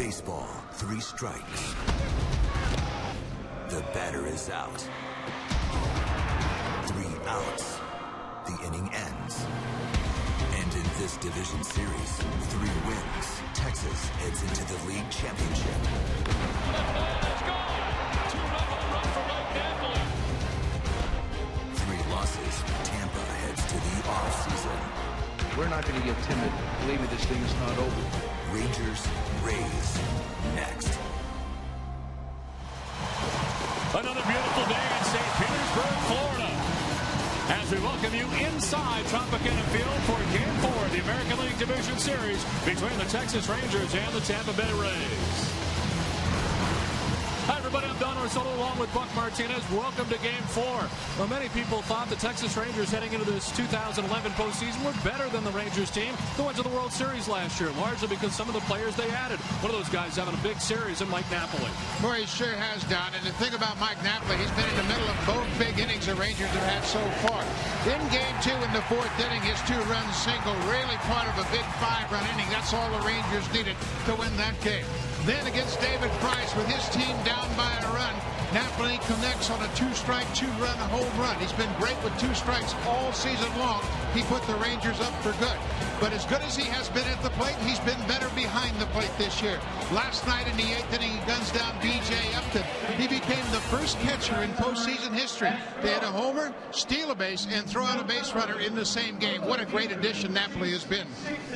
baseball, 3 strikes. The batter is out. 3 outs. The inning ends. And in this division series, 3 wins. Texas heads into the league championship. It's gone. 2-0 run for Mike Napoli. 3 losses. Tampa heads to the offseason. We're not going to get timid. Believe me, this thing is not over. Rangers, Rays, next. Another beautiful day in St. Petersburg, Florida, as we welcome you inside Tropicana Field for Game 4 of the American League Division Series between the Texas Rangers and the Tampa Bay Rays. Hi, everybody. I'm Don Orsola along with Buck Martinez. Welcome to Game 4. Well, many people thought the Texas Rangers heading into this 2011 postseason were better than the Rangers team that went to the World Series last year, largely because some of the players they added. One of those guys having a big series in Mike Napoli. Well, he sure has, Don. And the thing about Mike Napoli, he's been in the middle of both big innings the Rangers have had so far. In Game 2 in the 4th inning, his 2-run single, really part of a big 5-run inning. That's all the Rangers needed to win that game. Then against David Price, with his team down by a run, Napoli connects on a 2-strike, 2-run home run. He's been great with 2 strikes all season long. He put the Rangers up for good. But as good as he has been at the plate, he's been better behind the plate this year. Last night in the 8th inning, he guns down B.J. Upton. He became the first catcher in postseason history to hit a homer, steal a base, and throw out a base runner in the same game. What a great addition Napoli has been.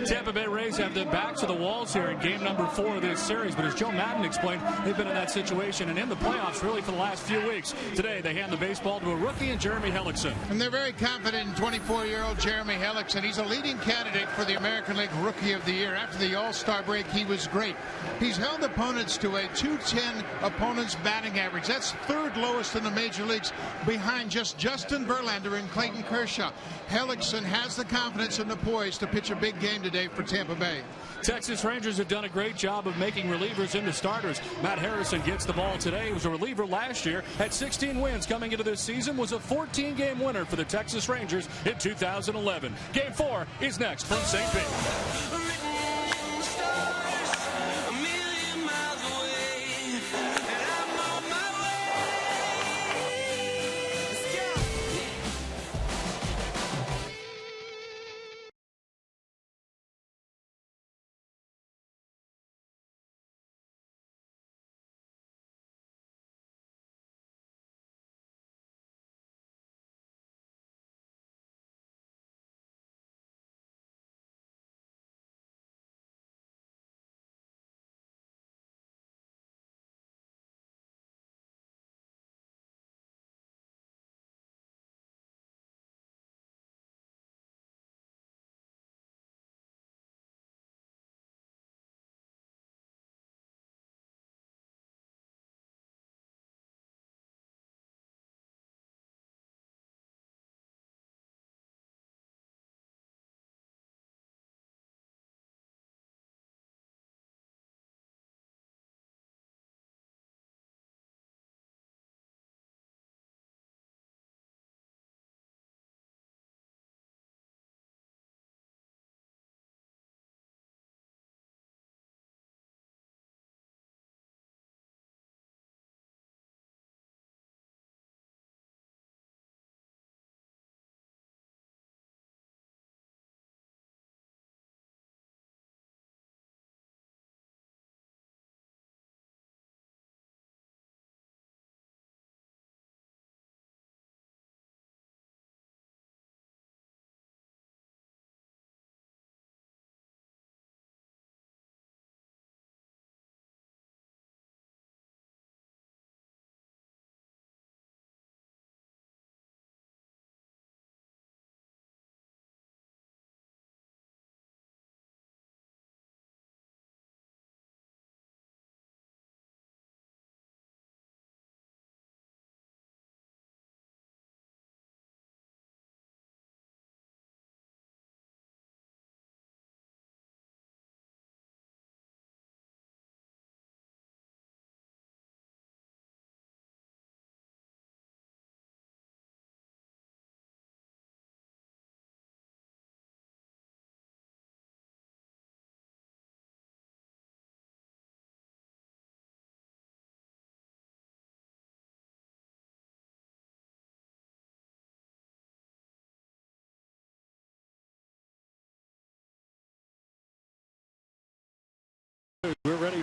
Tampa Bay Rays have their backs to the walls here in game number 4 of this series. But as Joe Madden explained, they've been in that situation and in the playoffs really for the last few weeks. Today, they hand the baseball to a rookie in Jeremy Hellickson. And they're very confident in 24-year-old Jeremy Hellickson. He's a leading candidate for the American League Rookie of the Year. After the All-Star break, he was great. He's held opponents to a .210 opponent's batting average. That's 3rd lowest in the major leagues, behind just Justin Verlander and Clayton Kershaw. Hellickson has the confidence and the poise to pitch a big game today for Tampa Bay. Texas Rangers have done a great job of making relievers into starters. Matt Harrison gets the ball today. He was a reliever last year, had 16 wins coming into this season, was a 14-game winner for the Texas Rangers in 2011. Game 4 is next from St. Pete.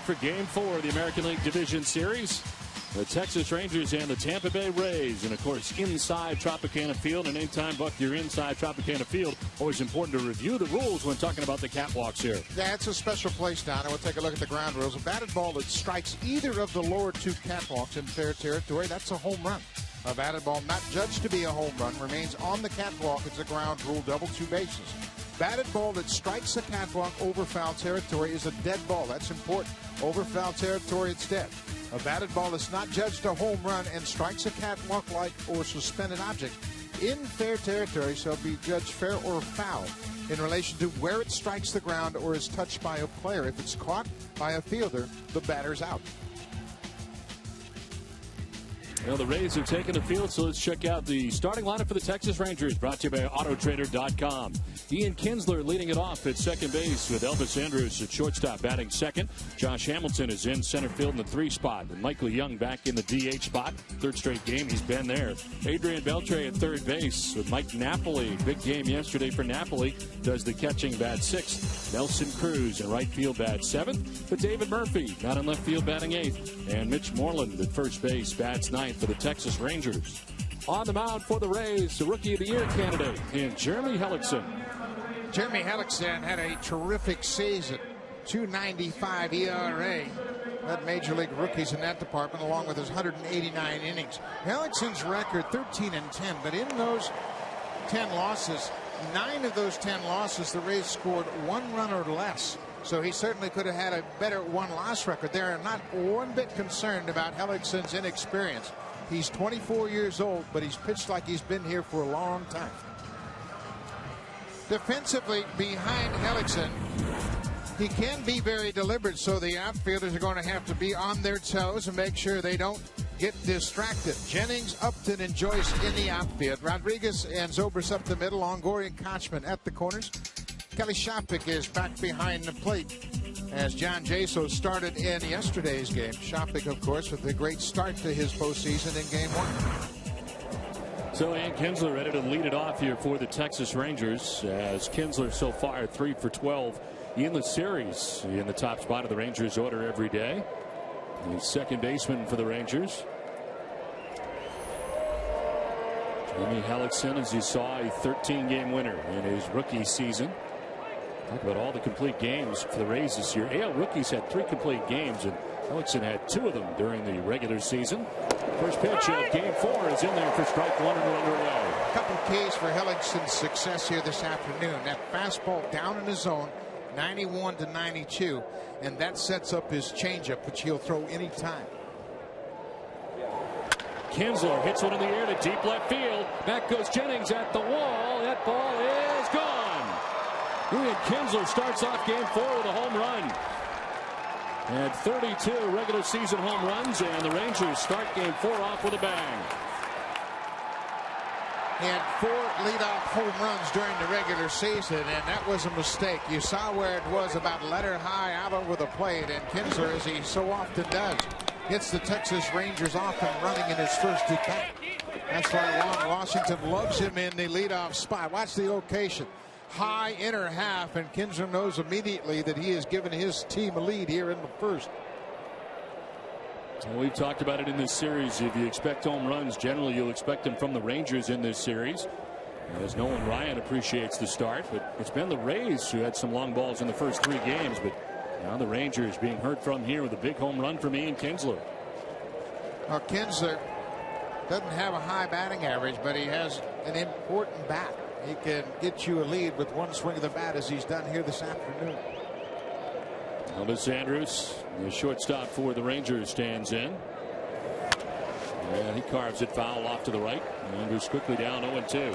for Game 4 of the American League Division Series. The Texas Rangers and the Tampa Bay Rays. And, of course, inside Tropicana Field. And anytime, Buck, you're inside Tropicana Field, always important to review the rules when talking about the catwalks here. Yeah, it's a special place down there. We'll take a look at the ground rules. A batted ball that strikes either of the lower two catwalks in fair territory, that's a home run. A batted ball not judged to be a home run remains on the catwalk. It's a ground rule, double two bases. Batted ball that strikes a catwalk over foul territory is a dead ball. That's important. Over foul territory, it's dead. A batted ball that's not judged a home run and strikes a catwalk-like or suspended object in fair territory shall be judged fair or foul in relation to where it strikes the ground or is touched by a player. If it's caught by a fielder, the batter's out. Well, the Rays are taking the field, so let's check out the starting lineup for the Texas Rangers, brought to you by Autotrader.com. Ian Kinsler leading it off at second base with Elvis Andrus at shortstop batting second. Josh Hamilton is in center field in the 3 spot. And Michael Young back in the DH spot. Third straight game he's been there. Adrian Beltre at third base with Mike Napoli. Big game yesterday for Napoli. Does the catching, bat 6th. Nelson Cruz in right field, bat 7th. But David Murphy not in left field, batting 8th. And Mitch Moreland at first base, bats 9th for the Texas Rangers. On the mound for the Rays, the Rookie of the Year candidate in Jeremy Hellickson. Jeremy Hellickson had a terrific season. 2.95 ERA. Led Major League rookies in that department along with his 189 innings. Hellickson's record 13-10, but in those 10 losses, 9 of those 10 losses, the Rays scored 1 run or less. So he certainly could have had a better one-loss record. They are not one bit concerned about Hellickson's inexperience. He's 24 years old, but he's pitched like he's been here for a long time. Defensively, behind Hellickson, he can be very deliberate, so the outfielders are going to have to be on their toes and make sure they don't get distracted. Jennings, Upton, and Joyce in the outfield. Rodriguez and Zobrist up the middle. Longoria and Kochman at the corners. Kelly Shopik is back behind the plate as John Jaso started in yesterday's game. Shopik, of course, with a great start to his postseason in Game 1. So Ian Kinsler ready to lead it off here for the Texas Rangers, as Kinsler so far 3 for 12 in the series, in the top spot of the Rangers order every day. He's second baseman for the Rangers. Jeremy Hellickson, as you saw, a 13-game winner in his rookie season. Talk about all the complete games for the Rays this year. AL rookies had 3 complete games, and Hellickson had 2 of them during the regular season. First pitch of Game 4 is in there for strike 1 and we're underway. A couple of keys for Hellickson's success here this afternoon. That fastball down in the zone, 91 to 92, and that sets up his changeup, which he'll throw anytime. Kinsler hits one in the air to deep left field. Back goes Jennings at the wall. That ball is gone. Ian Kinsler starts off Game 4 with a home run. Had 32 regular season home runs, and the Rangers start Game 4 off with a bang. He had 4 leadoff home runs during the regular season, and that was a mistake. You saw where it was about letter high out over the plate, and Kinsler, as he so often does, gets the Texas Rangers off and running in his first at-bat. That's why Ron Washington loves him in the leadoff spot. Watch the location. High inner half, and Kinsler knows immediately that he has given his team a lead here in the first. Well, we've talked about it in this series. If you expect home runs, generally you'll expect them from the Rangers in this series. As Nolan Ryan appreciates the start, but it's been the Rays who had some long balls in the first 3 games. But now the Rangers being heard from here with a big home run from Ian Kinsler. Well, Kinsler doesn't have a high batting average, but he has an important bat. He can get you a lead with one swing of the bat, as he's done here this afternoon. Elvis Andrus, the shortstop for the Rangers, stands in. And he carves it foul off to the right. Andrus quickly down 0-2.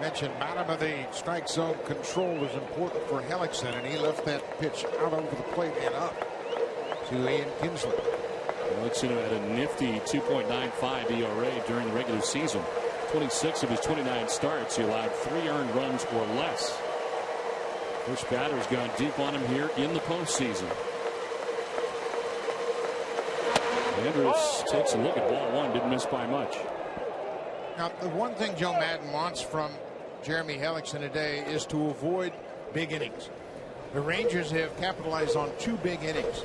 Mentioned bottom of the strike zone control is important for Hellickson, and he left that pitch out over the plate and up to Ian Kinsler. Hellickson had a nifty 2.95 ERA during the regular season. 26 of his 29 starts, he allowed 3 earned runs or less. First batter's gone deep on him here in the postseason. Andrus takes a look at ball 1, didn't miss by much. Now, the one thing Joe Madden wants from Jeremy Hellickson today is to avoid big innings. The Rangers have capitalized on 2 big innings.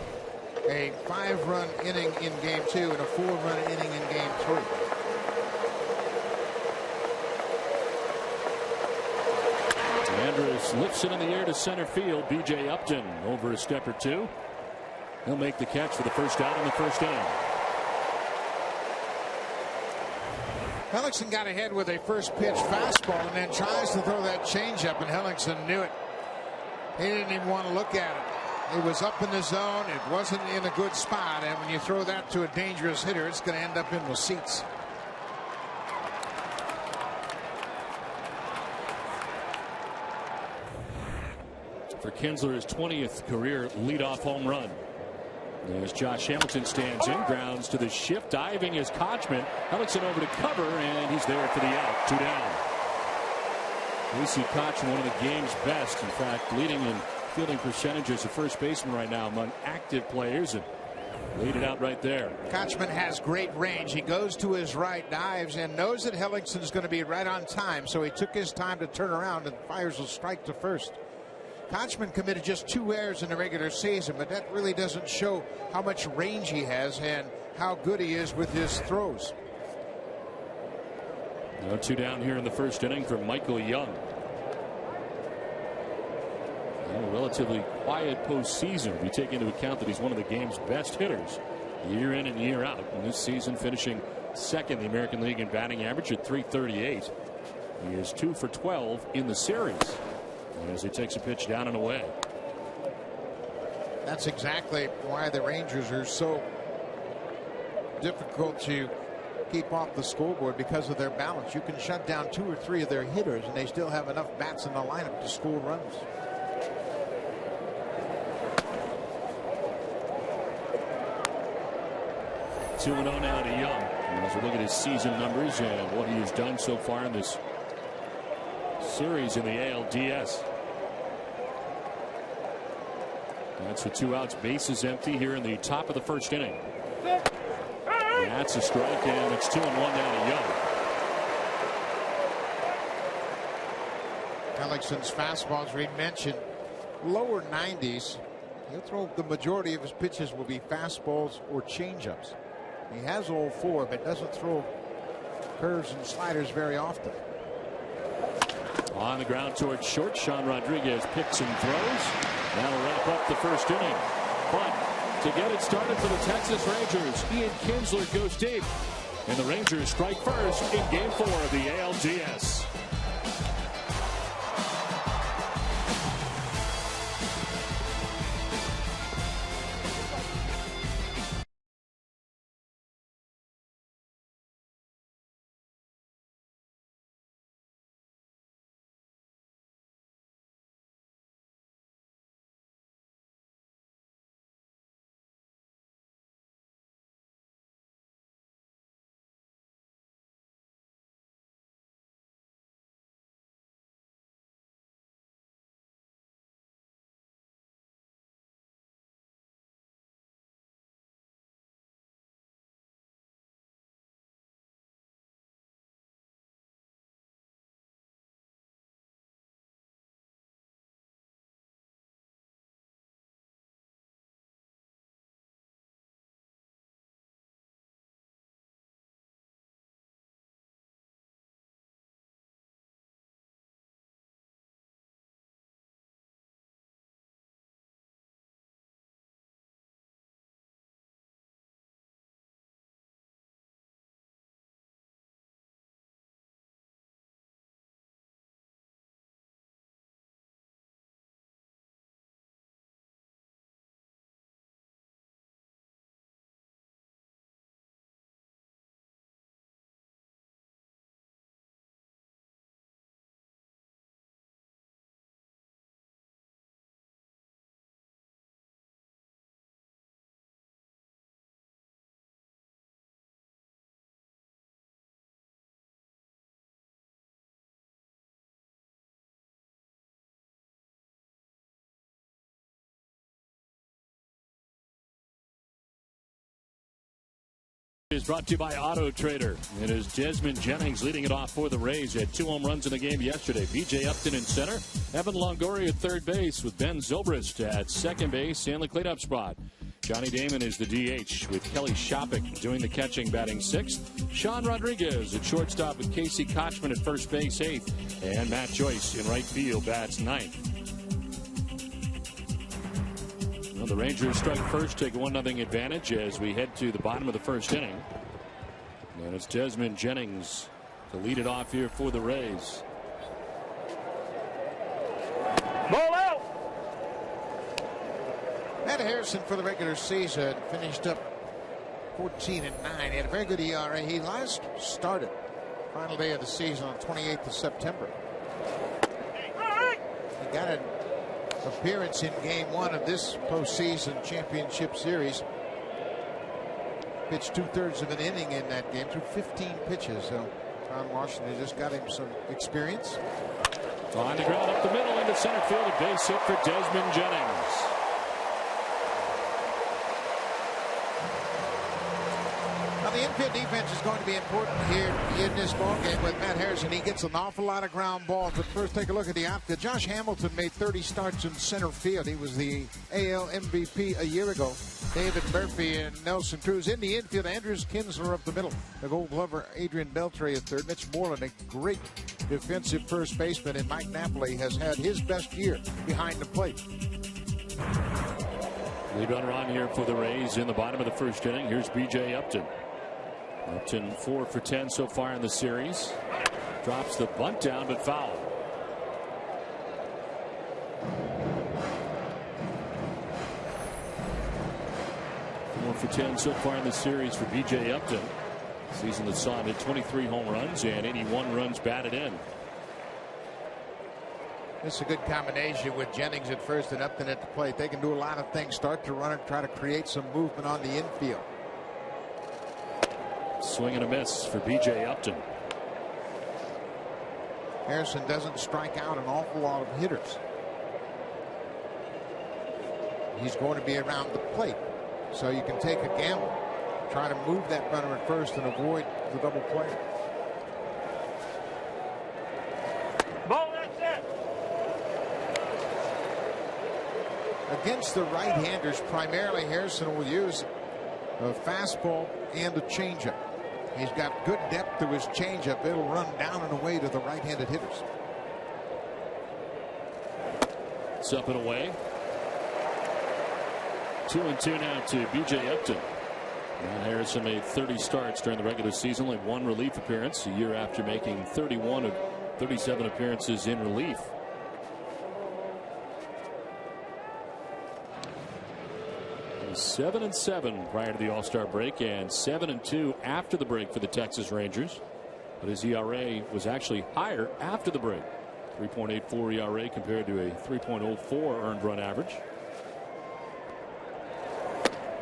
A 5-run inning in game 2 and a 4-run inning in game 3. Andrus lifts it in the air to center field. B.J. Upton over a step or 2. He'll make the catch for the first out in the first inning. Hellickson got ahead with a first pitch fastball and then tries to throw that changeup, and Hellickson knew it. He didn't even want to look at it. It was up in the zone. It wasn't in a good spot, and when you throw that to a dangerous hitter, it's going to end up in the seats. For Kinsler, his 20th career leadoff home run. As Josh Hamilton stands in, grounds to the shift, diving is Kochman. Hellickson over to cover, and he's there for the out. 2 down. We see Kochman, one of the game's best. In fact, leading in fielding percentage as a first baseman right now among active players, and laid it out right there. Kochman has great range. He goes to his right, dives, and knows that Hellickson is going to be right on time, so he took his time to turn around and fires a strike to first. Kochman committed just 2 errors in the regular season, but that really doesn't show how much range he has and how good he is with his throws. Now 2 down here in the first inning for Michael Young. A relatively quiet postseason. We take into account that he's one of the game's best hitters year in and year out. And this season finishing second in the American League in batting average at .338. He is 2 for 12 in the series as he takes a pitch down and away. That's exactly why the Rangers are so difficult to keep off the scoreboard, because of their balance. You can shut down 2 or 3 of their hitters and they still have enough bats in the lineup to score runs. Two 2-0 now to Young. And as we look at his season numbers and what he has done so far in this series in the ALDS. That's for 2 outs, bases empty here in the top of the first inning. That's a strike, and it's 2-1 now to Young. Hellickson's fastballs, we mentioned, lower 90s. He'll throw, the majority of his pitches will be fastballs or changeups. He has all 4, but doesn't throw curves and sliders very often. On the ground towards short, Sean Rodriguez picks and throws. That'll wrap up the first inning. But to get it started for the Texas Rangers, Ian Kinsler goes deep, and the Rangers strike first in Game 4 of the ALDS. Is brought to you by Auto Trader. It is Desmond Jennings leading it off for the Rays. He had 2 home runs in the game yesterday. B.J. Upton in center. Evan Longoria at third base with Ben Zobrist at second base in the cleanup spot. Johnny Damon is the DH with Kelly Shopik doing the catching, batting 6th. Sean Rodriguez at shortstop with Casey Kochman at first base 8th. And Matt Joyce in right field bats 9th. Well, the Rangers strike first, take a 1-0 advantage as we head to the bottom of the first inning. And it's Desmond Jennings to lead it off here for the Rays. Ball out! Matt Harrison for the regular season finished up 14-9. He had a very good ERA. He last started final day of the season on 28th of September. He got an appearance in game 1 of this postseason championship series. Pitched 2/3 of an inning in that game through 15 pitches. So Ron Washington just got him some experience. On the ground up the middle into center field. A base hit for Desmond Jennings. Now the infield defense is going to be important here in this ballgame with Matt Harrison. He gets an awful lot of ground balls. But first, take a look at the outfield. Josh Hamilton made 30 starts in center field. He was the AL MVP a year ago. David Murphy and Nelson Cruz in the infield. Andrews Kinsler up the middle. The Gold Glover Adrian Beltre at third. Mitch Moreland, a great defensive first baseman, and Mike Napoli has had his best year behind the plate. Lead runner on here for the Rays in the bottom of the first inning. Here's B.J. Upton. Upton 4 for 10 so far in the series. Drops the bunt down, but foul. For 10 so far in the series for B.J. Upton. Season that saw him hit 23 home runs and 81 runs batted in. This is a good combination with Jennings at first and Upton at the plate. They can do a lot of things. Start to run and try to create some movement on the infield. Swing and a miss for B.J. Upton. Harrison doesn't strike out an awful lot of hitters. He's going to be around the plate. So you can take a gamble, try to move that runner at first and avoid the double play. Ball, that's it. Against the right-handers, primarily Harrison will use a fastball and a changeup. He's got good depth to his changeup. It'll run down and away to the right-handed hitters. It's up and away. 2-2 now to B.J. Upton. Matt Harrison made 30 starts during the regular season, only 1 relief appearance a year after making 31 of 37 appearances in relief. He was 7-7 prior to the All-Star break and 7-2 after the break for the Texas Rangers. But his ERA was actually higher after the break. 3.84 ERA compared to a 3.04 earned run average.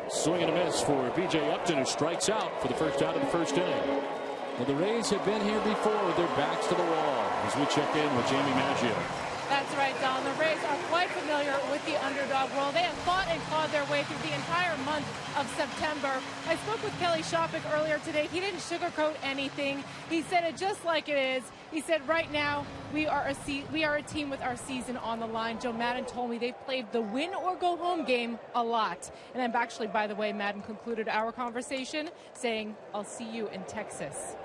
Swing and a miss for B.J. Upton, who strikes out for the first out of the first inning. Well, the Rays have been here before with their backs to the wall as we check in with Jamie Maggio. That's right, Don. The Rays are quite familiar with the underdog world. They have fought and clawed their way through the entire month of September. I spoke with Kelly Shopik earlier today. He didn't sugarcoat anything. He said it just like it is. He said right now we are a team with our season on the line. Joe Maddon told me they've played the win or go home game a lot. And I'm actually, by the way, Maddon concluded our conversation saying, "I'll see you in Texas."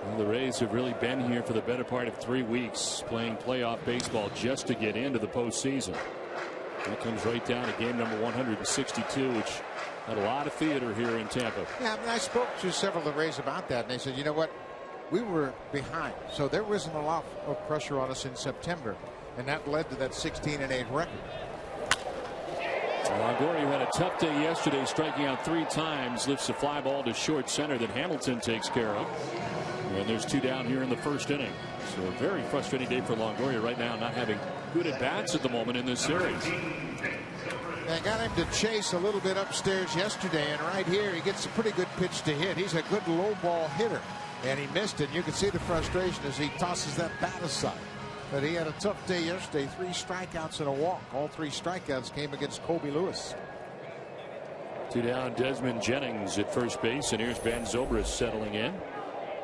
Well, the Rays have really been here for the better part of 3 weeks, playing playoff baseball just to get into the postseason. That comes right down to game number 162, which had a lot of theater here in Tampa. Yeah, I mean, I spoke to several of the Rays about that, and they said, you know what? We were behind, so there wasn't a lot of pressure on us in September, and that led to that 16-8 record. Longoria had a tough day yesterday, striking out 3 times, lifts a fly ball to short center that Hamilton takes care of. And there's 2 down here in the first inning. So a very frustrating day for Longoria right now, not having good at-bats at the moment in this series. They got him to chase a little bit upstairs yesterday, and right here he gets a pretty good pitch to hit. He's a good low ball hitter, and he missed it. You can see the frustration as he tosses that bat aside. But he had a tough day yesterday. 3 strikeouts and a walk. All 3 strikeouts came against Kobe Lewis. Two down, Desmond Jennings at first base, and here's Ben Zobrist settling in.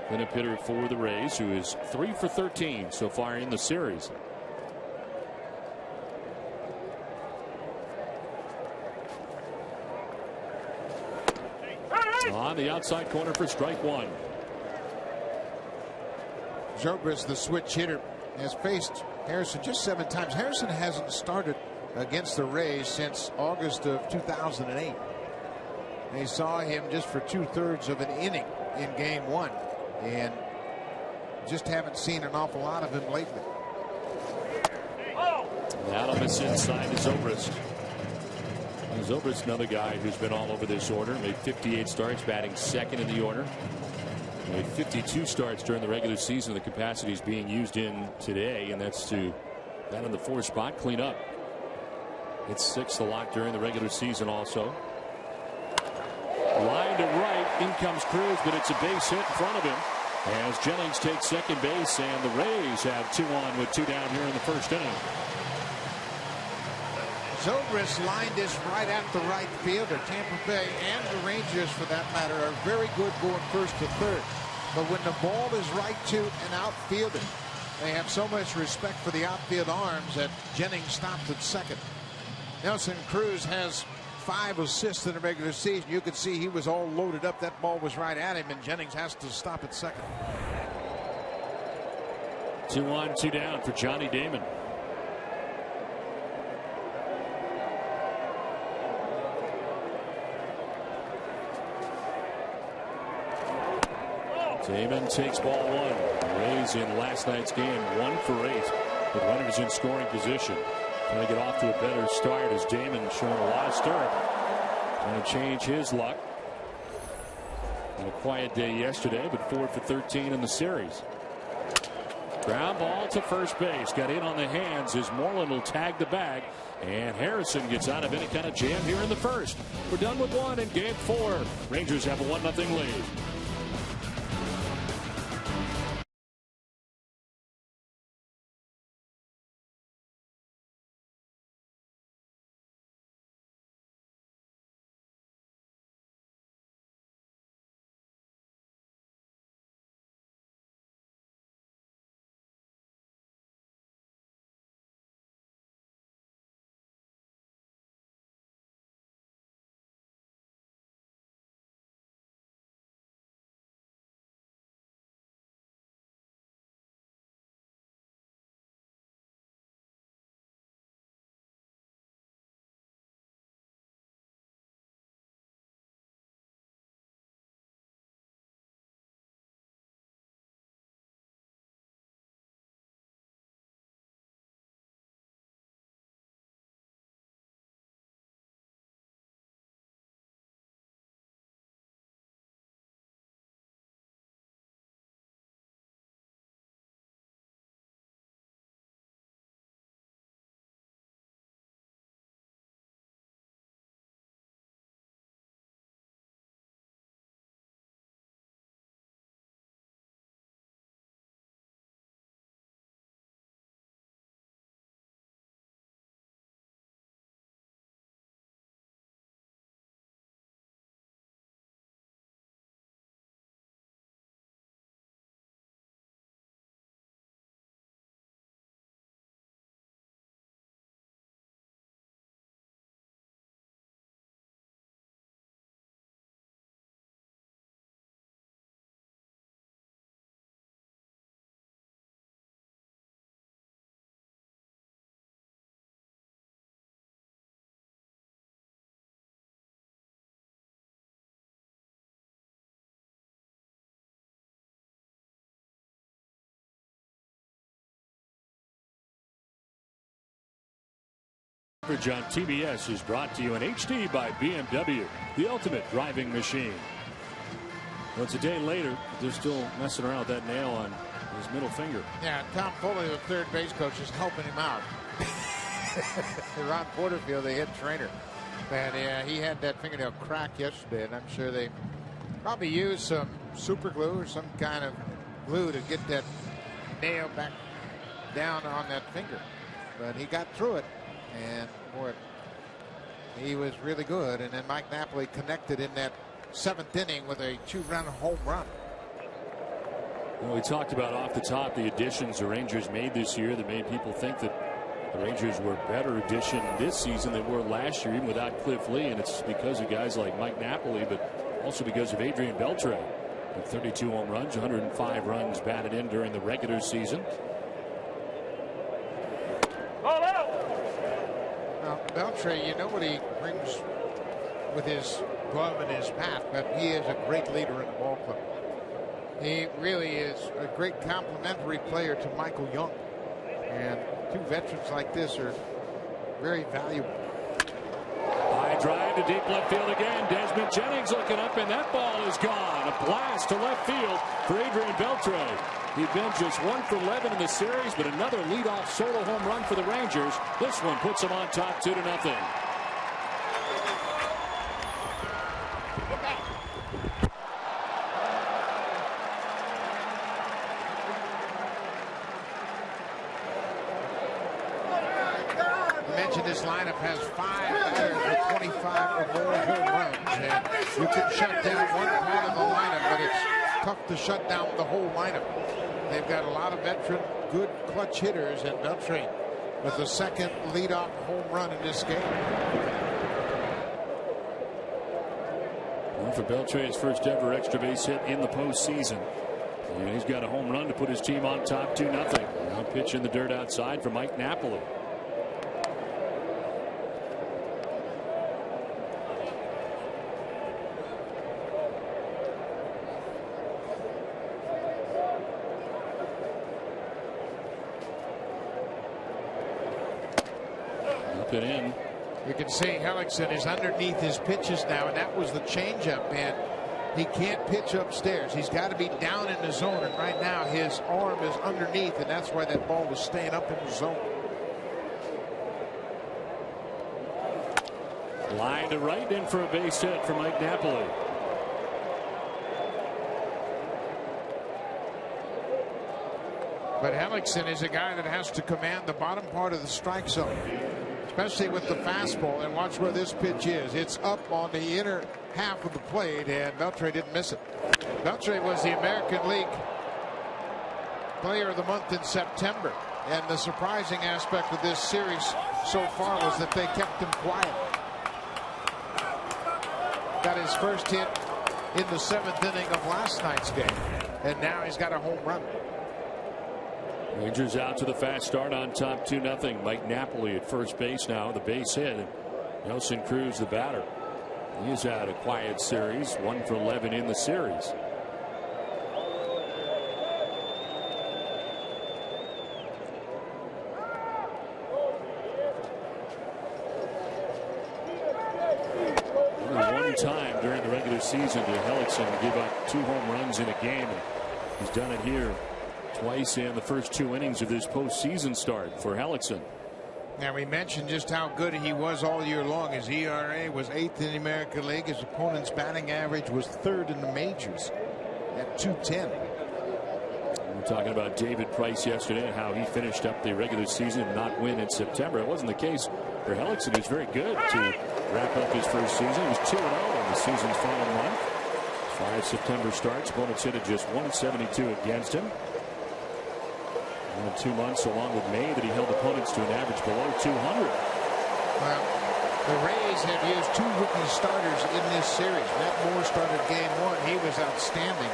Cleanup hitter for the Rays, who is 3 for 13 so far in the series. On the outside corner for strike one. Zobrist, the switch hitter, has faced Harrison just 7 times. Harrison hasn't started against the Rays since August of 2008. They saw him just for 2/3 of an inning in game 1, and just haven't seen an awful lot of him lately. That'll miss inside to Zobrist. Zobrist, another guy who's been all over this order, made 58 starts, batting second in the order. Made 52 starts during the regular season. The capacity is being used in today, and that's to that in the 4 spot clean up. It's 6th a lot during the regular season also. Line to right, in comes Cruz, but it's a base hit in front of him as Jennings takes second base, and the Rays have 2 on with 2 down here in the first inning. Zobrist lined this right at the right fielder. Tampa Bay and the Rangers, for that matter, are very good going first to third. But when the ball is right to an outfielder, they have so much respect for the outfield arms that Jennings stops at second. Nelson Cruz has 5 assists in the regular season. You could see he was all loaded up. That ball was right at him, and Jennings has to stop at second. 2 on, 2 down for Johnny Damon. Damon takes ball 1. Rays in last night's game 1 for 8 with runners in scoring position. Trying to get off to a better start as Damon showing a lot of stirrup. Trying to change his luck. On a quiet day yesterday, but 4 for 13 in the series. Ground ball to first base. Got in on the hands as Moreland will tag the bag. And Harrison gets out of any kind of jam here in the first. We're done with 1 in game 4. Rangers have a 1-0 lead. Coverage on TBS is brought to you in HD by BMW, the ultimate driving machine. Well, it's a day later. They're still messing around with that nail on his middle finger. Yeah, Tom Foley, the third base coach, is helping him out. Ron Porterfield, the head trainer. And yeah, he had that fingernail crack yesterday, and I'm sure they probably used some super glue or some kind of glue to get that nail back down on that finger. But he got through it, and boy, He was really good, and then Mike Napoli connected in that 7th inning with a 2-run home run. Well, we talked about off the top the additions the Rangers made this year that made people think that the Rangers were a better addition this season than they were last year, even without Cliff Lee. And it's because of guys like Mike Napoli, but also because of Adrian Beltre. With 32 home runs, 105 runs batted in during the regular season. Ball out. Now, Beltre, you know what he brings with his glove and his bat, but he is a great leader in the ball club. He really is a great complementary player to Michael Young. And two veterans like this are very valuable. High drive to deep left field again. Desmond Jennings looking up, and that ball is gone. A blast to left field for Adrian Beltre. He'd been just 1 for 11 in the series, but another leadoff solo home run for the Rangers. This one puts them on top 2-0. This lineup has 5 batters with 25 or more home runs, and you can shut down one part of the lineup, but it's tough to shut down the whole lineup. They've got a lot of veteran, good clutch hitters, and Beltre with the 2nd leadoff home run in this game. Well, for Beltre, his first ever extra base hit in the postseason. And he's got a home run to put his team on top 2-0. Now pitch in the dirt outside for Mike Napoli. It in. You can see Hellickson is underneath his pitches now, and that was the changeup, and he can't pitch upstairs. He's got to be down in the zone, and right now his arm is underneath, and that's why that ball was staying up in the zone. Line to right in for a base hit for Mike Napoli. But Hellickson is a guy that has to command the bottom part of the strike zone, especially with the fastball. And watch where this pitch is. It's up on the inner half of the plate, and Beltre didn't miss it. Beltre was the American League Player of the Month in September. And the surprising aspect of this series so far was that they kept him quiet. Got his first hit in the 7th inning of last night's game, and now he's got a home run. Rangers out to the fast start on top 2-0. Mike Napoli at first base now, the base hit. Nelson Cruz, the batter. He's had a quiet series, 1 for 11 in the series. Only one time during the regular season did Hellickson give up 2 home runs in a game. And he's done it here twice in the first 2 innings of this postseason start for Hellickson. Now, we mentioned just how good he was all year long. His ERA was 8th in the American League. His opponent's batting average was 3rd in the majors at .210. We were talking about David Price yesterday and how he finished up the regular season and not win in September. It wasn't the case for Hellickson. He was very good to wrap up his first season. He was 2-0 in the season's final month. 5 September starts. Opponents hit at just 172 against him. In 2 months, along with May, that he held opponents to an average below 200. Well, the Rays have used 2 rookie starters in this series. Matt Moore started game 1. He was outstanding.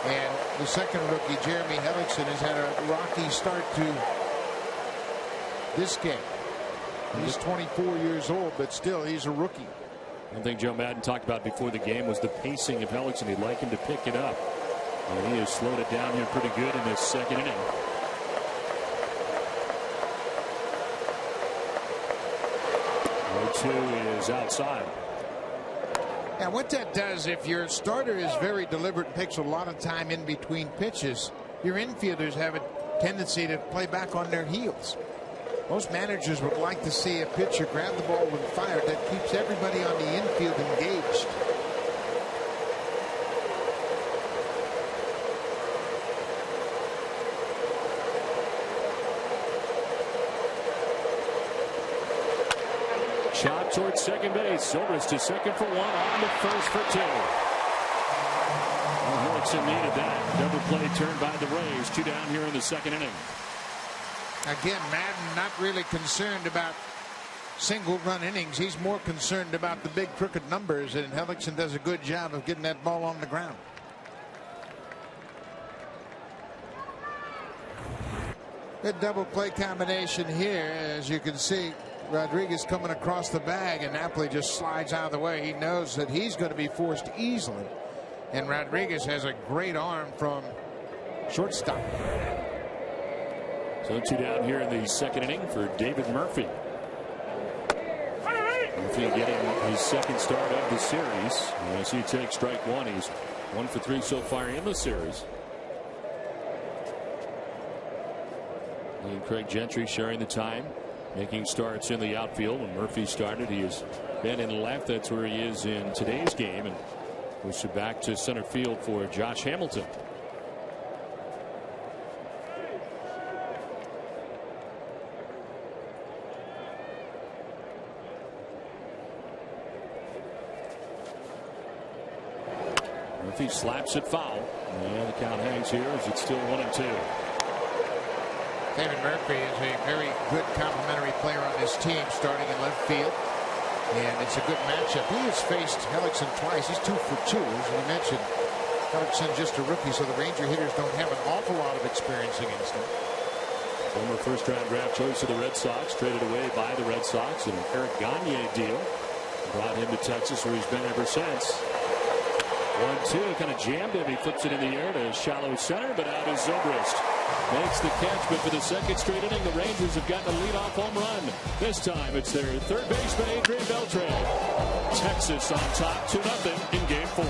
And the second rookie, Jeremy Hellickson, has had a rocky start to this game. He's 24 years old, but still, he's a rookie. One thing Joe Madden talked about before the game was the pacing of Hellickson. He'd like him to pick it up. And he has slowed it down here pretty good in this 2nd inning. Two is outside. And what that does, if your starter is very deliberate and takes a lot of time in between pitches, your infielders have a tendency to play back on their heels. Most managers would like to see a pitcher grab the ball when fired. That keeps everybody on the infield engaged. chop towards second base. Zobrist to second for one, on to first for two. Well, Hellickson needed that. Double play turned by the Rays. 2 down here in the second inning. Again, Madden not really concerned about single run innings. He's more concerned about the big crooked numbers, and Hellickson does a good job of getting that ball on the ground. Good double play combination here. As you can see, Rodriguez coming across the bag, and Napoli just slides out of the way. He knows that he's going to be forced easily, and Rodriguez has a great arm from shortstop. So 2 down here in the second inning for David Murphy. Murphy getting his second start of the series. As he takes strike one, he's 1 for 3 so far in the series. And Craig Gentry sharing the time, making starts in the outfield. When Murphy started, he has been in left. That's where he is in today's game, and pushed it back to center field for Josh Hamilton. Murphy slaps it foul, and the count hangs here as it's still 1-2. David Murphy is a very good complementary player on this team, starting in left field, and it's a good matchup. He has faced Hellickson twice. He's 2 for 2. As we mentioned, Hellickson just a rookie, so the Ranger hitters don't have an awful lot of experience against him. Former first-round draft choice of the Red Sox, traded away by the Red Sox in an Eric Gagne deal. Brought him to Texas, where he's been ever since. 1-2, kind of jammed him. He flips it in the air to shallow center, but out is Zobrist. Makes the catch, but for the second straight inning, the Rangers have gotten a leadoff home run. This time it's their third baseman, Adrian Beltre. Texas on top 2-0 in Game 4.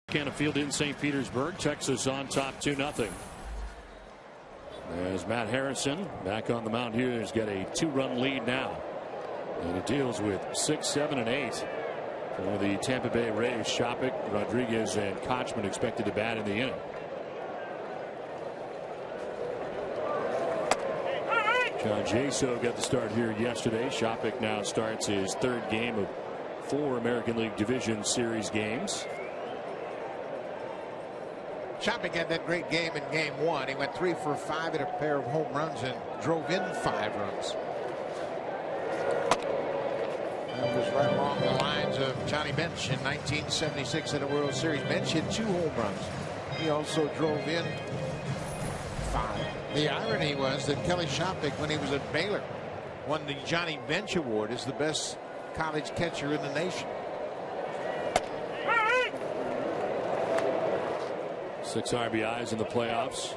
Canfield in St. Petersburg. Texas on top 2-0. As Matt Harrison back on the mound here has got a 2-run lead now. And it deals with 6, 7, and 8 for the Tampa Bay Rays. Shopik, Rodriguez, and Kochman expected to bat in the inning. John Jaso got the start here yesterday. Shopik now starts his third game of 4 American League Division Series games. Shopik had that great game in Game 1. He went 3 for 5 at a pair of home runs and drove in 5 runs. That was right along the lines of Johnny Bench in 1976 at a World Series. Bench hit 2 home runs. He also drove in 5. The irony was that Kelly Shopik, when he was at Baylor, won the Johnny Bench Award as the best college catcher in the nation. 6 RBIs in the playoffs,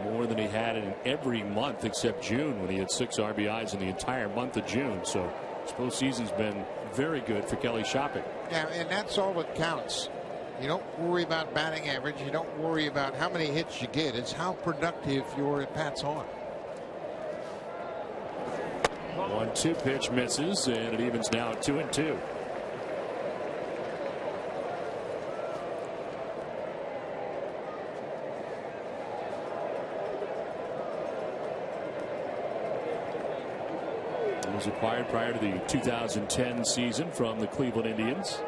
more than he had in every month except June, when he had 6 RBIs in the entire month of June. So his postseason's been very good for Kelly Shopik. Yeah, and that's all that counts. You don't worry about batting average. You don't worry about how many hits you get. It's how productive your at-bats are. 1-2 pitch misses, and it evens now at 2-2. He was acquired prior to the 2010 season from the Cleveland Indians.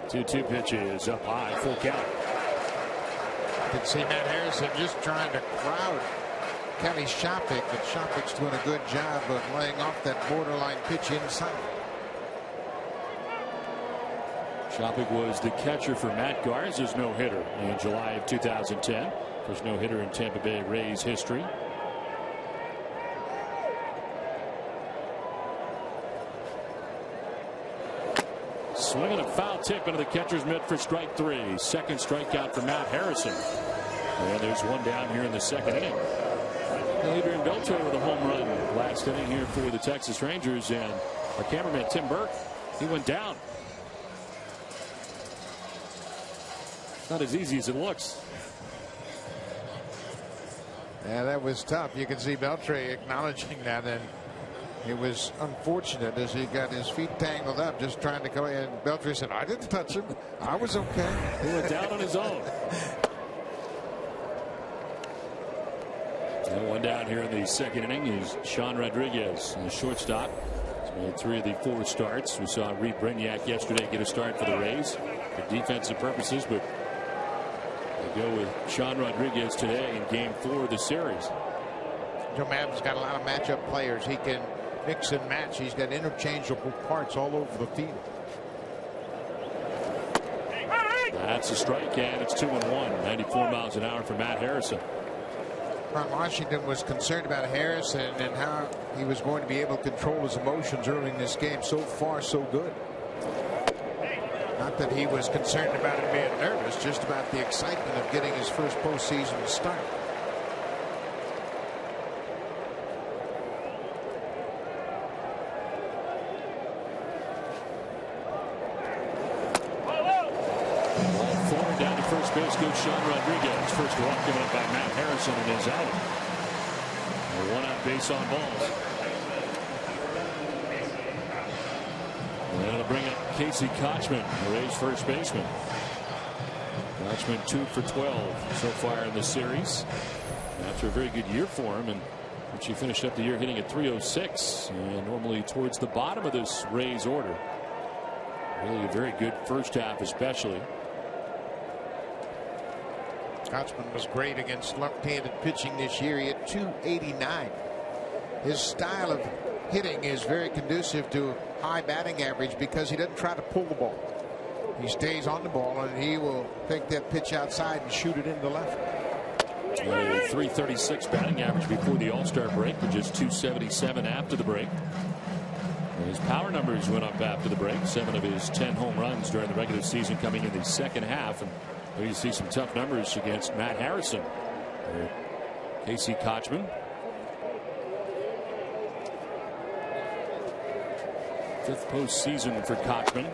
2-2 pitches up high, full count. You can see Matt Harrison just trying to crowd Kelly Shopik, but Shopik's doing a good job of laying off that borderline pitch inside. Shopik was the catcher for Matt Garza's no-hitter in July of 2010. First no-hitter in Tampa Bay Rays history. Swinging a foul tip into the catcher's mitt for strike 3. Second strikeout for Matt Harrison. And there's one down here in the second inning. Adrian Beltre with a home run last inning here for the Texas Rangers, and our cameraman Tim Burke, he went down. Not as easy as it looks. Yeah, that was tough. You can see Beltre acknowledging that, and it was unfortunate as he got his feet tangled up just trying to go in. Beltre said, "I didn't touch him. I was okay." He went down on his own. And one down here in the second inning is Sean Rodriguez, the shortstop. He's made 3 of the 4 starts. We saw Reed Brignac yesterday get a start for the Rays for defensive purposes, but they go with Sean Rodriguez today in game 4 of the series. Joe Maddon's got a lot of matchup players. He can mix and match. He's got interchangeable parts all over the field. That's a strike, and it's 2-1. 94 miles an hour for Matt Harrison. Ron Washington was concerned about Harrison and how he was going to be able to control his emotions early in this game. So far, so good. Not that he was concerned about him being nervous, just about the excitement of getting his first postseason start. First base goes Sean Rodriguez. First walk given up by Matt Harrison and is out. A 1-out base on balls. And that'll bring up Casey Kochman, the Rays first baseman. Kochman 2 for 12 so far in the series. After a very good year for him, and which he finished up the year hitting at .306, and normally towards the bottom of this Rays order. Really a very good first half, especially. Kochman was great against left-handed pitching this year. He had .289. His style of hitting is very conducive to high batting average because he doesn't try to pull the ball. He stays on the ball, and he will take that pitch outside and shoot it into left. A .336 batting average before the All-Star break, but just .277 after the break. And his power numbers went up after the break. 7 of his 10 home runs during the regular season coming in the second half. And you see some tough numbers against Matt Harrison. Casey Kochman. 5th postseason for Kochman.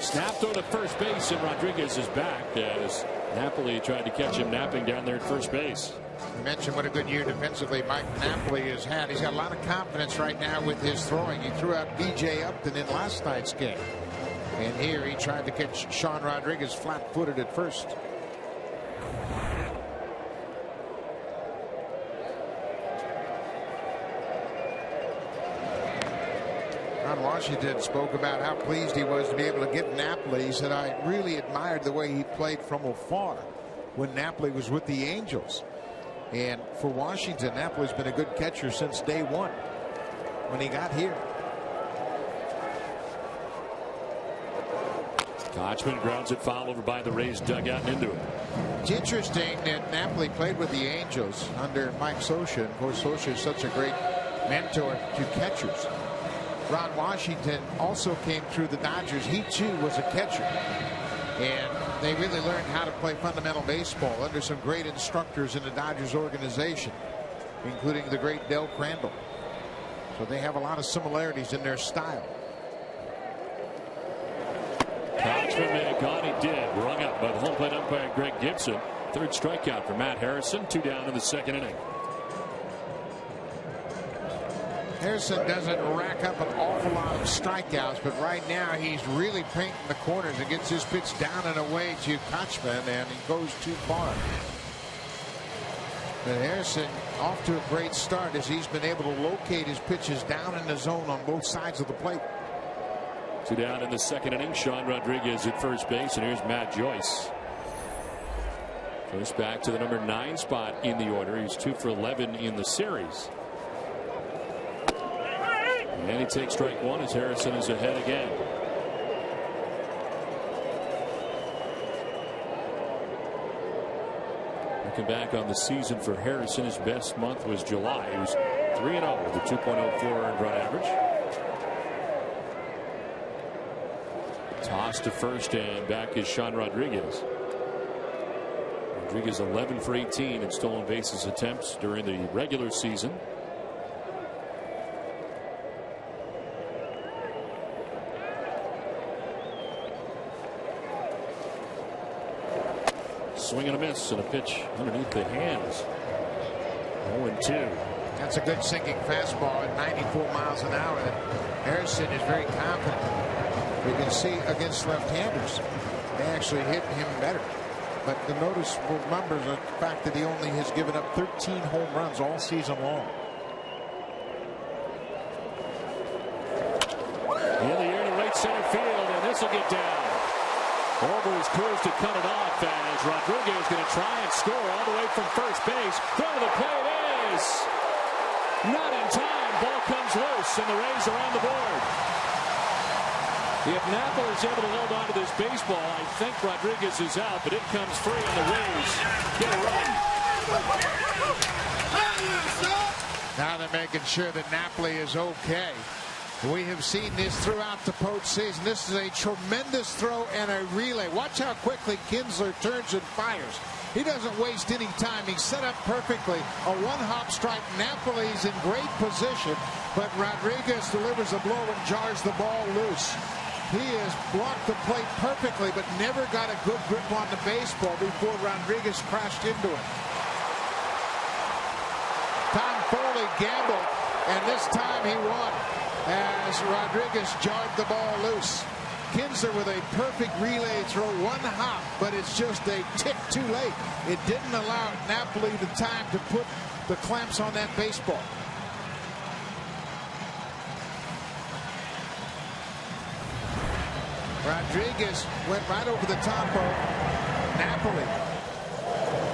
Snap throw to first base, and Rodriguez is back as Napoli tried to catch him napping down there at first base. You mentioned what a good year defensively Mike Napoli has had. He's got a lot of confidence right now with his throwing. He threw out B.J. Upton in last night's game. And here he tried to catch Sean Rodriguez flat-footed at first. Ron Washington spoke about how pleased he was to be able to get Napoli. He said, "I really admired the way he played from afar when Napoli was with the Angels." And for Washington, Napoli's been a good catcher since day one. when he got here. Kochman grounds it foul over by the Rays dugout and into it. It's interesting that Napoli played with the Angels under Mike Scioscia. Of course, Scioscia is such a great mentor to catchers. Ron Washington also came through the Dodgers. He too was a catcher, and they really learned how to play fundamental baseball under some great instructors in the Dodgers organization, including the great Del Crandall. So they have a lot of similarities in their style. Kochman may have gone. He did. Rung up by the home plate umpire Greg Gibson. Third strikeout for Matt Harrison. 2 down in the second inning. Harrison doesn't rack up an awful lot of strikeouts, but right now he's really painting the corners and gets his pitch down and away to Kochman, and he goes too far. But Harrison off to a great start as he's been able to locate his pitches down in the zone on both sides of the plate. 2 down in the second inning. Sean Rodriguez at first base, and here's Matt Joyce. Joyce back to the number 9 spot in the order. He's 2 for 11 in the series. And he takes strike 1 as Harrison is ahead again. Looking back on the season for Harrison, his best month was July. He was 3-0 with a 2.04 earned run average. Toss to first, and back is Sean Rodriguez. Rodriguez 11 for 18 in stolen bases attempts during the regular season. Swing and a miss, and a pitch underneath the hands. 0-2. That's a good sinking fastball at 94 miles an hour. Harrison is very confident. We can see against left-handers, they actually hit him better. But the noticeable numbers are the fact that he only has given up 13 home runs all season long. In the air to right center field, and this will get down. Over his crews to cut it off, as Rodriguez is going to try and score all the way from first base. Throw to the plate is not in time. Ball comes loose, and the Rays are on the board. If Napoli is able to hold on to this baseball, I think Rodriguez is out, but it comes free, and the Rays get a run. Now they're making sure that Napoli is okay. We have seen this throughout the postseason. This is a tremendous throw and a relay. Watch how quickly Kinsler turns and fires. He doesn't waste any time. He's set up perfectly. A one-hop strike. Napoli's in great position, but Rodriguez delivers a blow and jars the ball loose. He has blocked the plate perfectly, but never got a good grip on the baseball before Rodriguez crashed into it. Tom Foley gambled, and this time he won as Rodriguez jarred the ball loose. Kinsler with a perfect relay throw, one hop, but it's just a tick too late. It didn't allow Napoli the time to put the clamps on that baseball. Rodriguez went right over the top of Napoli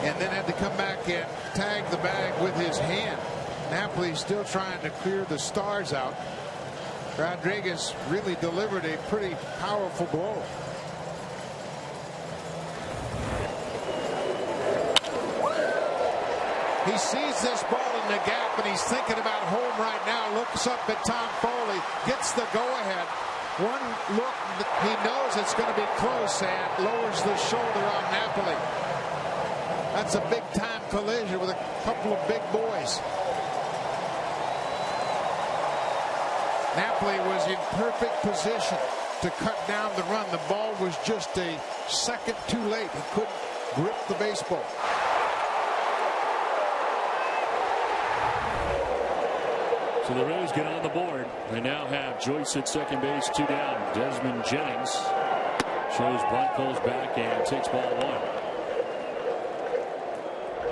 and then had to come back and tag the bag with his hand. Napoli still trying to clear the stars out. Rodriguez really delivered a pretty powerful blow. He sees this ball in the gap, and he's thinking about home right now. Looks up at Tom Foley, gets the go-ahead. One look, he knows it's going to be close, and lowers the shoulder on Napoli. That's a big-time collision with a couple of big boys. Napoli was in perfect position to cut down the run. The ball was just a second too late. He couldn't grip the baseball. So the Rays get on the board. They now have Joyce at second base, 2 down. Desmond Jennings shows bunt, pulls back, and takes ball 1.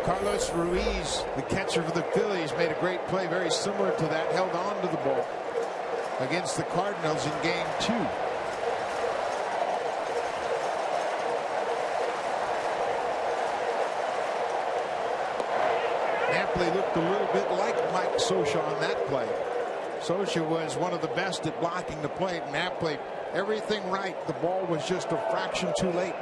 Carlos Ruiz, the catcher for the Phillies, made a great play, very similar to that, held on to the ball against the Cardinals in game 2. Napoli looked a little bit like Mike Scioscia on that play. Socha was one of the best at blocking the plate, and that played everything right. The ball was just a fraction too late.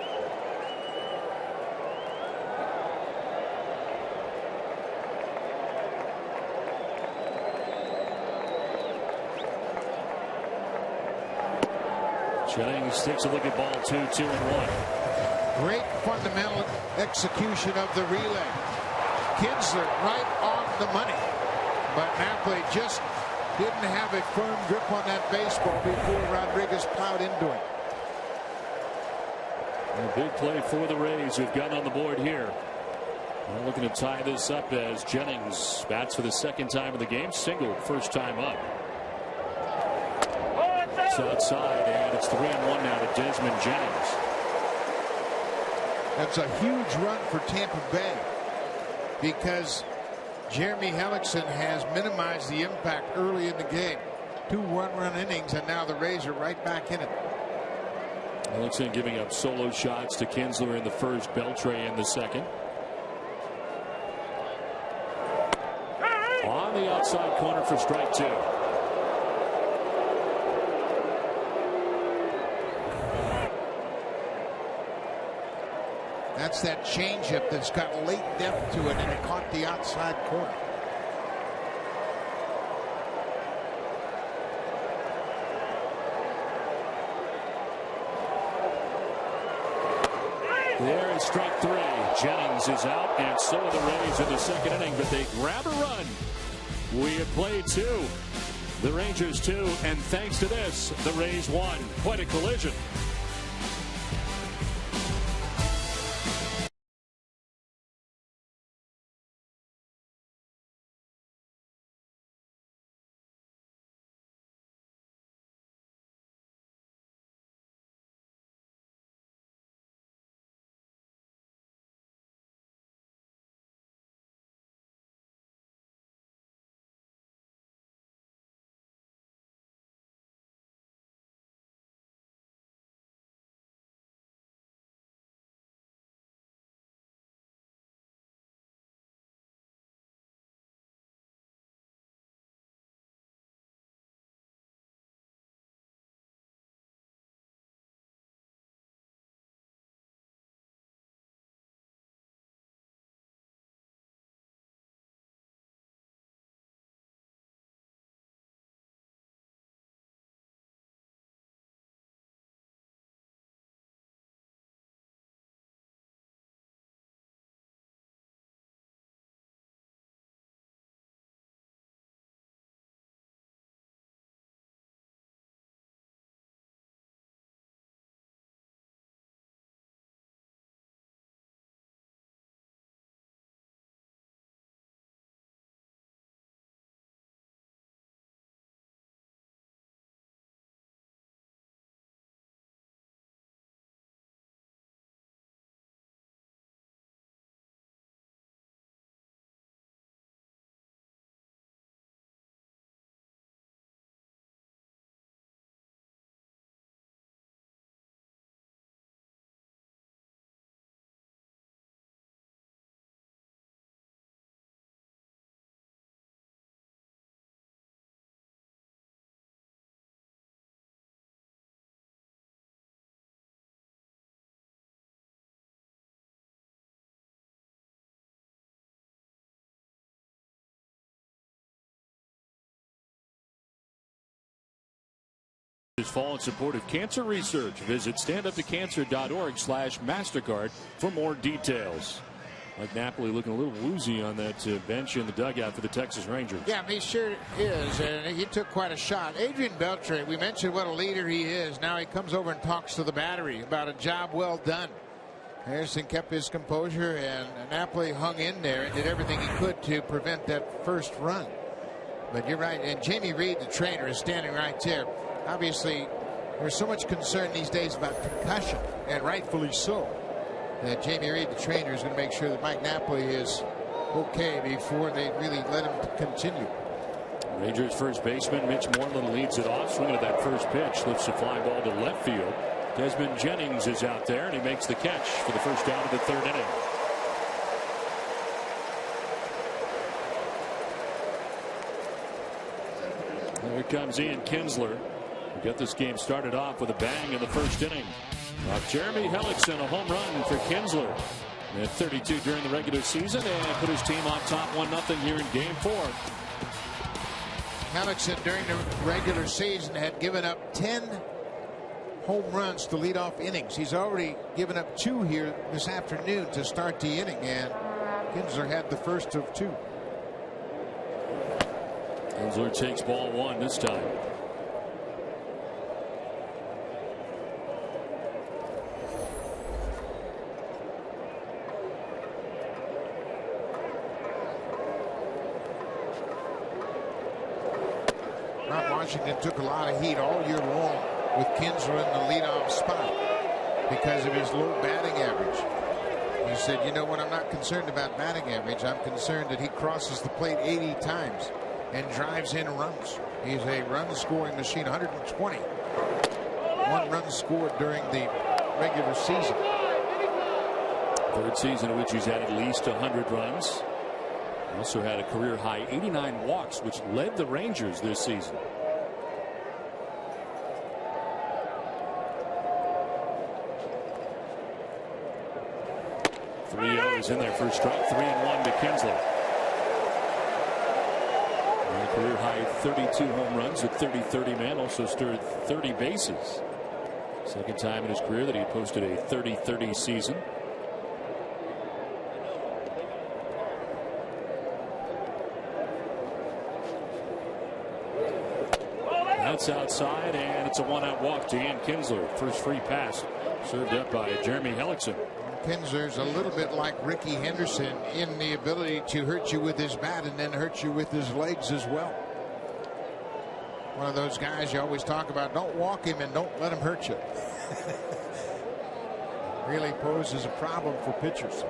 Jennings takes a look at ball 2, 2-1. Great fundamental execution of the relay. Kinsler right on the money, but Napoli just didn't have a firm grip on that baseball before Rodriguez plowed into it. A big play for the Rays, who've gotten on the board here. They're looking to tie this up as Jennings bats for the second time in the game. Single, first time up. It's outside, and it's 3-1 now to Desmond Jennings. That's a huge run for Tampa Bay, because Jeremy Hellickson has minimized the impact early in the game. 2 one-run innings, and now the Rays are right back in it. Hellickson giving up solo shots to Kinsler in the first, Beltre in the second. On the outside corner for strike 2. That's that changeup that's got late depth to it, and it caught the outside corner. There is strike 3. Jennings is out, and so are the Rays in the second inning, but they grab a run. We have played 2. The Rangers 2, and thanks to this, the Rays won. Quite a collision. Is fall in support of cancer research. Visit standuptocancer.org/MasterCard for more details. Mike Napoli looking a little woozy on that bench in the dugout for the Texas Rangers. Yeah, he sure is, and he took quite a shot. Adrian Beltre, we mentioned what a leader he is. Now he comes over and talks to the battery about a job well done. Harrison kept his composure, and Napoli hung in there and did everything he could to prevent that first run. But you're right, and Jamie Reed, the trainer, is standing right there. Obviously, there's so much concern these days about concussion, and rightfully so, that Jamie Reed, the trainer, is going to make sure that Mike Napoli is okay before they really let him continue. Rangers first baseman Mitch Moreland leads it off, swinging at that first pitch, lifts a fly ball to left field. Desmond Jennings is out there, and he makes the catch for the first out of the third inning. comes Ian Kinsler. We get this game started off with a bang in the first inning. Jeremy Hellickson, a home run for Kinsler. At 32 during the regular season and put his team on top 1-0 here in game 4. Hellickson during the regular season had given up 10 home runs to lead off innings. He's already given up 2 here this afternoon to start the inning, and Kinsler had the first of 2. Kinsler takes ball 1 this time. Washington took a lot of heat all year long with Kinsler in the leadoff spot because of his low batting average. He said, you know what, I'm not concerned about batting average. I'm concerned that he crosses the plate 80 times and drives in runs. He's a run scoring machine. 120. 1 run scored during the regular season. 3rd season in which he's had at least 100 runs. He also had a career high 89 walks, which led the Rangers this season. 3-0 in there for strike. 3-1 to Kinsler. And a career high 32 home runs with 30-30 man. Also stirred 30 bases. Second time in his career that he posted a 30-30 season. That's outside, and it's a 1-out walk to Ian Kinsler. First free pass served up by Jeremy Hellickson. Kinsler's a little bit like Ricky Henderson in the ability to hurt you with his bat and then hurt you with his legs as well. One of those guys you always talk about. Don't walk him and don't let him hurt you. Really poses a problem for pitchers.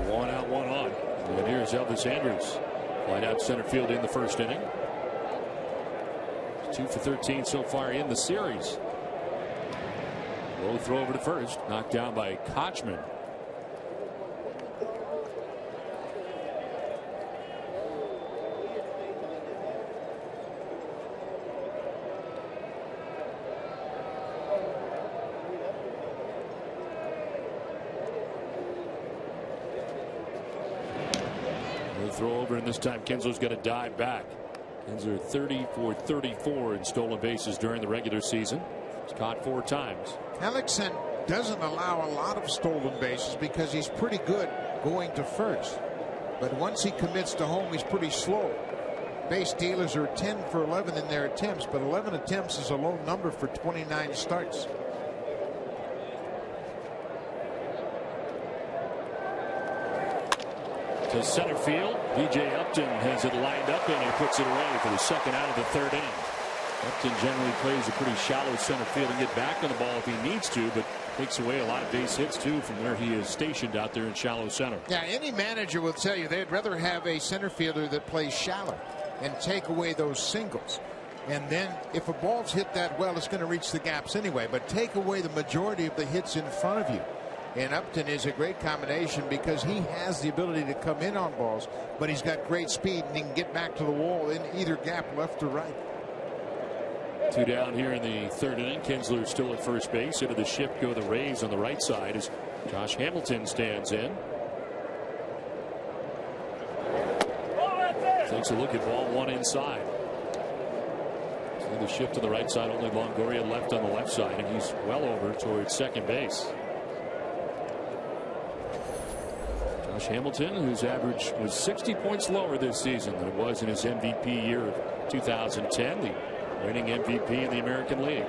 1 out, 1 on. And here's Elvis Andrus. Flight out center field in the first inning. 2 for 13 so far in the series. Low throw over to first, knocked down by Kochman. Low throw over, and this time Kinsler's got to dive back. Kinsler 30 for 34 in stolen bases during the regular season. He's caught 4 times. Hellickson doesn't allow a lot of stolen bases because he's pretty good going to first. But once he commits to home, he's pretty slow. Base dealers are 10 for 11 in their attempts, but 11 attempts is a low number for 29 starts. To center field, DJ Upton has it lined up, and he puts it away for the second out of the 3rd inning. Upton generally plays a pretty shallow center field and get back on the ball if he needs to, but takes away a lot of base hits too from where he is stationed out there in shallow center. Yeah, any manager will tell you they'd rather have a center fielder that plays shallow and take away those singles. And then if a ball's hit that well, it's going to reach the gaps anyway, but take away the majority of the hits in front of you. And Upton is a great combination because he has the ability to come in on balls, but he's got great speed and he can get back to the wall in either gap, left or right. 2 down here in the 3rd inning. Kinsler still at first base. Into the shift go the Rays on the right side as Josh Hamilton stands in. Takes a look at ball 1 inside. So the shift to the right side, only Longoria left on the left side, and he's well over towards second base. Josh Hamilton, whose average was 60 points lower this season than it was in his MVP year of 2010, the reigning MVP in the American League.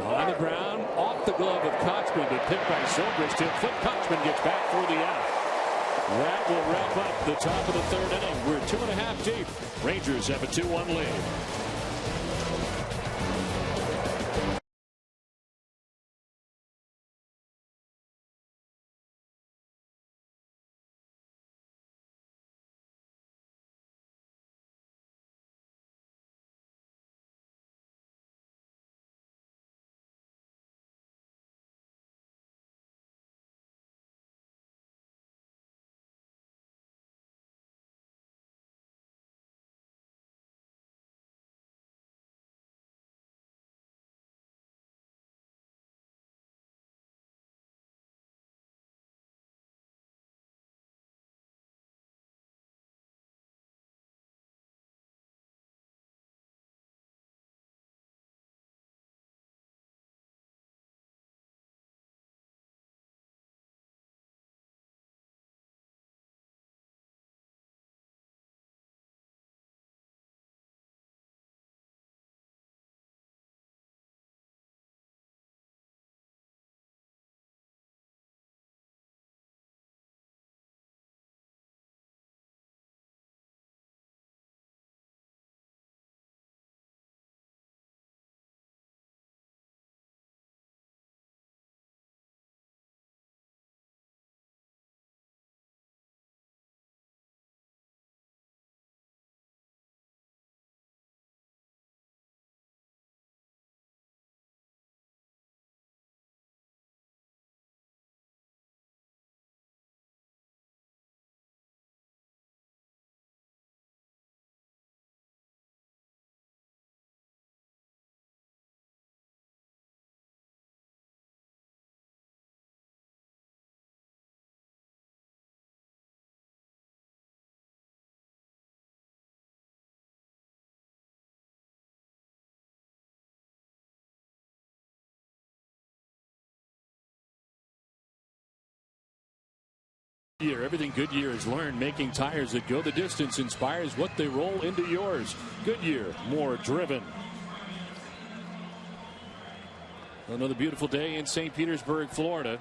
On the ground, off the glove of Kochman, but picked by Zobrist. Flip Kochman gets back for the out. That will wrap up the top of the 3rd inning. We're 2.5 deep. Rangers have a 2-1 lead. Everything Goodyear has learned, making tires that go the distance, inspires what they roll into yours. Goodyear, more driven. Another beautiful day in St. Petersburg, Florida.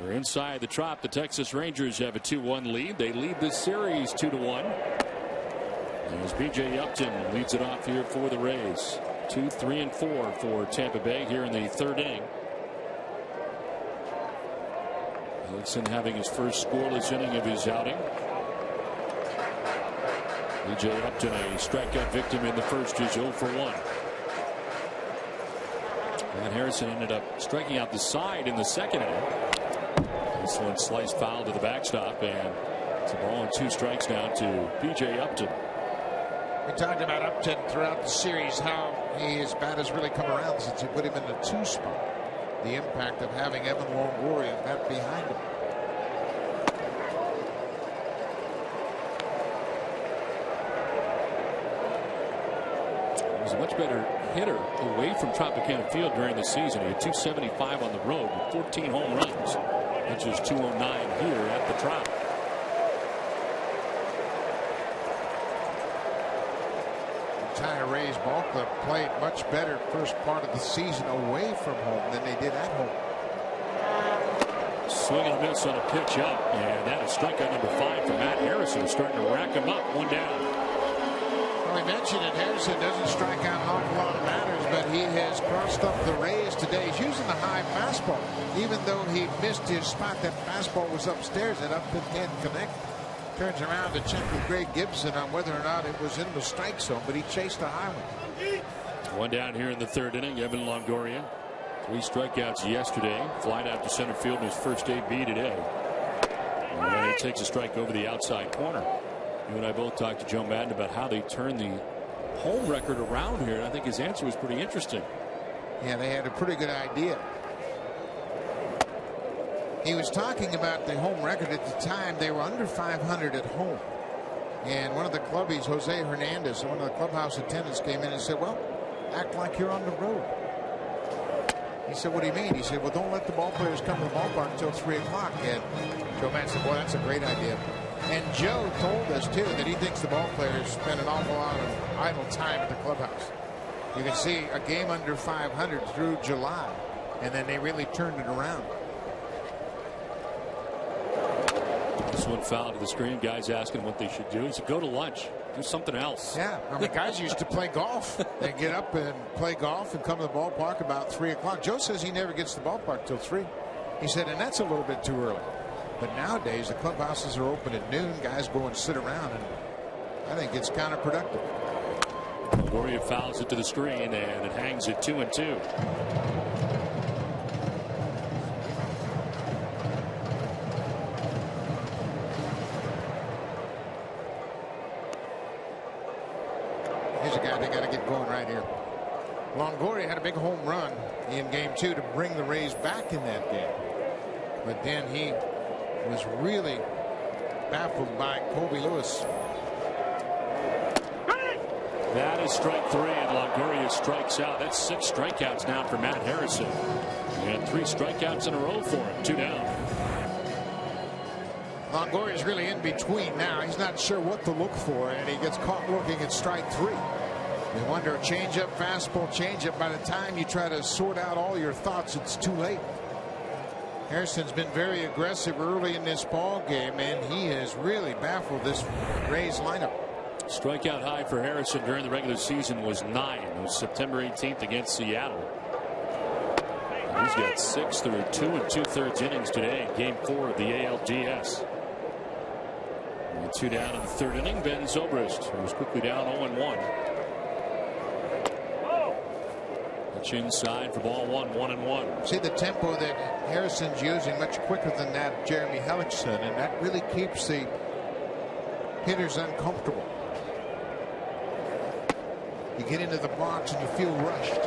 We're inside the Trop. The Texas Rangers have a 2-1 lead. They lead this series 2-1. As B.J. Upton leads it off here for the Rays. 2, 3, and 4 for Tampa Bay here in the third inning. Hellickson having his first scoreless inning of his outing. B.J. Upton, a strikeout victim in the first, is 0 for 1. Matt Harrison ended up striking out the side in the second inning. This one sliced foul to the backstop, and it's a ball and 2 strikes now to B.J. Upton. We talked about Upton throughout the series, how his bat has really come around since he put him in the 2 spot. The impact of having Evan Longoria bat behind him. He was a much better hitter away from Tropicana Field during the season. He had 275 on the road with 14 home runs, which is 209 here at the Trop. Entire Rays ball club played much better first part of the season away from home than they did at home. Swing and a miss on a pitch up, and that is strikeout number 5 for Matt Harrison, starting to rack him up. 1 down. Well, I mentioned it. Harrison doesn't strike out an awful lot of batters, but he has crossed up the Rays today. He's using the high fastball, even though he missed his spot. That fastball was upstairs and Upton can't connect. Turns around to check with Greg Gibson on whether or not it was in the strike zone, but he chased a high one. 1 down here in the third inning. Evan Longoria, 3 strikeouts yesterday. Flied out to center field in his first AB today. And he takes a strike over the outside corner. You and I both talked to Joe Madden about how they turned the home record around here, and I think his answer was pretty interesting. Yeah, they had a pretty good idea. He was talking about the home record at the time. They were under 500 at home. And one of the clubbies, Jose Hernandez, one of the clubhouse attendants, came in and said, well, act like you're on the road. He said, what do you mean? He said, well, don't let the ball players come to the ballpark until 3 o'clock. And Joe Madden said, boy, that's a great idea. And Joe told us, too, that he thinks the ball players spend an awful lot of idle time at the clubhouse. You can see a game under 500 through July, and then they really turned it around. This one foul to the screen. Guys asking what they should do. He said, go to lunch. Do something else. Yeah, I mean, guys used to play golf. They get up and play golf and come to the ballpark about 3 o'clock. Joe says he never gets to the ballpark till 3. He said, and that's a little bit too early. But nowadays, the clubhouses are open at noon. Guys go and sit around, and I think it's counterproductive. Longoria fouls it to the screen, and it hangs at 2-2. Here's a guy they got to get going right here. Longoria had a big home run in game 2 to bring the Rays back in that game. But then he was really baffled by Colby Lewis. That is strike 3, and Longoria strikes out. That's 6 strikeouts now for Matt Harrison. And 3 strikeouts in a row for him. 2 down. Longoria's really in between now. He's not sure what to look for, and he gets caught looking at strike 3. You wonder, changeup, fastball, changeup. By the time you try to sort out all your thoughts, it's too late. Harrison's been very aggressive early in this ball game, and he has really baffled this Rays lineup. Strikeout high for Harrison during the regular season was 9. It was September 18th against Seattle. He's got 6 through 2 2/3 innings today in game 4 of the ALDS. And 2 down in the third inning. Ben Zobrist, who was quickly down 0-1. Pitch inside for ball 1, 1-1. See the tempo that Harrison's using, much quicker than that Jeremy Hellickson, and that really keeps the hitters uncomfortable. You get into the box and you feel rushed.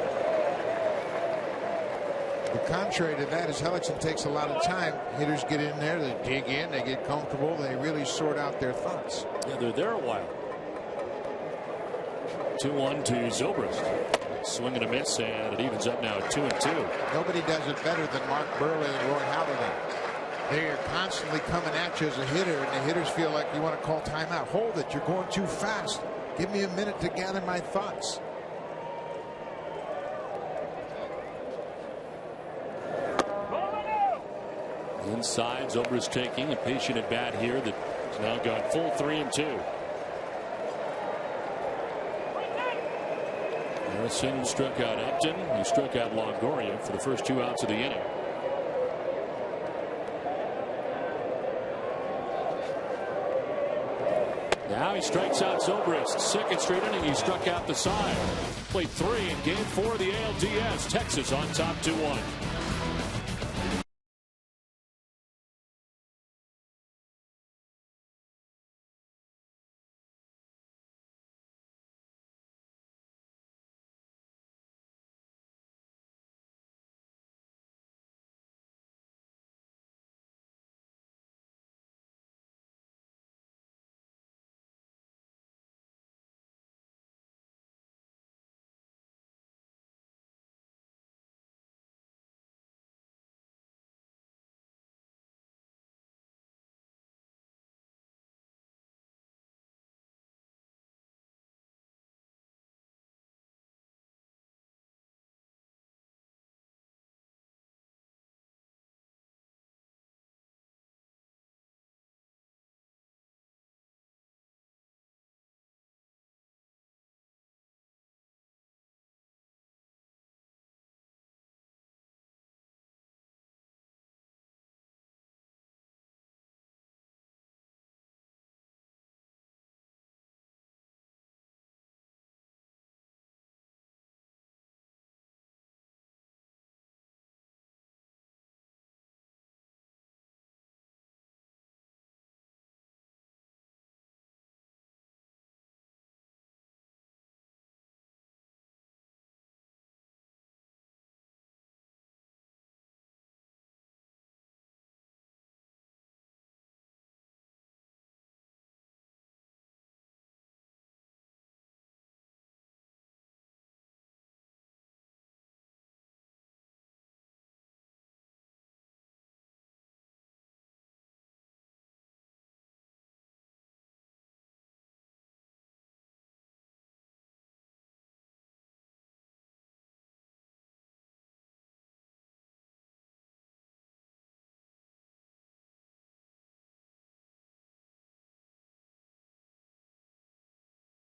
The contrary to that is Hellickson takes a lot of time. Hitters get in there, they dig in, they get comfortable, they really sort out their thoughts. Yeah, they're there a while. 2-1 to Zobrist. Swing and a miss, and it evens up now at 2-2. Nobody does it better than Mark Burley and Roy Halladay. They're constantly coming at you as a hitter, and the hitters feel like you want to call timeout. Hold it. You're going too fast. Give me a minute to gather my thoughts. Inside, Zobrist taking a patient at bat here that's now got full 3-2. Harrison struck out Upton. He struck out Longoria for the first 2 outs of the inning. Now he strikes out Zobrist. Second straight inning, he struck out the side. Played 3 in Game 4 of the ALDS. Texas on top 2-1.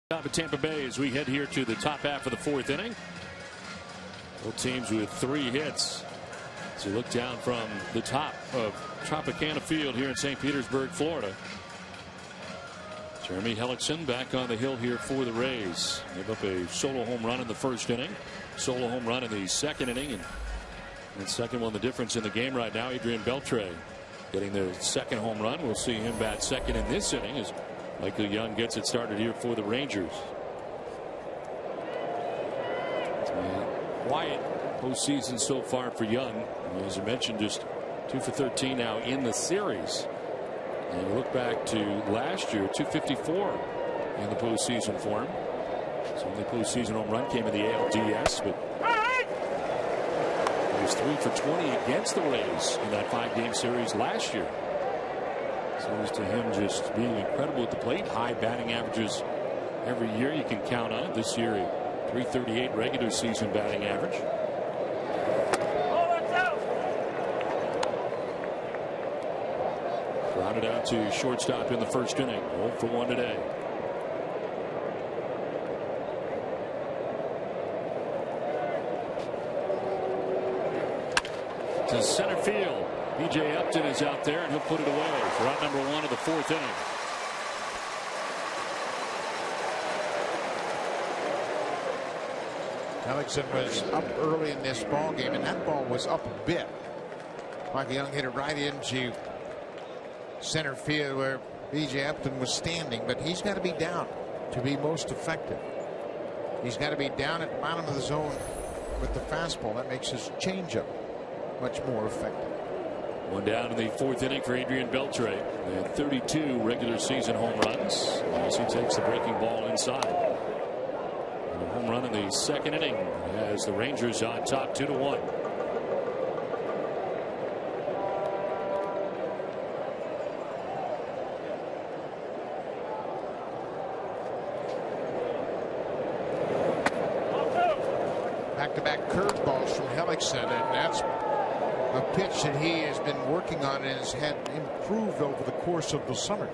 Top of Tampa Bay as we head here to the top half of the 4th inning. Both teams with 3 hits. So look down from the top of Tropicana Field here in St. Petersburg, Florida. Jeremy Hellickson back on the hill here for the Rays. Gave up a solo home run in the 1st inning. Solo home run in the 2nd inning. And the second one, the difference in the game right now, Adrian Beltre getting the 2nd home run. We'll see him bat 2nd in this inning as Michael Young gets it started here for the Rangers. It's a quiet postseason so far for Young. As I mentioned, just 2 for 13 now in the series. And you look back to last year, 254 in the postseason for him. His only postseason home run came in the ALDS, but he was 3 for 20 against the Rays in that 5-game series last year. So it was to him just being incredible at the plate. High batting averages every year you can count on. This year, a 338 regular season batting average. Grounded out to shortstop in the 1st inning. 0 for 1 today. To center field. B.J. Upton is out there, and he'll put it away for out number 1 of the 4th inning. Hellickson was up early in this ball game, and that ball was up a bit. Michael Young hit it right into center field where B.J. Upton was standing, but he's got to be down to be most effective. He's got to be down at the bottom of the zone with the fastball. That makes his changeup much more effective. One down in the 4th inning for Adrian Beltre. They had 32 regular season home runs as he takes the breaking ball inside. And a home run in the 2nd inning as the Rangers on top 2-1. Back-to-back curveballs from Hellickson, and that's a pitch that he has been working on and has had improved over the course of the summer.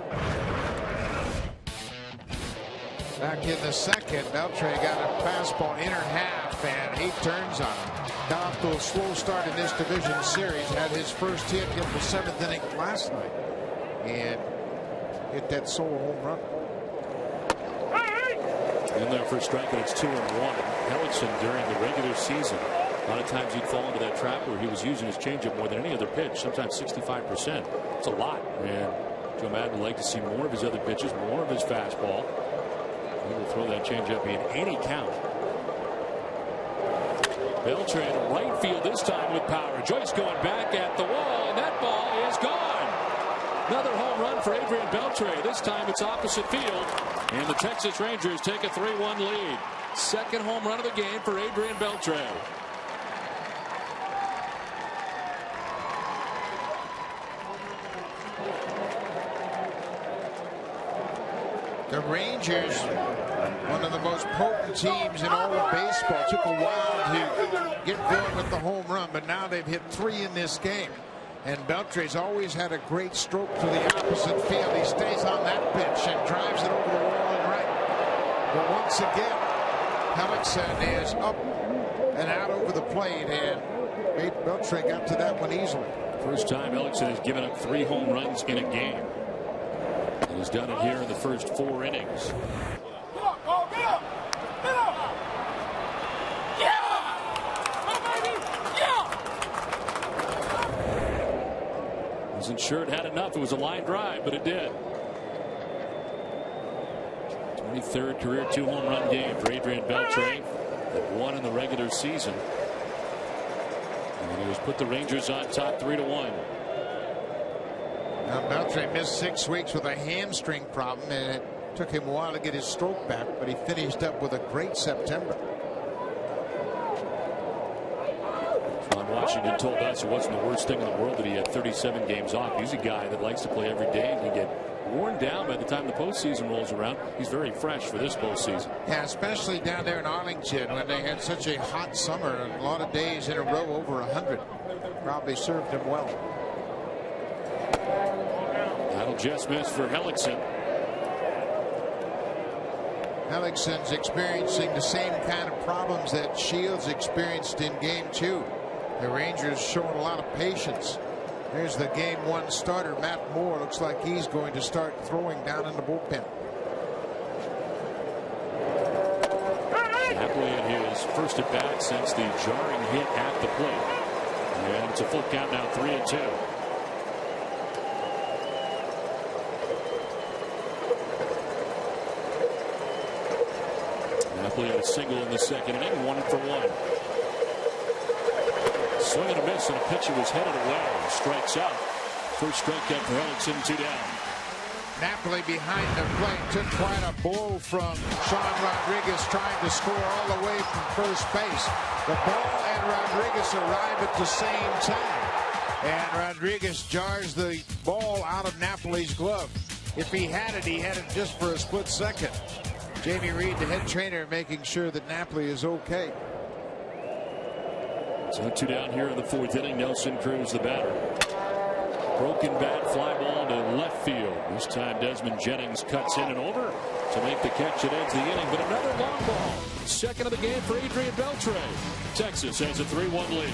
Back in the second, Beltre got a fastball inner half, and he turns on him. Got off to a slow start in this division series. Had his first hit in the 7th inning last night, and hit that solo home run. In there for a strike, and it's 2-1. Hellickson during the regular season, a lot of times he'd fall into that trap where he was using his changeup more than any other pitch, sometimes 65%. It's a lot, and Joe Madden would like to see more of his other pitches, more of his fastball. He will throw that changeup in any count. Beltre in right field this time with power. Joyce going back at the wall, and that ball is gone. Another home run for Adrian Beltre. This time it's opposite field, and the Texas Rangers take a 3-1 lead. Second home run of the game for Adrian Beltre. The Rangers, one of the most potent teams in all of baseball, took a while to get going with the home run, but now they've hit 3 in this game. And Beltre's always had a great stroke to the opposite field. He stays on that pitch and drives it over the wall and right. But once again, Hellickson is up and out over the plate, and Beltre got to that one easily. First time Hellickson has given up 3 home runs in a game. And he's done it here in the first 4 innings. Wasn't sure it had enough. It was a line drive, but it did. 23rd career 2 home run game for Adrian Beltre. That won in the regular season. And he has put the Rangers on top 3-1. Now, Beltre missed 6 weeks with a hamstring problem, and it took him a while to get his stroke back, but he finished up with a great September. Ron Washington told us it wasn't the worst thing in the world that he had 37 games off. He's a guy that likes to play every day and can get worn down by the time the postseason rolls around. He's very fresh for this postseason. Yeah, especially down there in Arlington when they had such a hot summer and a lot of days in a row over 100. Probably served him well. That'll just miss for Hellickson. Hellickson's experiencing the same kind of problems that Shields experienced in Game 2. The Rangers showing a lot of patience. There's the Game 1 starter, Matt Moore. Looks like he's going to start throwing down in the bullpen. Napoli in his first at bat since the jarring hit at the plate. And it's a full count now, 3-2. Napoli had a single in the second inning, 1-for-1. Swing and a miss, and a pitcher was headed away. Strikes out. First strikeout for Hellickson, 2 down. Napoli behind the plate took quite a blow from Sean Rodriguez trying to score all the way from first base. The ball and Rodriguez arrive at the same time. And Rodriguez jars the ball out of Napoli's glove. If he had it just for a split second. Jamie Reed, the head trainer, making sure that Napoli is okay. So 2 down here in the 4th inning. Nelson Cruz, the batter. Broken bat, fly ball to left field. This time Desmond Jennings cuts in and over to make the catch that ends the inning. But another long ball. Second of the game for Adrian Beltre. Texas has a 3-1 lead.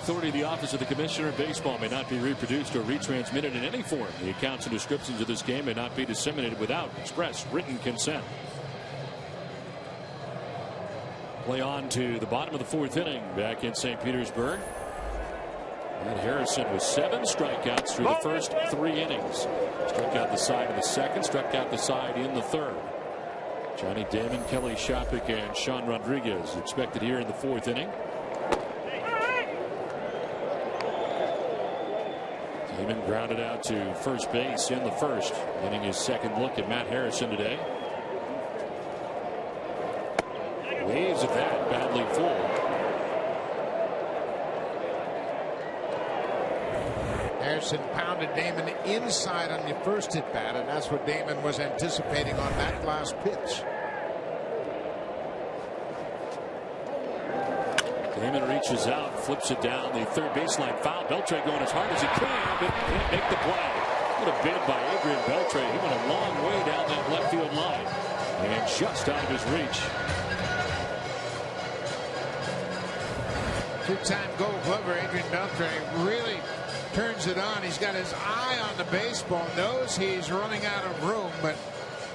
authority of the Office of the Commissioner of Baseball may not be reproduced or retransmitted in any form. The accounts and descriptions of this game may not be disseminated without express written consent. Play on to the bottom of the fourth inning back in St. Petersburg. Matt Harrison with 7 strikeouts through the first 3 innings. Struck out the side in the second, struck out the side in the third. Johnny Damon, Kelly Shopik, and Sean Rodriguez expected here in the fourth inning. Damon grounded out to first base in the first, getting his second look at Matt Harrison today. Waves of that, badly full. Harrison pounded Damon inside on the first at bat, and that's what Damon was anticipating on that last pitch. Damon reaches out, flips it down the third baseline foul. Beltre going as hard as he can, but can't make the play. What a bid by Adrian Beltre. He went a long way down that left field line and just out of his reach. Two-time Gold Glover Adrian Beltre really turns it on. He's got his eye on the baseball, knows he's running out of room, but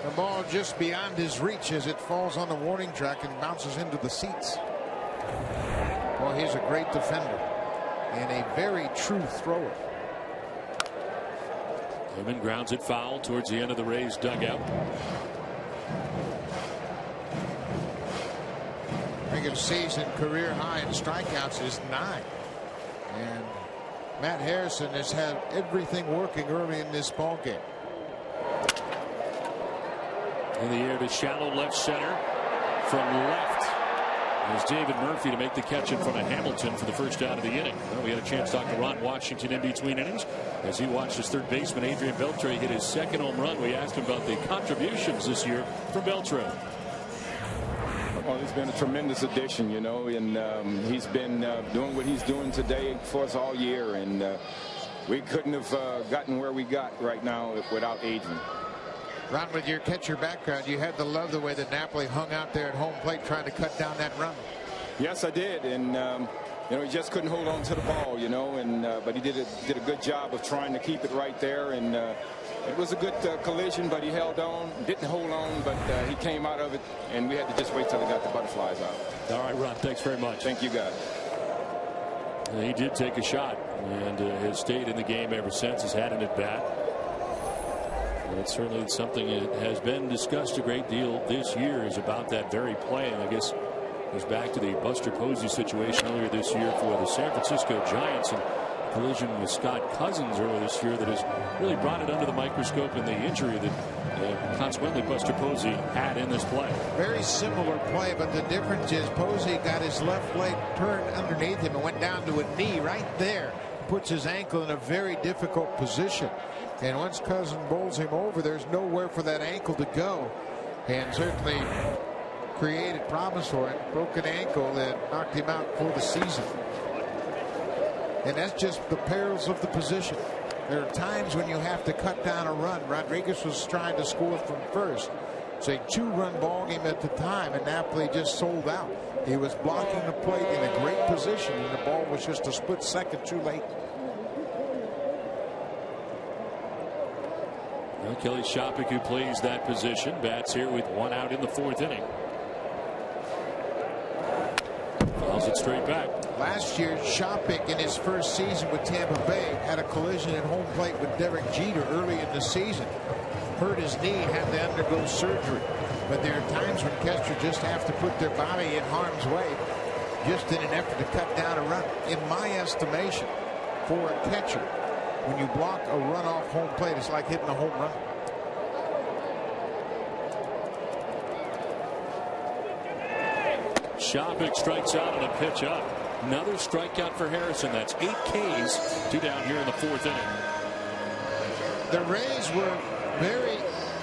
the ball just beyond his reach as it falls on the warning track and bounces into the seats. Well, he's a great defender and a very true thrower. Damon grounds it foul towards the end of the Rays dugout. Regular season career high in strikeouts is 9. And Matt Harrison has had everything working early in this ball game. In the air to shallow left center. From left is David Murphy to make the catch in front of Hamilton for the first out of the inning. Well, we had a chance to talk to Ron Washington in between innings as he watched his third baseman Adrian Beltre hit his second home run. We asked him about the contributions this year from Beltre. Well, he's been a tremendous addition, you know, and he's been doing what he's doing today for us all year, and we couldn't have gotten where we got right now without Adrian. Ron, with your catcher background, you had to love the way that Napoli hung out there at home plate trying to cut down that run. Yes, I did, and you know, he just couldn't hold on to the ball, you know, and but he did a good job of trying to keep it right there, and it was a good collision, but he held on, didn't hold on, but he came out of it, and we had to just wait till he got the butterflies out. All right, Ron, thanks very much. Thank you, guys. He did take a shot and has stayed in the game ever since. He's had an at bat. It's certainly something that has been discussed a great deal this year, is about that very play. And I guess it goes back to the Buster Posey situation earlier this year for the San Francisco Giants, and collision with Scott Cousins earlier this year that has really brought it under the microscope, and the injury that consequently Buster Posey had in this play. Very similar play, but the difference is Posey got his left leg turned underneath him and went down to a knee right there. Puts his ankle in a very difficult position. And once Cousins bowls him over, there's nowhere for that ankle to go. And certainly created problems for him. Broken ankle that knocked him out for the season. And that's just the perils of the position. There are times when you have to cut down a run. Rodriguez was trying to score from first. It's a 2-run ball game at the time, and Napoli just sold out. He was blocking the plate in a great position, and the ball was just a split second too late. Well, Kelly Shopik, who plays that position, bats here with 1 out in the 4th inning. Fouls it straight back. Last year, Shopik in his first season with Tampa Bay had a collision at home plate with Derek Jeter early in the season. Hurt his knee, had to undergo surgery. But there are times when catchers just have to put their body in harm's way just in an effort to cut down a run. In my estimation, for a catcher, when you block a run off home plate, it's like hitting a home run. Shopik strikes out on a pitch up. Another strikeout for Harrison. That's 8 Ks, 2 down here in the 4th inning. The Rays were very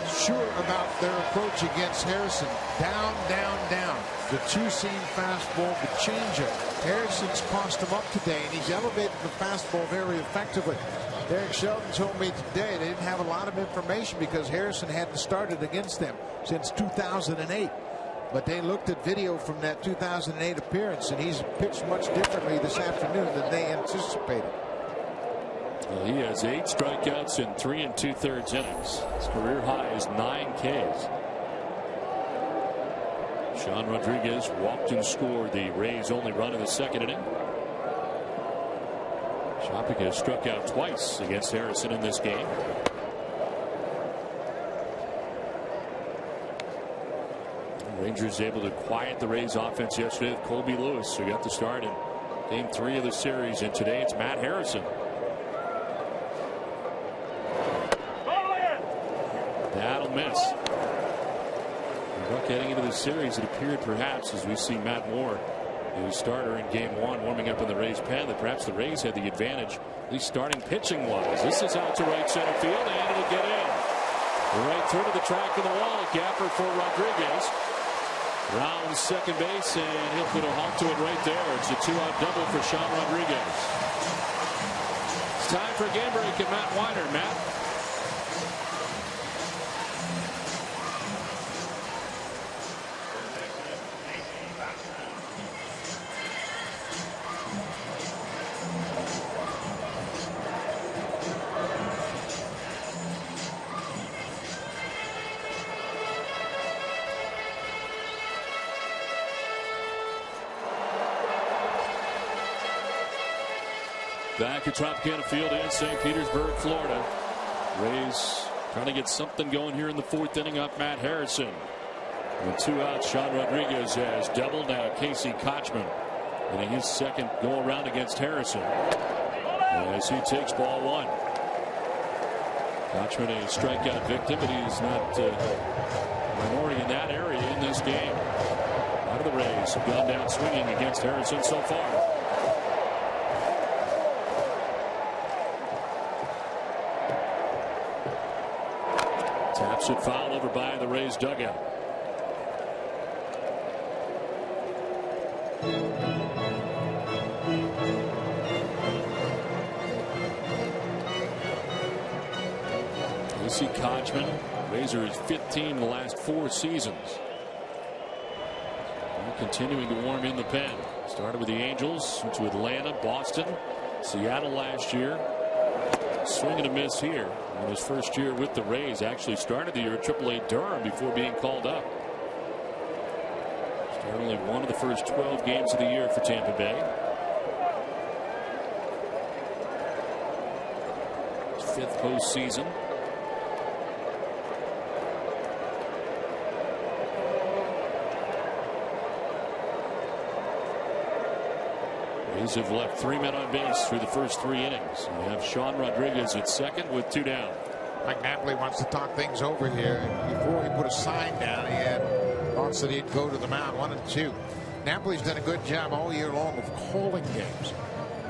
sure about their approach against Harrison. Down, down, down. The two-seam fastball, the changeup. Harrison's cost him up today, and he's elevated the fastball very effectively. Derek Shelton told me today they didn't have a lot of information because Harrison hadn't started against them since 2008. But they looked at video from that 2008 appearance, and he's pitched much differently this afternoon than they anticipated. Well, he has 8 strikeouts in 3 2/3 innings. His career high is 9 Ks. Sean Rodriguez walked and scored the Rays' only run in the 2nd inning. Shopik has struck out twice against Harrison in this game. Rangers able to quiet the Rays offense yesterday with Colby Lewis, who got the start in game 3 of the series, and today it's Matt Harrison. That'll miss. Buck heading into the series, it appeared perhaps, as we see Matt Moore, the starter in game 1, warming up in the Rays pen, that perhaps the Rays had the advantage, at least starting pitching wise. This is out to right center field, and it'll get in. Right through to the track of the wall. Gapper for Rodriguez. Rounds second base, and he'll put a halt to it right there. It's a 2-out double for Sean Rodriguez. It's time for a game break and Matt Weiner. Matt. Back at Tropicana Field in St. Petersburg, Florida. Rays trying to get something going here in the 4th inning off Matt Harrison. With 2 outs, Sean Rodriguez has doubled. Now Casey Kochman getting his 2nd go around against Harrison as he takes ball 1. Kochman a strikeout victim, but he's not minority in that area in this game. A lot of the Rays have gone down swinging against Harrison so far. Taps it foul over by the Rays dugout. Casey Kochman, Rays are his 15 in the last 4 seasons. And continuing to warm in the pen. Started with the Angels, went to Atlanta, Boston, Seattle last year. Swing and a miss here in his first year with the Rays. Actually started the year at AAA Durham before being called up. Started only 1 of the first 12 games of the year for Tampa Bay. His 5th postseason. Rays have left 3 men on base through the first 3 innings. We have Sean Rodriguez at 2nd with 2 down. Mike Napoli wants to talk things over here. Before he put a sign down, he had thoughts that he'd go to the mound 1 and 2. Napoli's done a good job all year long of calling games,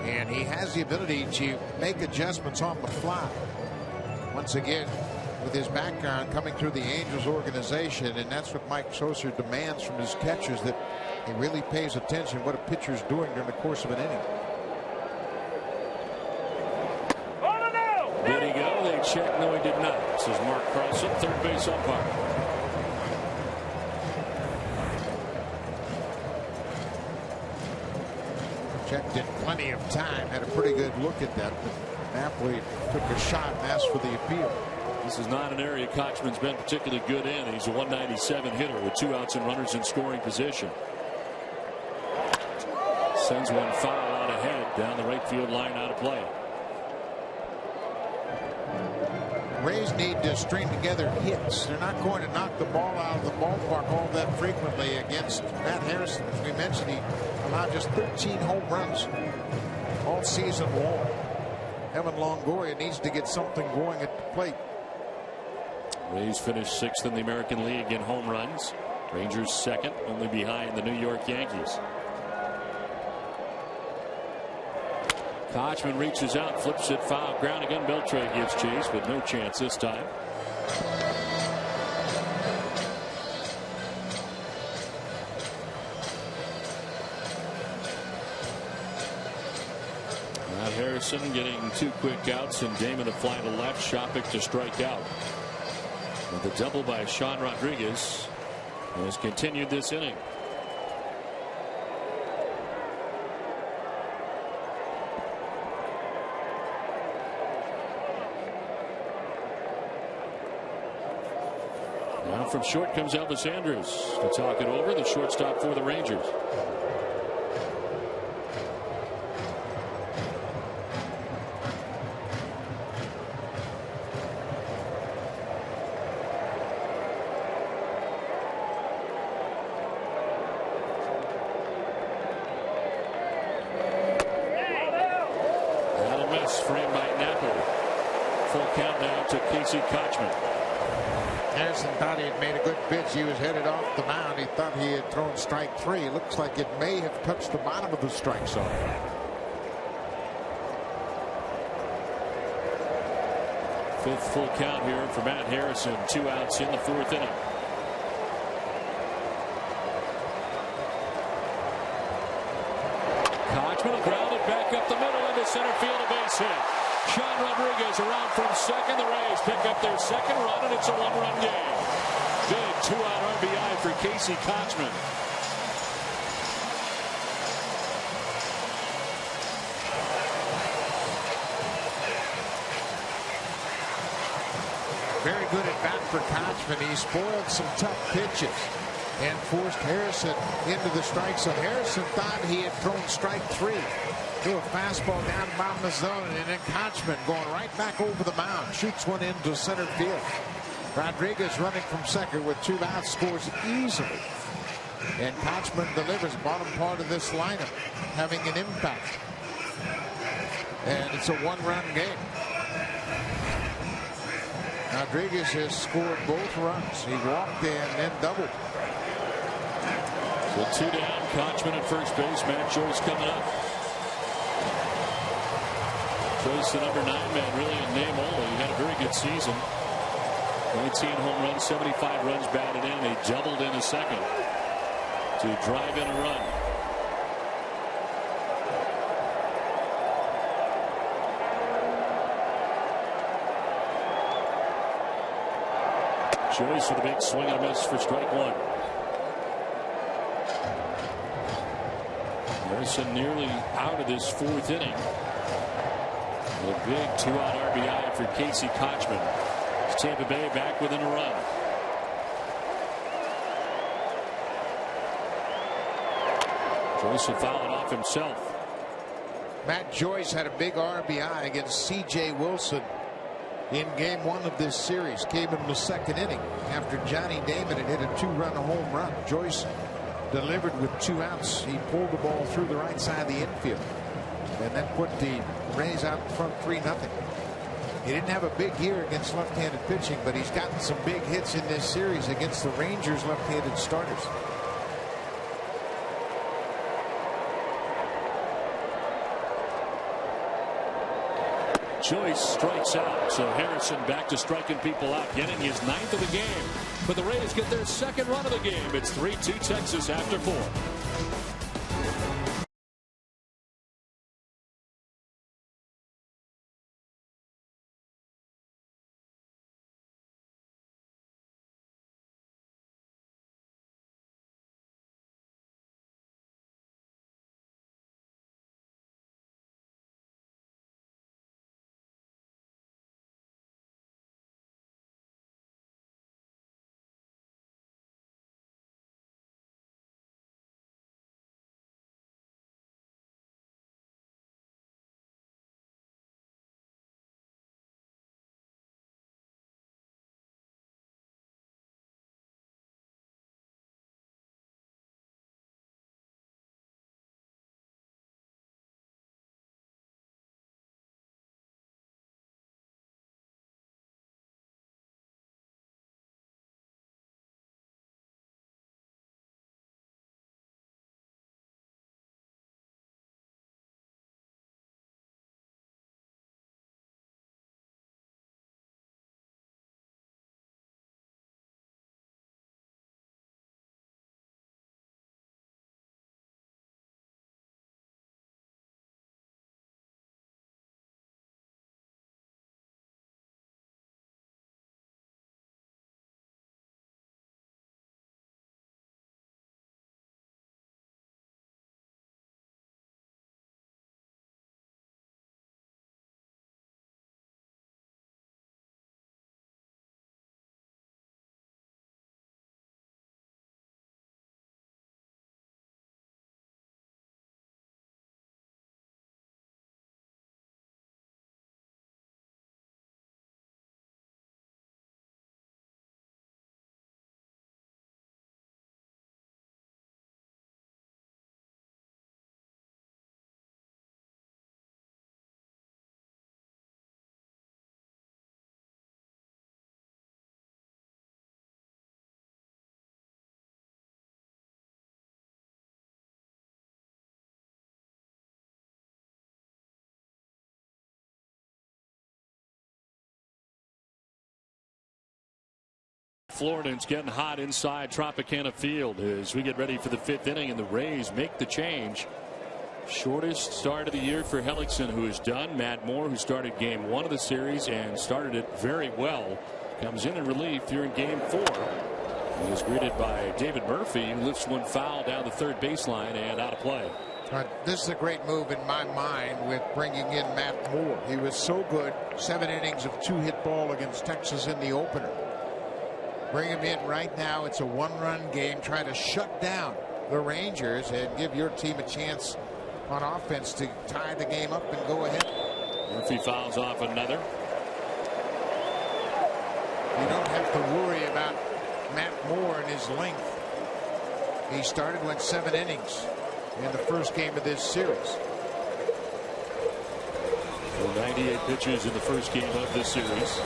and he has the ability to make adjustments on the fly. Once again, with his background coming through the Angels organization, and that's what Mike Soser demands from his catchers, that he really pays attention what a pitcher's doing during the course of an inning. Did he go? They check. No, he did not. This is Mark Carlson, 3rd base umpire. Checked in plenty of time, had a pretty good look at that, but Napoli took a shot and asked for the appeal. This is not an area Kochman's been particularly good in. He's a 197 hitter with 2 outs and runners in scoring position. Sends one foul out ahead down the right field line, out of play. Rays need to string together hits. They're not going to knock the ball out of the ballpark all that frequently against Matt Harrison. As we mentioned, he allowed just 13 home runs all season long. Evan Longoria needs to get something going at the plate. Rays finished 6th in the American League in home runs. Rangers 2nd, only behind the New York Yankees. Kochman reaches out, flips it foul ground again. Beltre gives chase, but no chance this time. Matt Harrison getting 2 quick outs, and Damon to fly to left. Shopik to strike out. With the double by Sean Rodriguez, has continued this inning. Now from short comes Elvis Andrus to talk it over, the shortstop for the Rangers. Framed by Napoli. Full count now to Casey Kochman. Harrison thought he had made a good pitch. He was headed off the mound. He thought he had thrown strike 3. It looks like it may have touched the bottom of the strike zone. Fifth full count here for Matt Harrison. 2 outs in the 4th inning. Kochman grounded back up the middle into center field, a base hit. Sean Rodriguez around from second. The Rays pick up their second run, and it's a 1-run game. Big 2-out RBI for Casey Kochman. Very good at bat for Kochman. He spoiled some tough pitches and forced Harrison into the strike zone. Harrison thought he had thrown strike 3. Threw a fastball down bottom of the zone, and then Kochman going right back over the mound. Shoots one into center field. Rodriguez running from second with 2 outs, scores easily. And Kochman delivers bottom part of this lineup, having an impact. And it's a 1-run game. Rodriguez has scored both runs. He walked in and then doubled. So 2 down. Kochman at first base. Matt Joyce coming up. Joyce, the number 9 man, really in name only. He had a very good season. 19 home runs, 75 runs batted in. They doubled in a second to drive in a run. Joyce with a big swing and a miss for strike 1. Harrison nearly out of this 4th inning. A big 2-out RBI for Casey Kochman. Tampa Bay back within a run. Joyce will foul it off himself. Matt Joyce had a big RBI against C.J. Wilson in game 1 of this series. Came in the 2nd inning after Johnny Damon had hit a 2-run home run. Joyce delivered with 2 outs. He pulled the ball through the right side of the infield and then put the Rays out in front 3-0. He didn't have a big year against left-handed pitching, but he's gotten some big hits in this series against the Rangers left-handed starters. Joyce strikes out, so Harrison back to striking people out, getting his 9th of the game. But the Rays get their 2nd run of the game. It's 3-2 Texas after 4. Floridians getting hot inside Tropicana Field as we get ready for the 5th inning, and the Rays make the change. Shortest start of the year for Hellickson, who is done. Matt Moore, who started game 1 of the series and started it very well, comes in relief here in game 4. He is greeted by David Murphy, who lifts one foul down the third baseline and out of play. This is a great move in my mind with bringing in Matt Moore. He was so good. 7 innings of 2-hit ball against Texas in the opener. Bring him in right now. It's a 1-run game. Try to shut down the Rangers and give your team a chance on offense to tie the game up and go ahead. Murphy fouls off another. You don't have to worry about Matt Moore and his length. He started, went 7 innings in the first game of this series. So 98 pitches in the first game of this series.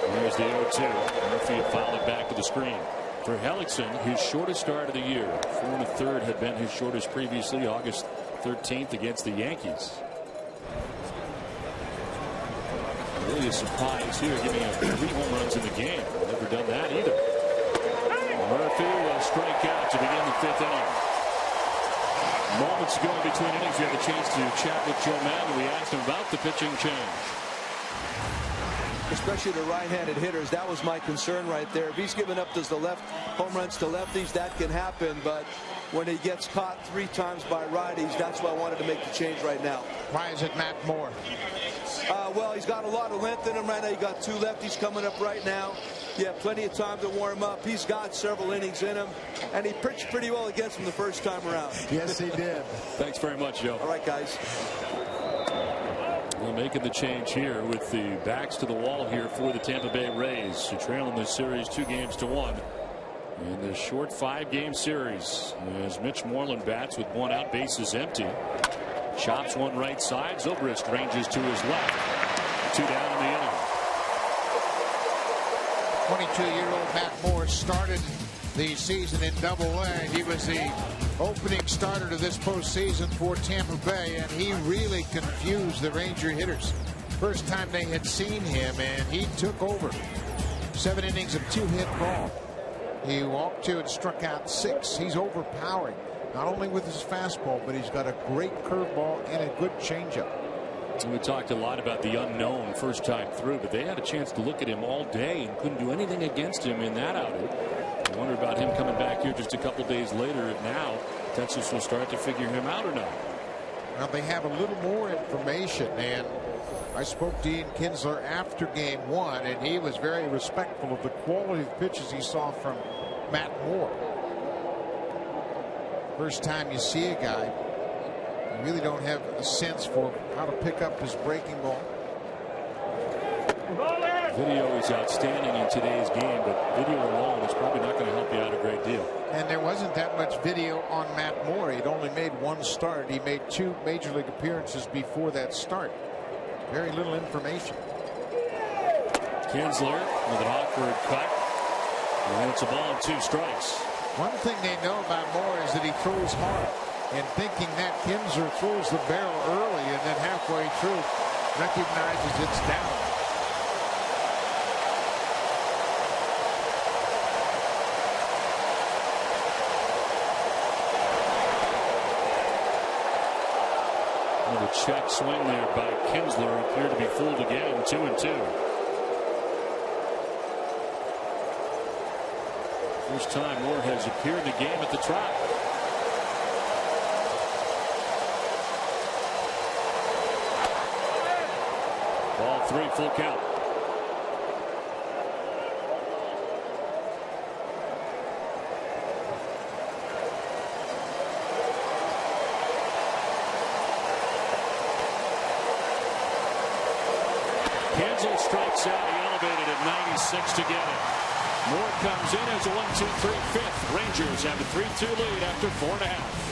Here's the 0-2. Murphy fouled it back to the screen. For Hellickson, his shortest start of the year. 4 1/3 had been his shortest previously, August 13th against the Yankees. Really a surprise here, giving up 3 home runs in the game. Never done that either. Murphy will strike out to begin the 5th inning. Moments ago in between innings, we had the chance to chat with Joe Madden. We asked him about the pitching change. Especially the right-handed hitters. That was my concern right there. If he's giving up the left home runs to lefties, that can happen. But when he gets caught 3 times by righties, that's why I wanted to make the change right now. Why is it Matt Moore? Well, he's got a lot of length in him right now. You got 2 lefties coming up right now. You have plenty of time to warm up. He's got several innings in him, and he pitched pretty well against him the first time around. Yes, he did. Thanks very much, Joe. All right, guys. We're making the change here with the backs to the wall here for the Tampa Bay Rays, to trail in this series 2-1 in this short 5-game series. As Mitch Moreland bats with 1 out, bases empty. Chops one right side. Zobrist ranges to his left. 2 down in the inning. 22-year-old Matt Moore started the season in Double-A. He was the opening starter to this postseason for Tampa Bay, and he really confused the Ranger hitters. First time they had seen him, and he took over. 7 innings of 2-hit ball. He walked 2 and struck out 6. He's overpowering, not only with his fastball, but he's got a great curveball and a good changeup. We talked a lot about the unknown first time through, but they had a chance to look at him all day and couldn't do anything against him in that outing. I wonder about him coming back here just a couple days later, if now Texas will start to figure him out or not. Well, they have a little more information, and I spoke to Ian Kinsler after game 1, and he was very respectful of the quality of pitches he saw from Matt Moore. First time you see a guy, you really don't have a sense for how to pick up his breaking ball. Video is outstanding in today's game, but video alone is probably not going to help you out a great deal. And there wasn't that much video on Matt Moore. He'd only made 1 start. He made 2 major league appearances before that start. Very little information. Kinsler with an awkward cut. And it's a ball and 2 strikes. One thing they know about Moore is that he throws hard. And thinking that Kinsler throws the barrel early and then halfway through recognizes it's down. The check swing there by Kinsler appeared to be fooled again. 2-2. First time Moore has appeared in the game at the Trop. Ball 3, full count. Kinsler strikes out. He elevated at 96 to get it. Moore comes in as a 1-2-3 fifth. Rangers have a 3-2 lead after 4.5.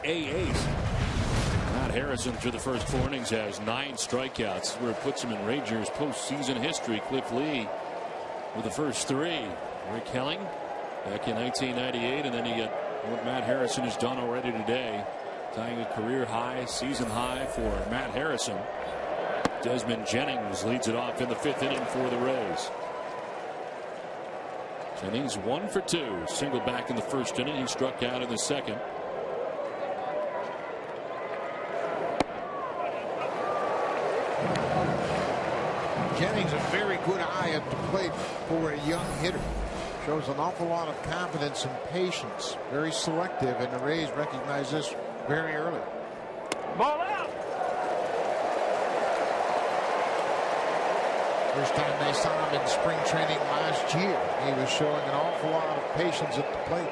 A8. Matt Harrison through the first 4 innings has 9 strikeouts, where it puts him in Rangers postseason history. Cliff Lee with the first 3. Rick Helling back in 1998, and then you get what Matt Harrison has done already today, tying a career high, season high for Matt Harrison. Desmond Jennings leads it off in the 5th inning for the Rays. Jennings 1 for 2, single back in the first inning. He struck out in the second. Jennings, a very good eye at the plate for a young hitter. Shows an awful lot of confidence and patience. Very selective, and the Rays recognize this very early. Ball out. First time they saw him in spring training last year, he was showing an awful lot of patience at the plate.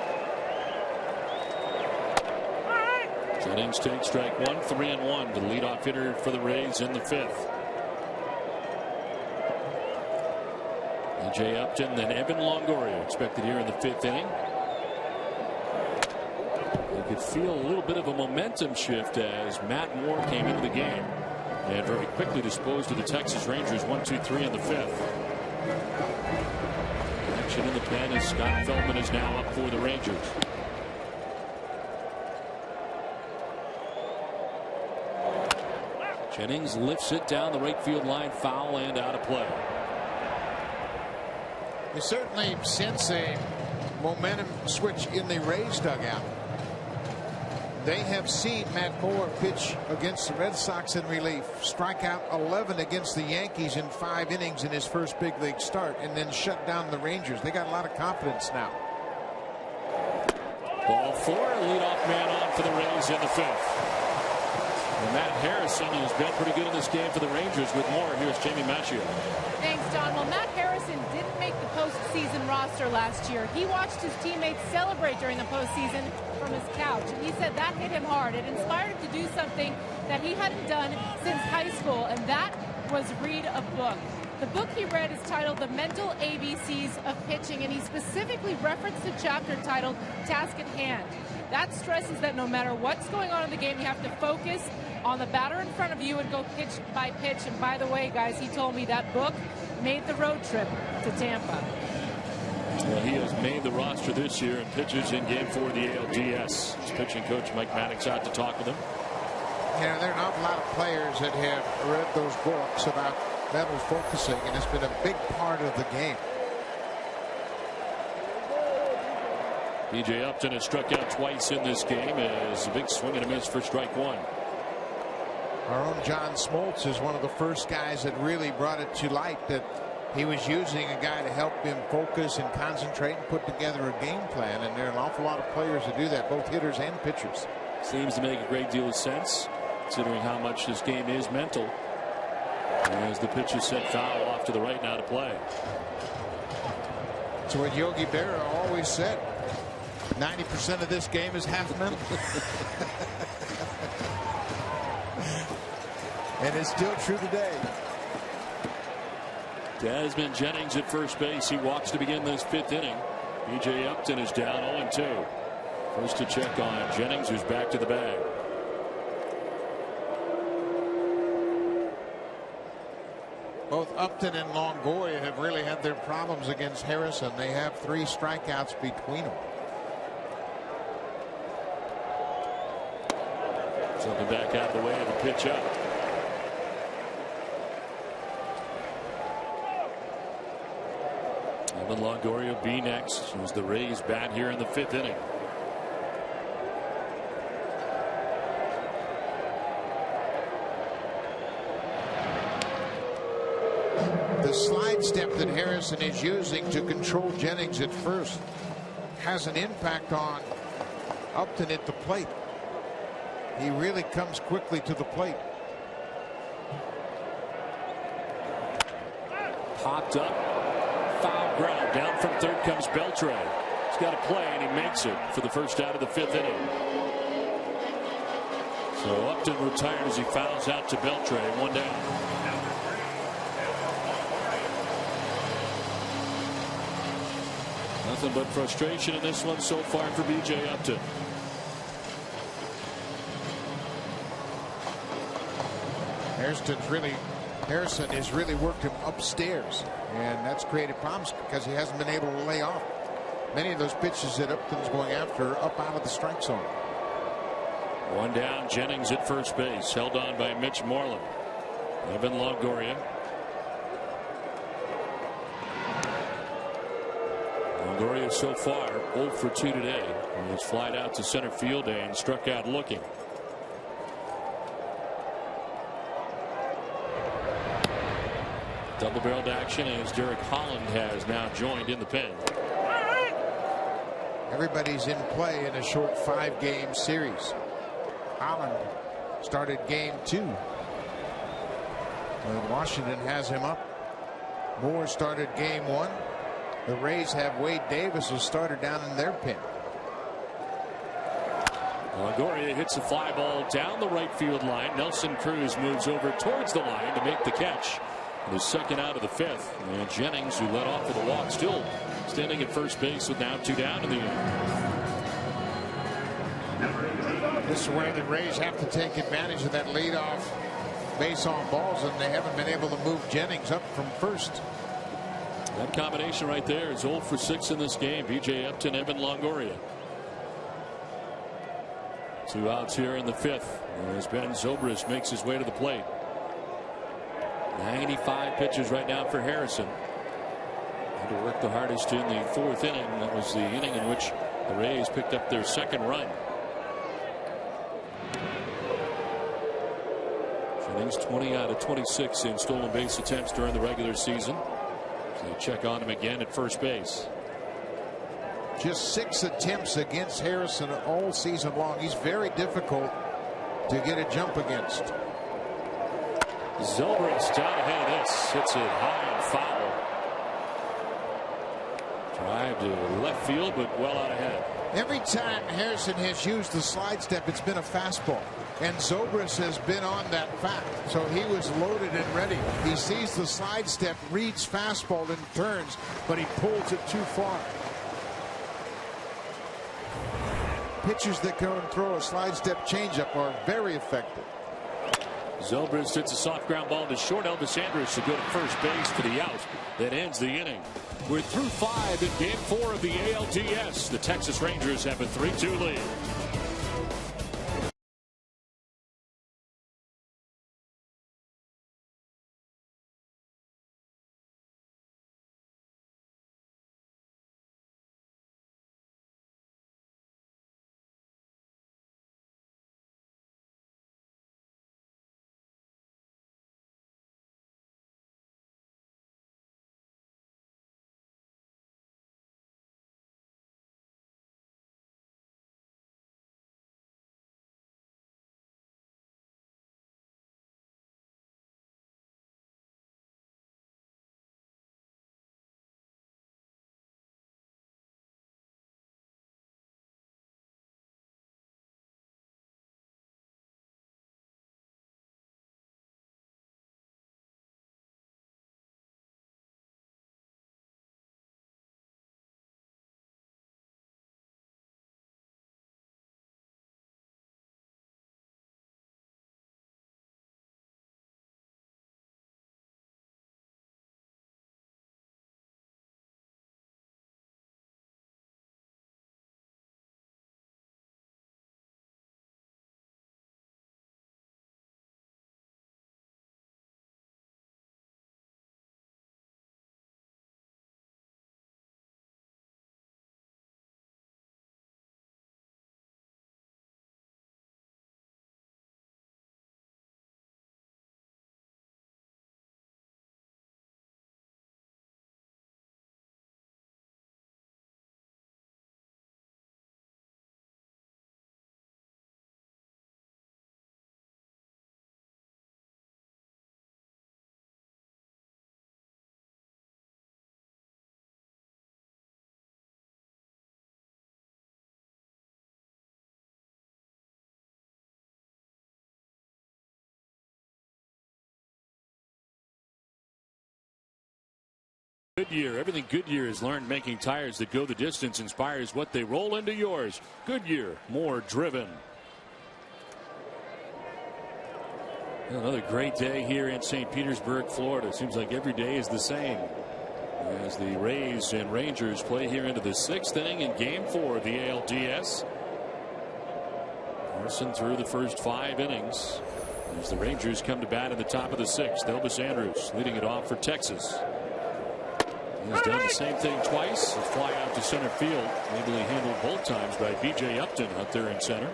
Jennings takes strike 1, 3-1 to leadoff hitter for the Rays in the 5th. A.J. Upton, then Evan Longoria expected here in the 5th inning. You could feel a little bit of a momentum shift as Matt Moore came into the game and very quickly disposed of the Texas Rangers 1-2-3 in the 5th. Action in the pen as Scott Feldman is now up for the Rangers. Jennings lifts it down the right field line, foul and out of play. You certainly sense a momentum switch in the Rays dugout. They have seen Matt Moore pitch against the Red Sox in relief, strike out 11 against the Yankees in 5 innings in his first big league start, and then shut down the Rangers. They got a lot of confidence now. Ball 4, leadoff man on for the Rays in the 5th. And Matt Harrison has been pretty good in this game for the Rangers. With more, here's Jamie Macchio. Thanks, Don. Well, Matt Harrison didn't make the postseason roster last year. He watched his teammates celebrate during the postseason from his couch, and he said that hit him hard. It inspired him to do something that he hadn't done since high school, and that was read a book. The book he read is titled The Mental ABCs of Pitching, and he specifically referenced a chapter titled Task at Hand. That stresses that no matter what's going on in the game, you have to focus on the batter in front of you and go pitch by pitch. And by the way, guys, he told me that book made the road trip to Tampa. Well, he has made the roster this year and pitches in Game 4 of the ALDS. His pitching coach Mike Maddox out to talk with him. Yeah, there are an awful lot of players that have read those books about mental focusing, and it's been a big part of the game. B.J. Upton has struck out twice in this game as a big swing and a miss for strike 1. Our own John Smoltz is one of the first guys that really brought it to light that he was using a guy to help him focus and concentrate and put together a game plan. And there are an awful lot of players that do that, both hitters and pitchers. Seems to make a great deal of sense, considering how much this game is mental. As the pitch is sent foul off to the right now to play. So what Yogi Berra always said, 90% of this game is half mental. And it's still true today. Desmond Jennings at first base. He walks to begin this 5th inning. B.J. Upton is down 0-2. First to check on Jennings, who's back to the bag. Both Upton and Longoria have really had their problems against Harrison. They have 3 strikeouts between them. Something back out of the way of the pitch up. Evan Longoria will be next as the Rays bat here in the 5th inning. The slide step that Harrison is using to control Jennings at first has an impact on Upton at the plate. He really comes quickly to the plate. Popped up. Foul ground. Down from third comes Beltre. He's got to play, and he makes it for the first out of the 5th inning. So Upton retired as he fouls out to Beltre. 1 down. Nothing but frustration in this one so far for B.J. Upton. Harrison has really worked him upstairs, and that's created problems because he hasn't been able to lay off many of those pitches that Upton's going after up out of the strike zone. One down, Jennings at first base, held on by Mitch Moreland. Evan Longoria. Longoria so far 0 for 2 today. He was flied out to center field and struck out looking. Double barreled action as Derek Holland has now joined in the pen. Everybody's in play in a short 5-game series. Holland started game 2. Washington has him up. Moore started game 1. The Rays have Wade Davis, who started down in their pen. Longoria hits a fly ball down the right field line. Nelson Cruz moves over towards the line to make the catch. The second out of the 5th. And Jennings, who led off with a walk, still standing at first base with now 2 down in the inning. This is where the Rays have to take advantage of that leadoff base on balls, and they haven't been able to move Jennings up from first. That combination right there is 0 for 6 in this game. B.J. Upton, Evan Longoria. 2 outs here in the 5th as Ben Zobrist makes his way to the plate. 95 pitches right now for Harrison. Had to work the hardest in the 4th inning. That was the inning in which the Rays picked up their 2nd run. Jennings 20 out of 26 in stolen base attempts during the regular season. So they check on him again at first base. Just 6 attempts against Harrison all season long. He's very difficult to get a jump against. Zobrist out ahead of this. Hits it high and foul. Drive to left field, but well out ahead. Every time Harrison has used the slide step, it's been a fastball. And Zobrist has been on that fact. So he was loaded and ready. He sees the slide step, reads fastball, and turns, but he pulls it too far. Pitchers that can throw a slide step changeup are very effective. Zobrist hits a soft ground ball to short. Elvis Andrus to go to first base for the out that ends the inning. We're through 5 in game 4 of the ALDS. The Texas Rangers have a 3-2 lead. Goodyear, everything Goodyear has learned making tires that go the distance inspires what they roll into yours. Goodyear, more driven. Another great day here in St. Petersburg, Florida. Seems like every day is the same as the Rays and Rangers play here into the 6th inning in Game 4 of the ALDS. Carson through the first 5 innings as the Rangers come to bat in the top of the 6th. Elvis Andrus leading it off for Texas. He's done the same thing twice. A fly out to center field, ably handled both times by B.J. Upton out there in center.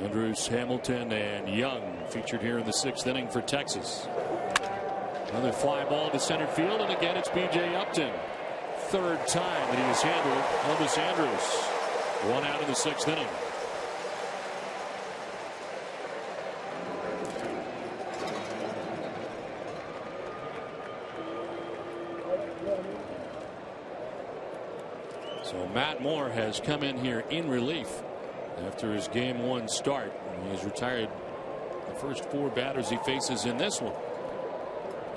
Andrews, Hamilton, and Young featured here in the 6th inning for Texas. Another fly ball to center field, and again it's B.J. Upton. 3rd time that he has handled Elvis Andrus. 1 out in the 6th inning. So Matt Moore has come in here in relief after his Game 1 start. He has retired the first 4 batters he faces in this one.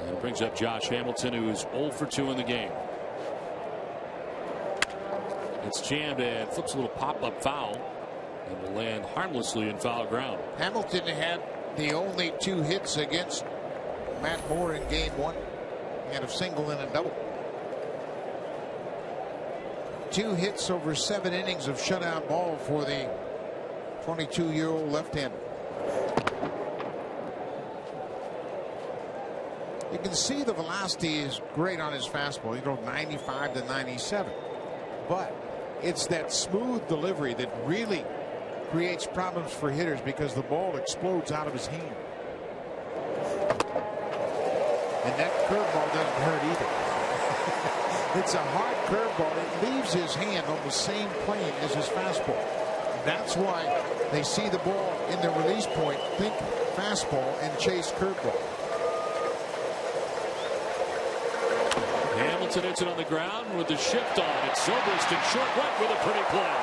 And it brings up Josh Hamilton, who is 0 for 2 in the game. It's jammed and flips a little pop-up foul and will land harmlessly in foul ground. Hamilton had the only 2 hits against Matt Moore in Game 1. He had a single and a double. 2 hits over 7 innings of shutout ball for the 22-year-old left-hander. You can see the velocity is great on his fastball. He goes 95 to 97. But it's that smooth delivery that really creates problems for hitters because the ball explodes out of his hand. And that curveball doesn't hurt either. It's a hard curveball. It leaves his hand on the same plane as his fastball. That's why they see the ball in the release point, think fastball, and chase curveball. Hamilton hits it on the ground with the shift on. It's Zobrist in short right with a pretty play.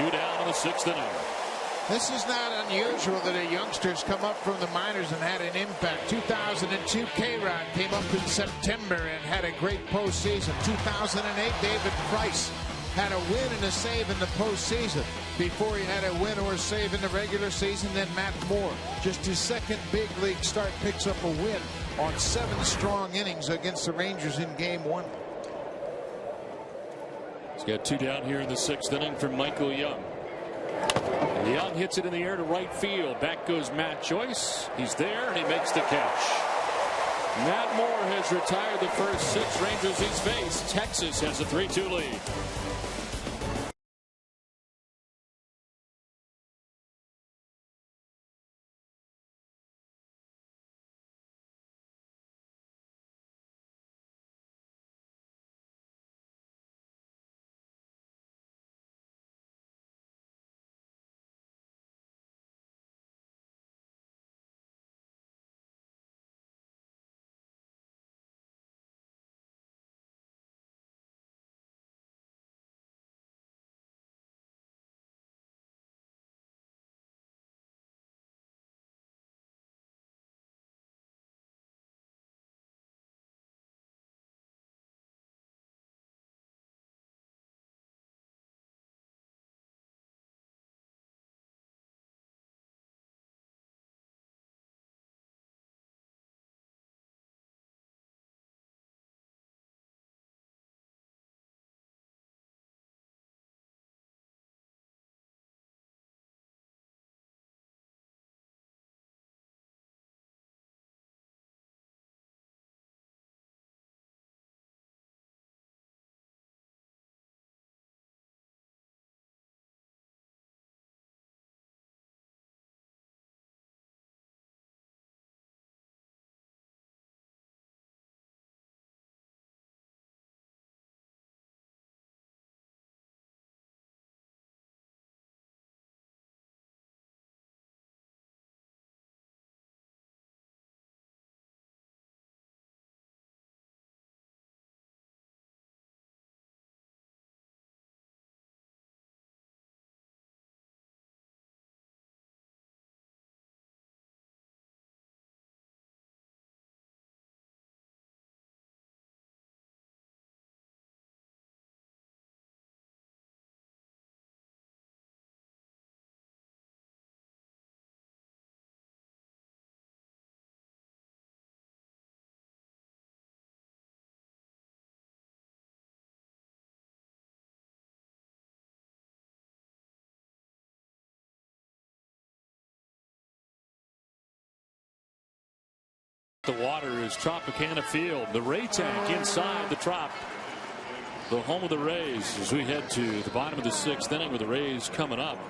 2 down in the 6th inning. This is not unusual that a youngster's come up from the minors and had an impact. 2002 K-Rod came up in September and had a great postseason. 2008 David Price had a win and a save in the postseason. Before he had a win or a save in the regular season, then Matt Moore, just his 2nd big league start, picks up a win on 7 strong innings against the Rangers in Game 1. He's got 2 down here in the 6th inning from Michael Young. Young hits it in the air to right field. Back goes Matt Joyce. He's there and he makes the catch. Matt Moore has retired the first 6 Rangers he's faced. Texas has a 3-2 lead. The water is Tropicana Field. The Ray Tank inside the Trop. The home of the Rays as we head to the bottom of the 6th inning with the Rays coming up.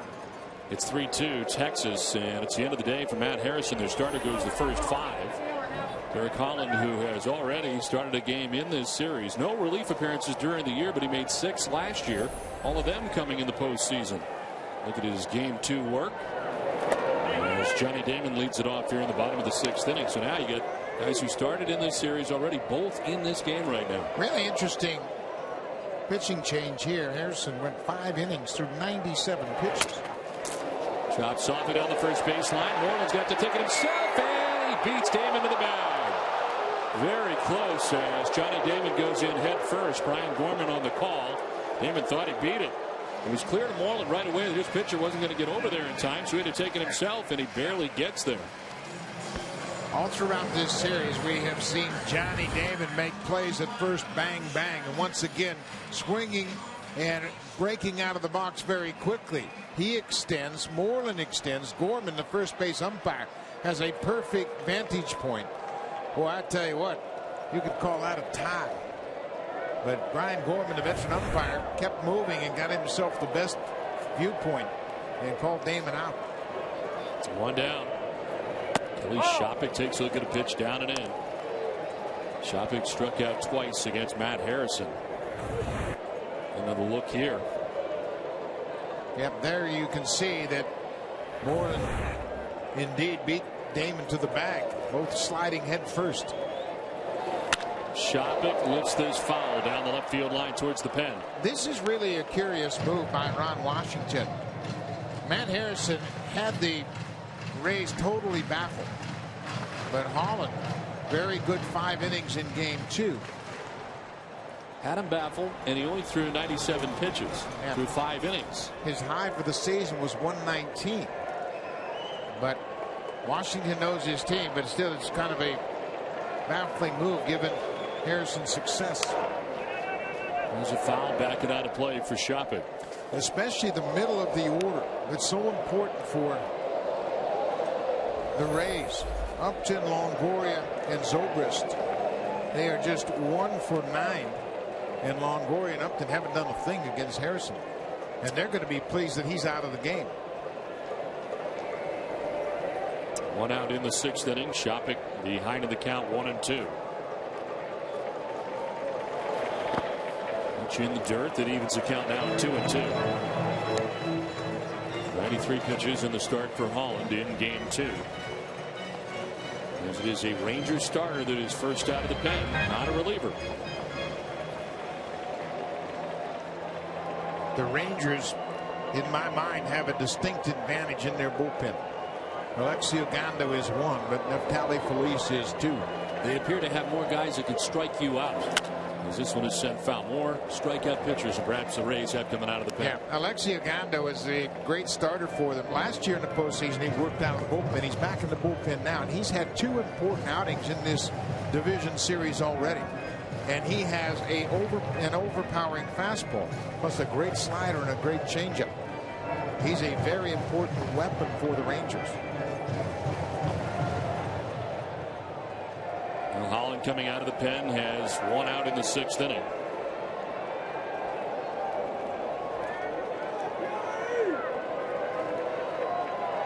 It's 3-2 Texas, and it's the end of the day for Matt Harrison. Their starter goes the first 5. Derek Holland, who has already started a game in this series. No relief appearances during the year, but he made 6 last year. All of them coming in the postseason. Look at his game 2 work. As Johnny Damon leads it off here in the bottom of the 6th inning. So now you get guys who started in this series already, both in this game right now. Really interesting pitching change here. Harrison went 5 innings through 97 pitches. Chopped softly down the first baseline. Moreland's got the ticket himself, and he beats Damon to the bag. Very close as Johnny Damon goes in head first. Brian Gorman on the call. Damon thought he beat it. It was clear to Moreland right away that his pitcher wasn't going to get over there in time, so he had to take it himself, and he barely gets there. All throughout this series, we have seen Johnny Damon make plays at first, bang, bang, and once again swinging and breaking out of the box very quickly. He extends, Moreland extends. Gorman, the first base umpire, has a perfect vantage point. Boy, I tell you what, you could call that a tie. But Brian Gorman, the veteran umpire, kept moving and got himself the best viewpoint and called Damon out. It's 1 down. Kelly Shopik takes a look at a pitch down and in. Shopik struck out twice against Matt Harrison. Another look here. Yep, there you can see that Moreland indeed beat Damon to the bag, both sliding head first. Shopik lifts this foul down the left field line towards the pen. This is really a curious move by Ron Washington. Matt Harrison had the Rays totally baffled, but Holland, very good 5 innings in game 2. Had him baffled, and he only threw 97 pitches through 5 innings. His high for the season was 119. But Washington knows his team, but still it's kind of a baffling move given Harrison's success. There's a foul backing out of play for Shopik. Especially the middle of the order. It's so important for the Rays. Upton, Longoria, and Zobrist. They are just 1 for 9. And Longoria and Upton haven't done a thing against Harrison. And they're going to be pleased that he's out of the game. 1 out in the 6th inning. Shopik behind in the count 1-2. In the dirt, that evens the count now 2-2. 93 pitches in the start for Holland in game 2. As it is a Ranger starter that is first out of the pen, not a reliever. The Rangers, in my mind, have a distinct advantage in their bullpen. Alexio Gando is 1, but Neftali Felice is 2. They appear to have more guys that can strike you out. As this one is sent foul. More strikeout pitchers and perhaps the Rays have coming out of the pen. Yeah, Alexio Gando is a great starter for them. Last year in the postseason, he worked out of the bullpen. He's back in the bullpen now, and he's had 2 important outings in this division series already. And he has an overpowering fastball, plus a great slider and a great changeup. He's a very important weapon for the Rangers. Holland coming out of the pen has 1 out in the 6th inning.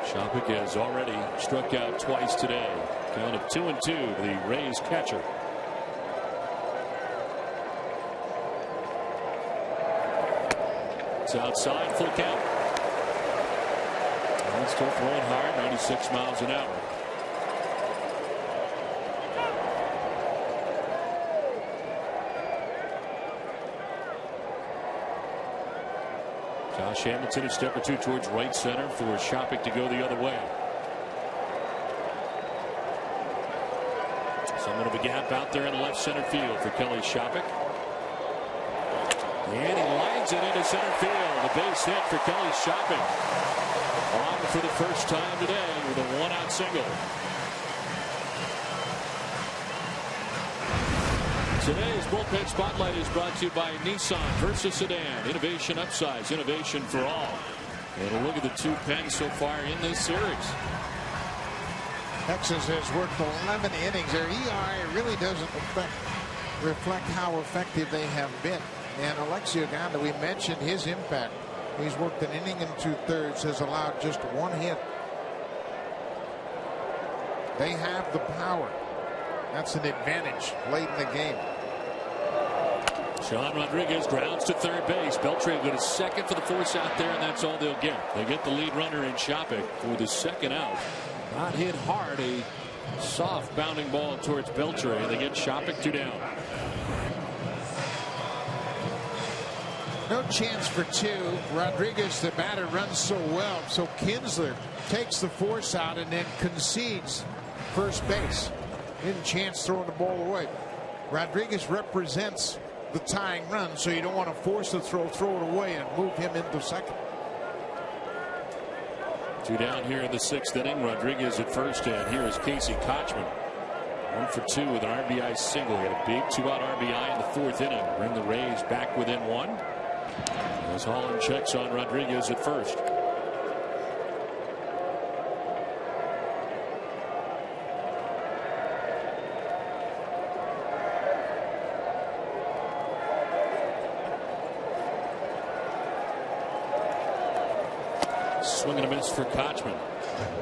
Shopik has already struck out twice today. Count of 2-2 to the Rays catcher. It's outside, full count. And still throwing hard, 96 miles an hour. Josh Hamilton a step or 2 towards right center for Shopik to go the other way. Somewhat of a gap out there in left center field for Kelly Shopik. And he lines it into center field. A base hit for Kelly Shopik. On for the first time today with a 1-out single. Today's Bullpen Spotlight is brought to you by Nissan Versa Sedan. Innovation upsize, innovation for all. And a look at the 2 pens so far in this series. Texas has worked 11 innings. Their ERA really doesn't reflect how effective they have been. And Alexi Oganda, we mentioned his impact. He's worked an inning and 2/3, has allowed just 1 hit. They have the power. That's an advantage late in the game. Sean Rodriguez grounds to third base. Beltre will go to second for the force out there, and that's all they'll get. They get the lead runner in Shopik for the second out. Not hit hard, a soft bounding ball towards Beltre. They get Shopik 2 down. No chance for 2. Rodriguez, the batter, runs so well. So Kinsler takes the force out and then concedes first base. Didn't chance throwing the ball away. Rodriguez represents the tying run, so you don't want to force the throw it away and move him into second. 2 down here in the 6th inning. Rodriguez at first, and here is Casey Kochman. 1 for 2 with an RBI single. He had a big 2-out RBI in the 4th inning. Bring the Rays back within 1. As Holland checks on Rodriguez at first. Swing and a miss for Kochman.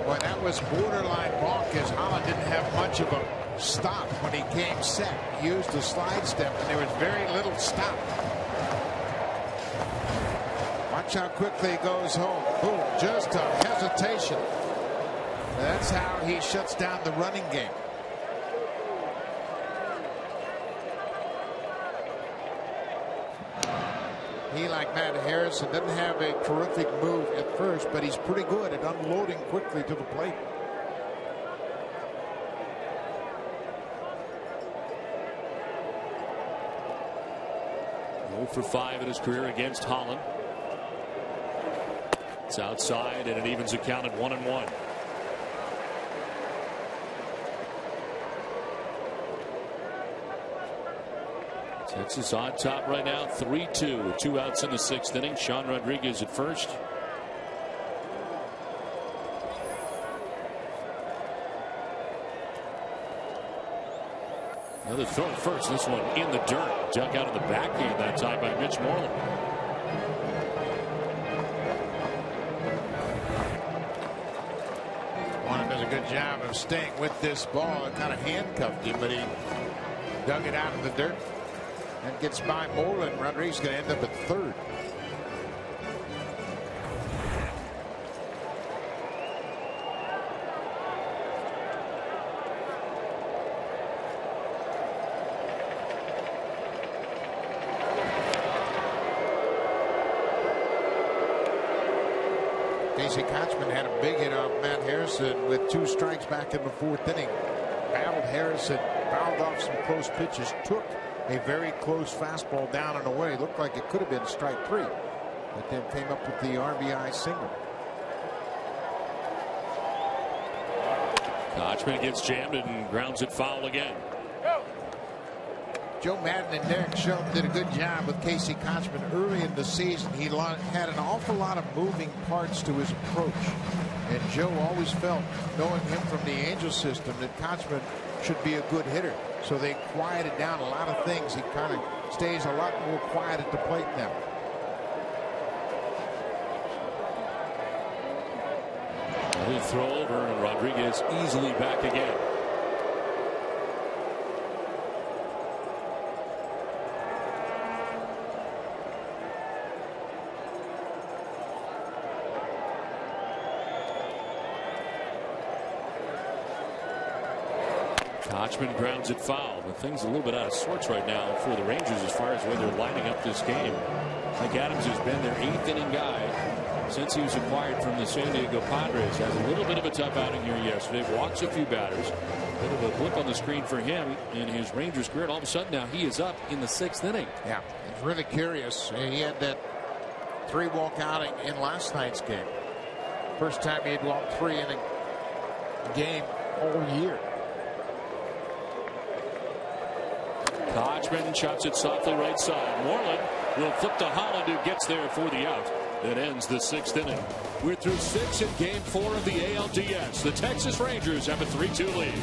Boy, that was borderline balk, as Holland didn't have much of a stop when he came set. He used the slide step, and there was very little stop. Watch how quickly he goes home. Boom, just a hesitation. That's how he shuts down the running game. He, like Matt Harrison, doesn't have a terrific move at first, but he's pretty good at unloading quickly to the plate. For 5 in his career against Holland. It's outside, and it evens the count at 1-1. Texas on top right now, 3-2. 2 outs in the 6th inning. Sean Rodriguez at first. Another throw at first. This one in the dirt. Dug out of the backhand that time by Mitch Moreland. Juan does a good job of staying with this ball. It kind of handcuffed him, but he dug it out of the dirt. And gets by Moreland. Rodriguez going to end up at third. Casey Kochman had a big hit off Matt Harrison with 2 strikes back in the 4th inning. Battled Harrison, fouled off some close pitches, took a very close fastball down and away. Looked like it could have been strike 3, but then came up with the RBI single. Kochman gets jammed and grounds it foul again. Joe Madden and Derek Shelton did a good job with Casey Kochman early in the season. He had an awful lot of moving parts to his approach, and Joe always felt, knowing him from the Angel system, that Kochman should be a good hitter. So they quieted down a lot of things. He kind of stays a lot more quiet at the plate now. He'll throw over, and Rodriguez easily back again. Kochman grounds it foul, but things a little bit out of sorts right now for the Rangers as far as where they're lining up this game. Mike Adams has been their 8th inning guy since he was acquired from the San Diego Padres. Has a little bit of a tough outing here yesterday. Walks a few batters. Bit of a blip on the screen for him in his Rangers career. And all of a sudden now he is up in the 6th inning. Yeah, it's really curious. He had that 3-walk outing in last night's game. First time he had walked 3 in a game all year. Hodgman chops it softly right side. Moreland will flip to Holland, who gets there for the out. That ends the 6th inning. We're through 6 in Game 4 of the ALDS. The Texas Rangers have a 3-2 lead.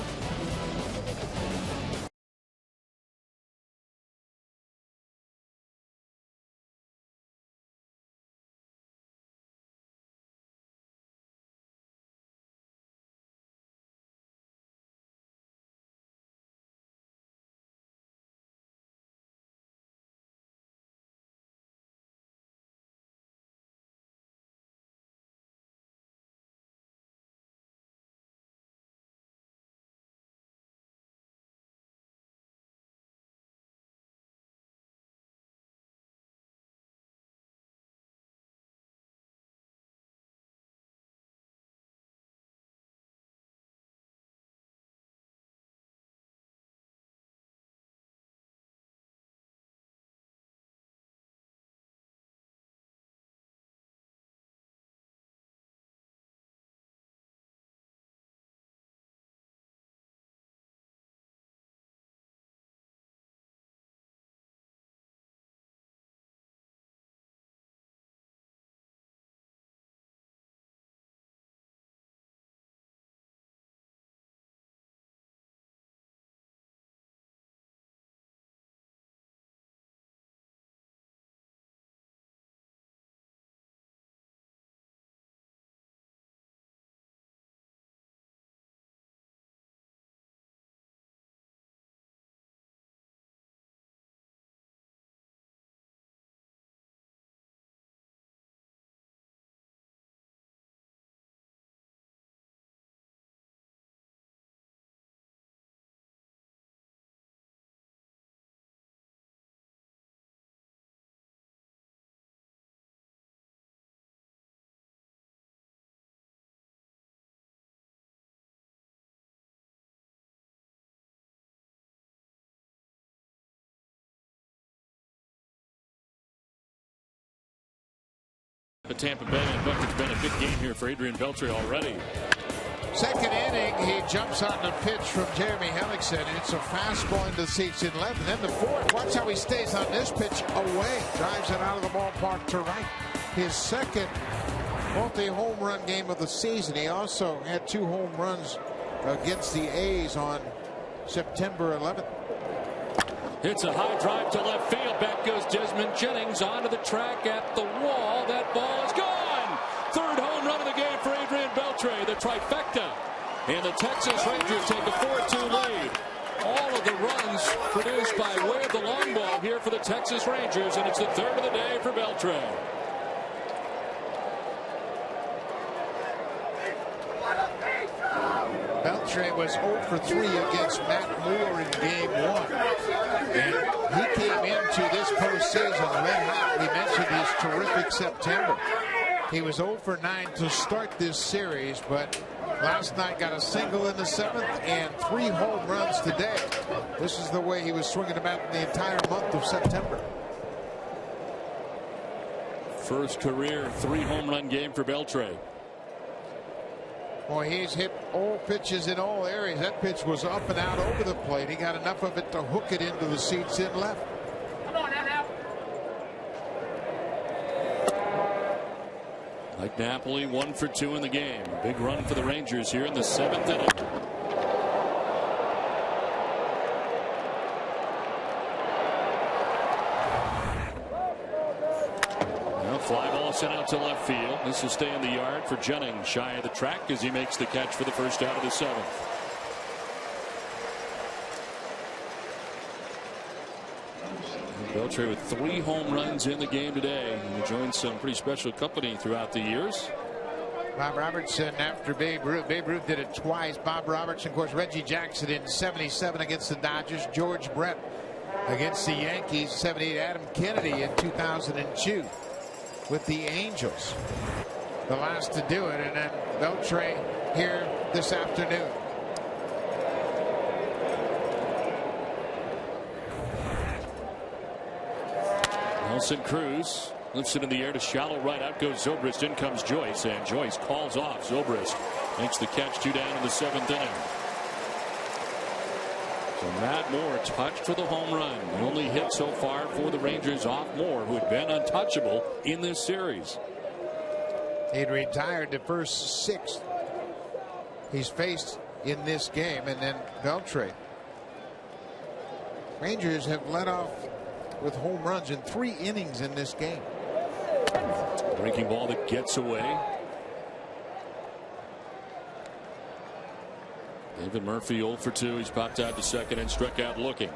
Tampa Bay, but it's been a good game here for Adrian Beltre already. Second inning, he jumps on the pitch from Jeremy Hellickson, and it's a fastball into the seats in left. And then the fourth, watch how he stays on this pitch away. Drives it out of the ballpark to right. His second multi-home run game of the season. He also had 2 home runs against the A's on September 11th. It's a high drive to left field. Back goes Desmond Jennings onto the track at the wall. That ball is gone. Third home run of the game for Adrian Beltre, the trifecta. And the Texas Rangers take a 4-2 lead. All of the runs produced by way of the long ball here for the Texas Rangers, and it's the 3rd of the day for Beltre. Beltre was 0 for 3 against Matt Moore in Game 1. And he came into this postseason red hot. We mentioned his terrific September. He was 0 for 9 to start this series, but last night got a single in the 7th and 3 home runs today. This is the way he was swinging about in the entire month of September. First career 3 home run game for Beltre. Boy, he's hit all pitches in all areas. That pitch was up and out over the plate. He got enough of it to hook it into the seats in left. Come on now. Like Napoli, 1 for 2 in the game. Big run for the Rangers here in the 7th inning. Fly ball sent out to left field. This will stay in the yard for Jennings, shy of the track as he makes the catch for the first out of the 7th. Beltre with 3 home runs in the game today. He joined some pretty special company throughout the years. Bob Robertson after Babe Ruth. Babe Ruth did it twice. Bob Robertson, of course, Reggie Jackson in '77 against the Dodgers. George Brett against the Yankees. '78 Adam Kennedy in 2002. With the Angels, the last to do it, and then Beltre here this afternoon. Nelson Cruz lifts it in the air to shallow right. Out goes Zobrist. In comes Joyce, and Joyce calls off. Zobrist makes the catch. 2 down in the 7th inning. So Matt Moore touched for the home run. The only hit so far for the Rangers off Moore, who had been untouchable in this series. He'd retired the first 6 he's faced in this game, and then Beltre. Rangers have led off with home runs in 3 innings in this game. Breaking ball that gets away. David Murphy 0 for 2. He's popped out to second and struck out looking.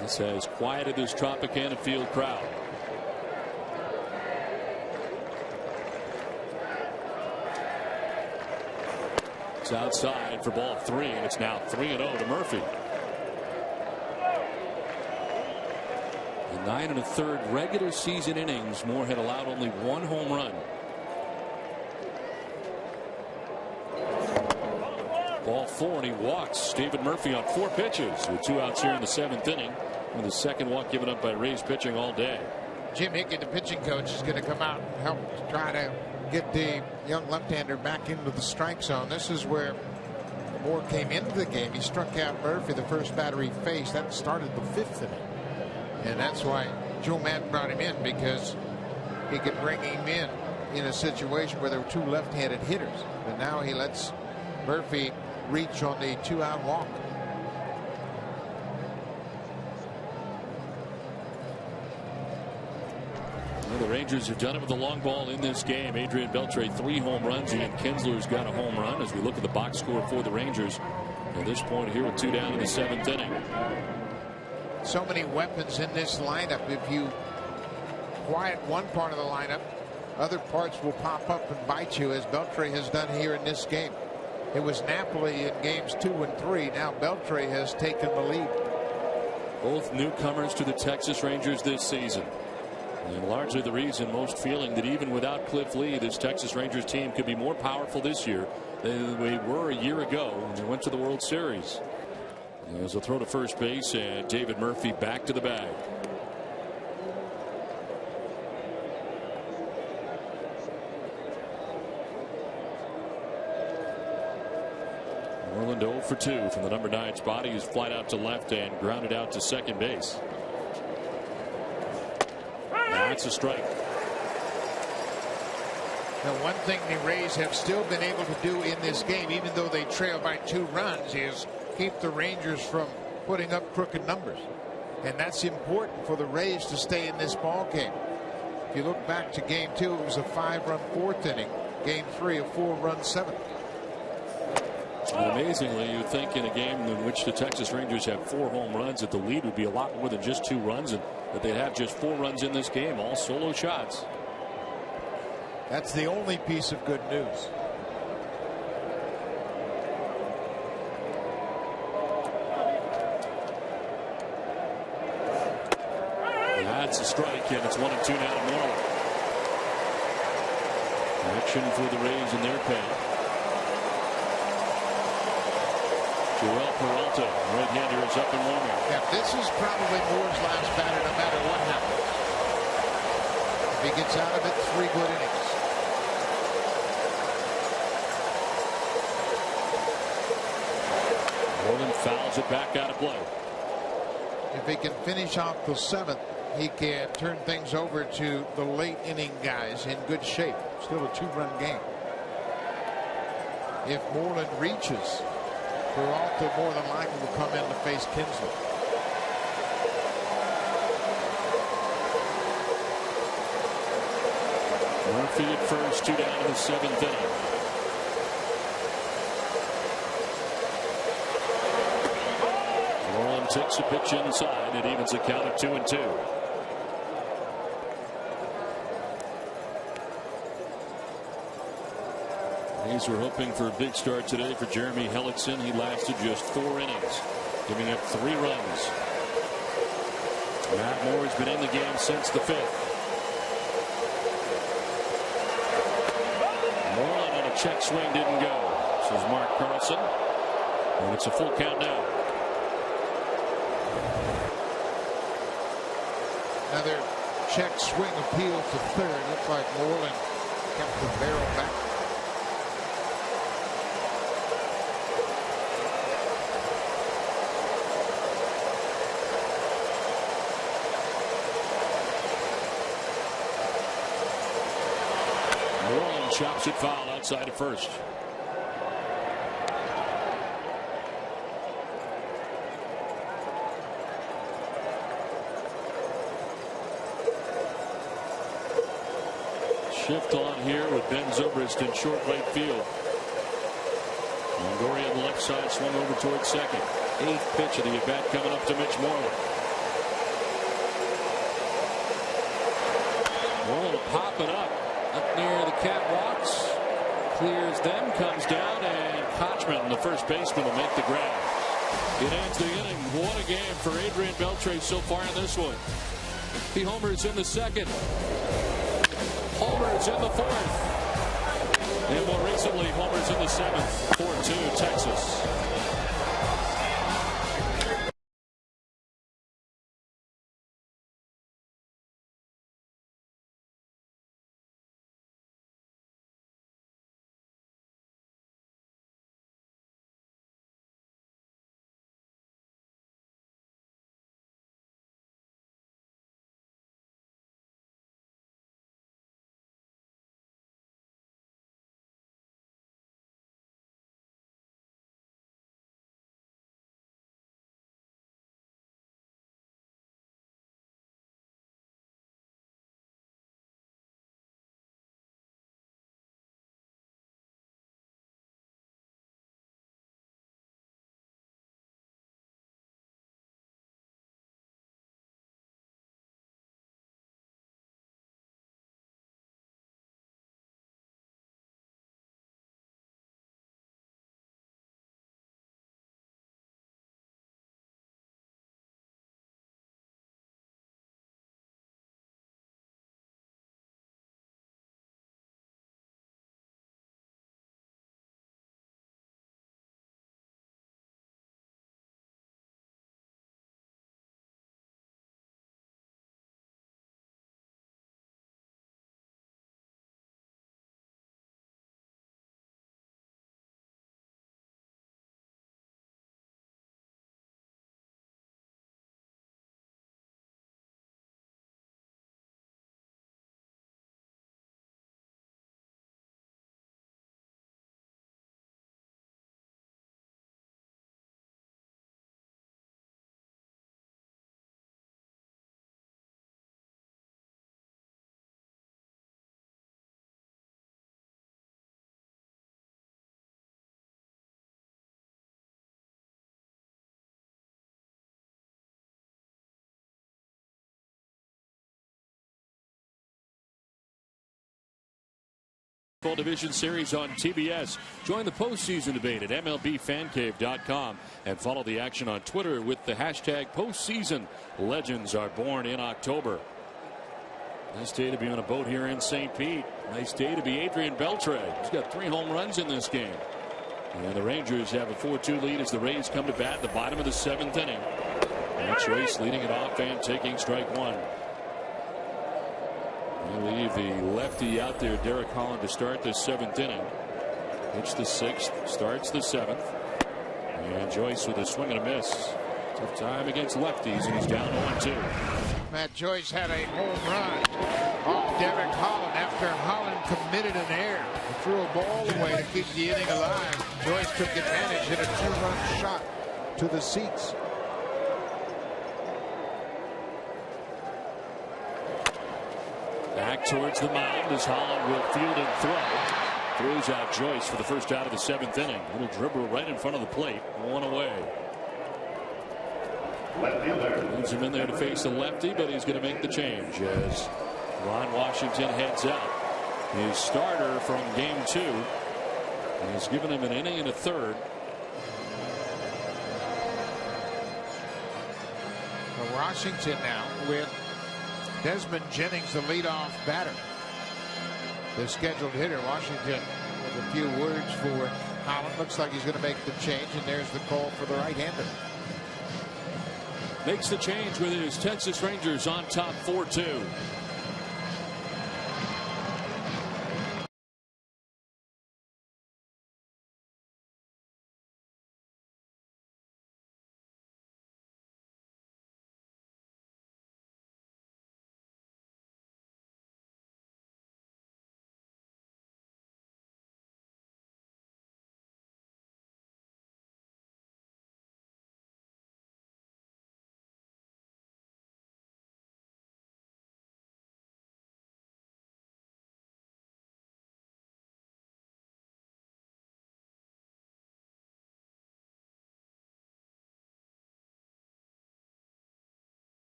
This has quieted this Tropicana Field crowd. It's outside for ball 3, and it's now 3-0 to Murphy. In 9 1/3 regular season innings, Moore had allowed only 1 home run. Ball 4, and he walks David Murphy on 4 pitches with 2 outs here in the 7th inning, with the second walk given up by Rays pitching all day. Jim Hickey, the pitching coach, is going to come out and help try to get the young left-hander back into the strike zone. This is where Moore came into the game. He struck out Murphy the first batter he faced. That started the 5th inning. And that's why Joe Madden brought him in, because he could bring him in a situation where there were 2 left-handed hitters. But now he lets Murphy reach on the 2-out walk. Well, the Rangers have done it with the long ball in this game. Adrian Beltre 3 home runs. Ian Kinsler's got a home run. As we look at the box score for the Rangers at this point here with 2 down in the 7th inning. So many weapons in this lineup. If you quiet one part of the lineup, other parts will pop up and bite you, as Beltre has done here in this game. It was Napoli in games 2 and 3. Now Beltre has taken the lead. Both newcomers to the Texas Rangers this season, and largely the reason most feeling that even without Cliff Lee, this Texas Rangers team could be more powerful this year than they were a year ago when they went to the World Series. As a throw to first base, and David Murphy back to the bag. Moreland 0 for 2 from the number 9 spot. He's flied out to left and grounded out to second base. That's a strike. Now, one thing the Rays have still been able to do in this game, even though they trail by 2 runs, is keep the Rangers from putting up crooked numbers. And that's important for the Rays to stay in this ball game. If you look back to game 2, it was a 5-run 4th inning. Game 3, a 4-run 7th. And amazingly, you'd think in a game in which the Texas Rangers have 4 home runs, that the lead would be a lot more than just 2 runs, and that they'd have just 4 runs in this game, all solo shots. That's the only piece of good news. That's a strike, and it's 1 and 2 now to Moreland. Action for the Rays in their pen. Joel Peralta, right-hander, is up and warming. Yeah, this is probably Moore's last batter, no matter what happens. If he gets out of it, 3 good innings. Moreland fouls it back out of play. If he can finish off the 7th, he can turn things over to the late inning guys in good shape. Still a 2-run game. If Moreland reaches, Peralta more than likely will come in to face Kinsler. Murphy at first, 2 down in the 7th inning. Moreland takes a pitch inside. It evens the count of 2 and 2. Rays were hoping for a big start today for Jeremy Hellickson. He lasted just 4 innings, giving up 3 runs. Matt Moore has been in the game since the 5th. Moreland on a check swing didn't go. This is Mark Carlson, and it's a full count now. Another check swing appeal to third. Looks like Moreland kept the barrel back. Moreland chops it foul outside of first. Shift on here with Ben Zobrist in short right field. Longoria on the left side, swung over towards second. Eighth pitch of the at-bat coming up to Mitch Moreland. Moreland popping up near the catwalks. Clears them, comes down, and Kochman, the first baseman, will make the grab. It ends the inning. What a game for Adrian Beltre so far in this one. He homers in the second. Homers in the fourth. And more recently, homers in the seventh. 4-2 Texas. Division Series on TBS. Join the postseason debate at MLBFancave.com and follow the action on Twitter with the hashtag postseason. Legends are born in October. Nice day to be on a boat here in St. Pete. Nice day to be Adrian Beltre. He's got 3 home runs in this game. And the Rangers have a 4-2 lead as the Rays come to bat at the bottom of the 7th inning. And Choice leading it off and taking strike one. They leave the lefty out there, Derek Holland, to start the 7th inning. Pitch the 6th, starts the 7th. And Joyce with a swing and a miss. Tough time against lefties, and he's down 1-2. Matt Joyce had a home run off Derek Holland after Holland committed an error. He threw a ball away to keep the inning alive. Joyce took advantage, hit a 2-run shot to the seats. Back towards the mound as Holland will field and throw. Throws out Joyce for the first out of the 7th inning. Little dribble right in front of the plate. 1 away. Leaves him in there to face the lefty, but he's going to make the change as Ron Washington heads out. His starter from game 2. And he's given him an inning and a third. Washington now with Desmond Jennings, the leadoff batter. The scheduled hitter. Washington with a few words for Holland. Looks like he's going to make the change, and there's the call for the right-hander. Makes the change with his Texas Rangers on top 4-2.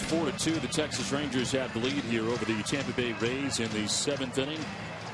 4-2. The Texas Rangers have the lead here over the Tampa Bay Rays in the 7th inning.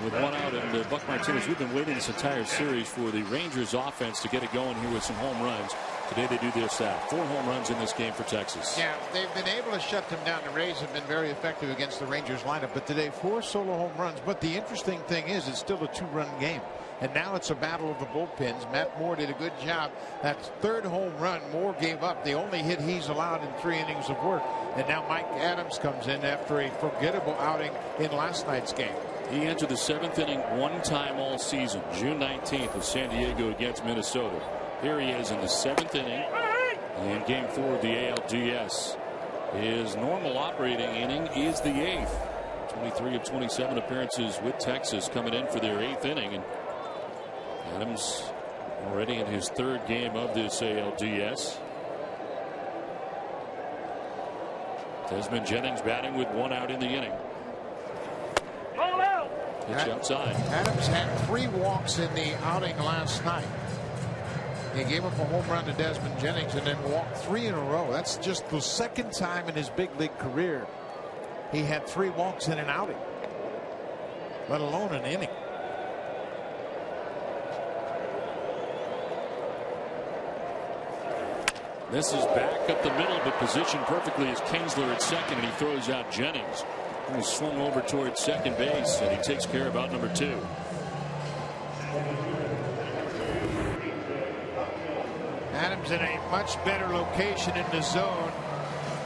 With one out, and Buck Martinez, we've been waiting this entire series for the Rangers offense to get it going here with some home runs. Today they do this 4 home runs in this game for Texas. Yeah, they've been able to shut them down. The Rays have been very effective against the Rangers lineup, but today 4 solo home runs. But the interesting thing is it's still a 2-run game. And now it's a battle of the bullpens. Matt Moore did a good job. That 3rd home run Moore gave up, the only hit he's allowed in 3 innings of work. And now Mike Adams comes in after a forgettable outing in last night's game. He entered the 7th inning 1 time all season, June 19th with San Diego against Minnesota. Here he is in the 7th inning in game 4 of the ALDS. His normal operating inning is the 8th. 23 of 27 appearances with Texas coming in for their 8th inning. And Adams already in his 3rd game of this ALDS. Desmond Jennings batting with 1 out in the inning. Pitch outside. Adams had 3 walks in the outing last night. He gave up a home run to Desmond Jennings and then walked 3 in a row. That's just the 2nd time in his big league career he had 3 walks in an outing, let alone an inning. This is back up the middle, but positioned perfectly is Kinsler at second, and he throws out Jennings. He was swung over towards second base, and he takes care of out number 2. Adams in a much better location in the zone.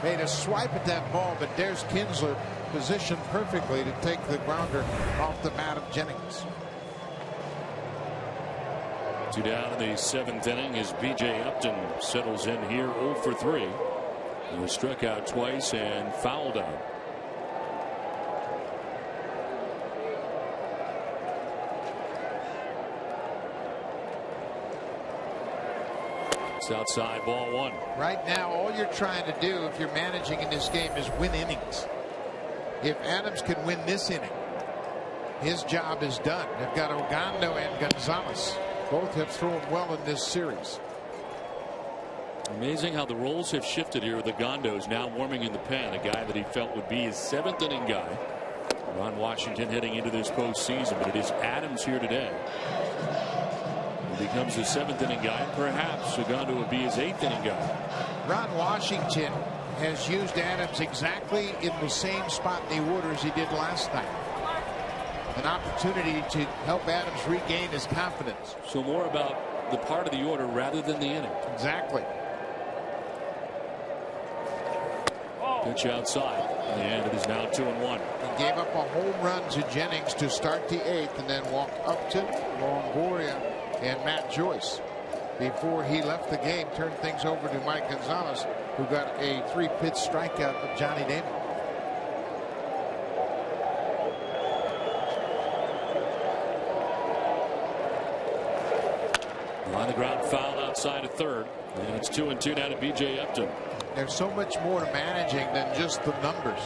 Made a swipe at that ball, but there's Kinsler positioned perfectly to take the grounder off the bat of Jennings. 2 down in the 7th inning as B.J. Upton settles in here 0 for 3. He was struck out twice and fouled out. It's outside, ball 1. Right now, all you're trying to do if you're managing in this game is win innings. If Adams can win this inning, his job is done. They've got Ogando and Gonzalez. Both have thrown well in this series. Amazing how the roles have shifted here with Ogando now warming in the pen, a guy that he felt would be his 7th inning guy. Ron Washington heading into this postseason, but it is Adams here today. He becomes the 7th inning guy, and perhaps Ogando would be his 8th inning guy. Ron Washington has used Adams exactly in the same spot in the order as he did last night. An opportunity to help Adams regain his confidence. So more about the part of the order rather than the inning. Exactly. Pitch outside, and it is now 2-1. He gave up a home run to Jennings to start the 8th and then walked Upton, Longoria, and Matt Joyce before he left the game. Turned things over to Mike Gonzalez, who got a 3-pitch strikeout of Johnny Damon. On the ground foul outside of 3rd, and it's 2-2 now to B.J. Upton. There's so much more to managing than just the numbers.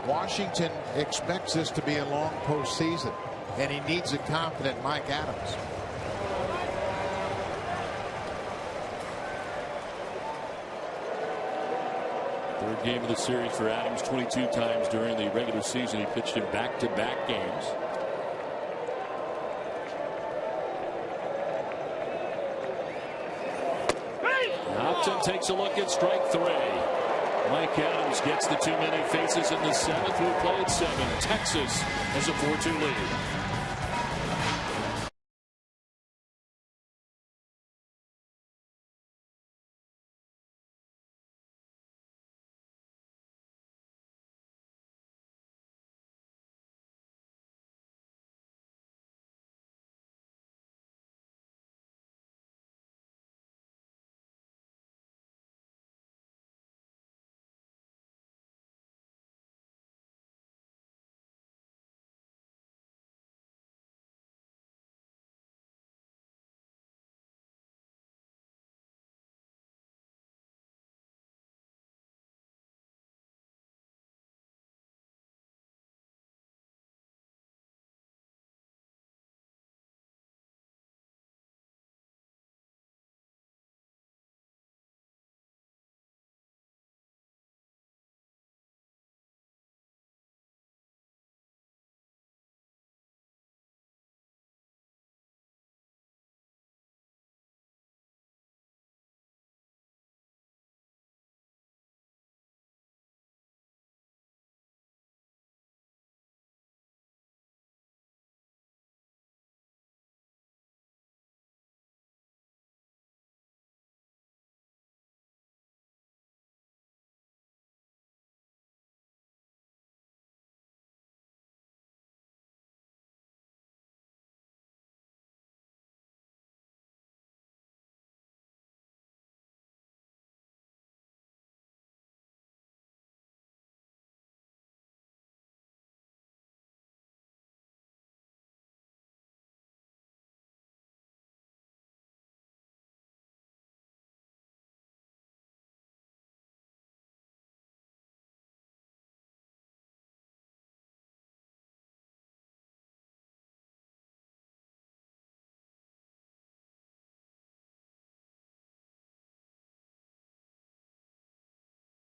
Washington expects this to be a long postseason, and he needs a confident Mike Adams. Third game of the series for Adams. 22 times during the regular season he pitched in back-to-back games. Upton takes a look at strike 3. Mike Adams gets the too many faces in the 7th. We played 7. Texas has a 4-2 lead.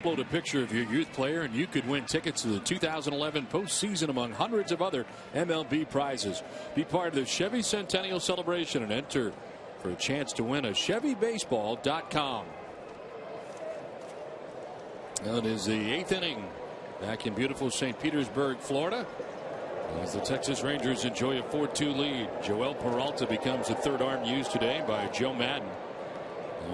Upload a picture of your youth player and you could win tickets to the 2011 postseason among hundreds of other MLB prizes. Be part of the Chevy Centennial Celebration and enter for a chance to win a ChevyBaseball.com. Now it is the 8th inning back in beautiful St. Petersburg, Florida, as the Texas Rangers enjoy a 4-2 lead. Joel Peralta becomes the third arm used today by Joe Madden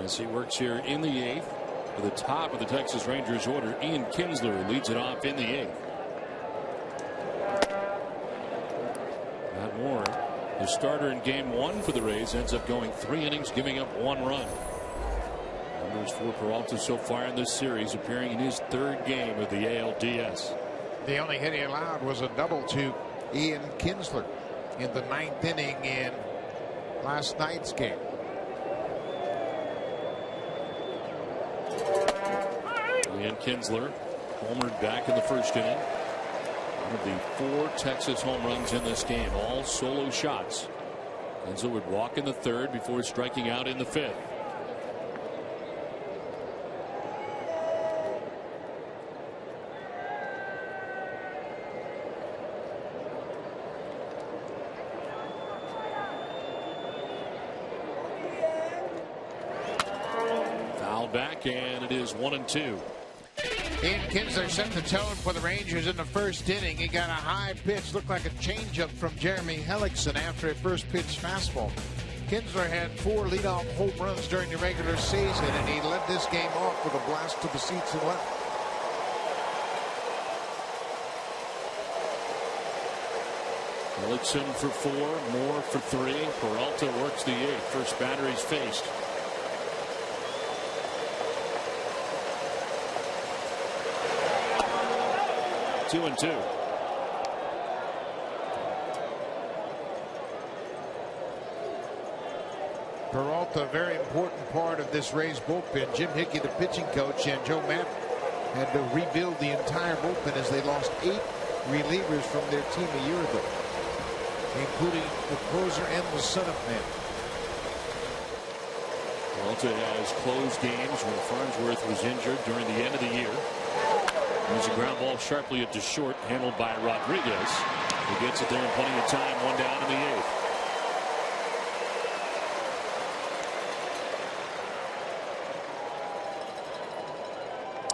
as he works here in the 8th. To the top of the Texas Rangers order, Ian Kinsler leads it off in the 8th. Matt Warren, the starter in game 1 for the Rays, ends up going 3 innings, giving up 1 run. Numbers for Peralta so far in this series, appearing in his 3rd game of the ALDS. The only hit he allowed was a double to Ian Kinsler in the 9th inning in last night's game. Ian Kinsler homered back in the 1st inning. One of the 4 Texas home runs in this game, all solo shots. Kinsler would walk in the 3rd before striking out in the 5th. Foul back, and it is 1-2. Ian Kinsler set the tone for the Rangers in the 1st inning. He got a high pitch, looked like a changeup from Jeremy Hellickson after a first pitch fastball. Kinsler had 4 leadoff home runs during the regular season, and he led this game off with a blast to the seats and left. Hellickson for 4, Moore for 3. Peralta works the 8th. First batter he's faced. 2-2. Peralta, a very important part of this Rays bullpen. Jim Hickey, the pitching coach, and Joe Madden had to rebuild the entire bullpen as they lost 8 relievers from their team a year ago, including the closer and the setup man. Peralta has closed games when Farnsworth was injured during the end of the year. There's a ground ball sharply up to short, handled by Rodriguez. He gets it there in plenty of time. 1 down in the 8th.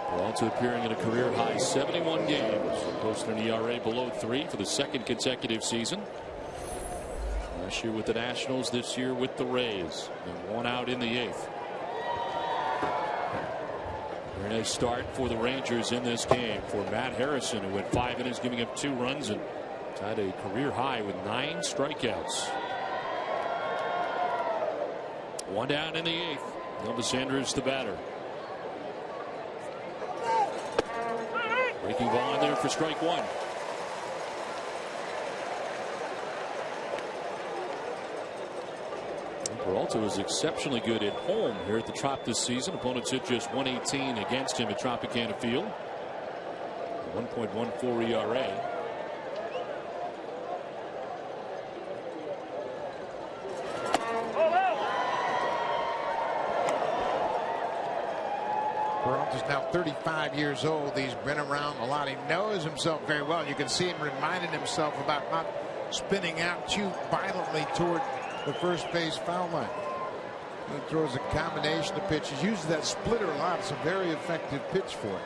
Peralta appearing in a career high 71 games, posting an ERA below 3 for the 2nd consecutive season. Last year with the Nationals, this year with the Rays, and 1 out in the 8th. Very nice start for the Rangers in this game for Matt Harrison, who went 5 innings, giving up 2 runs and tied a career high with 9 strikeouts. 1 down in the 8th. Elvis Andrus the batter. Breaking ball in there for strike 1. Peralta was exceptionally good at home here at the Trop this season. Opponents hit just 118 against him at Tropicana Field. 1.14 ERA. Peralta's now 35 years old. He's been around a lot. He knows himself very well. You can see him reminding himself about not spinning out too violently toward the first base foul line. He throws a combination of pitches. Uses that splitter a lot. It's a very effective pitch for him.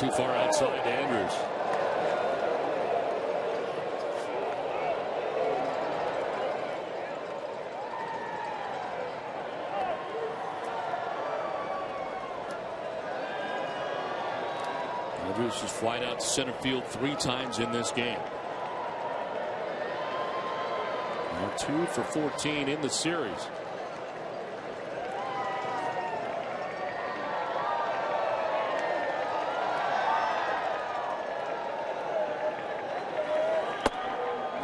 Too far outside to Andrus. Andrus has flied out to center field 3 times in this game. Now 2 for 14 in the series.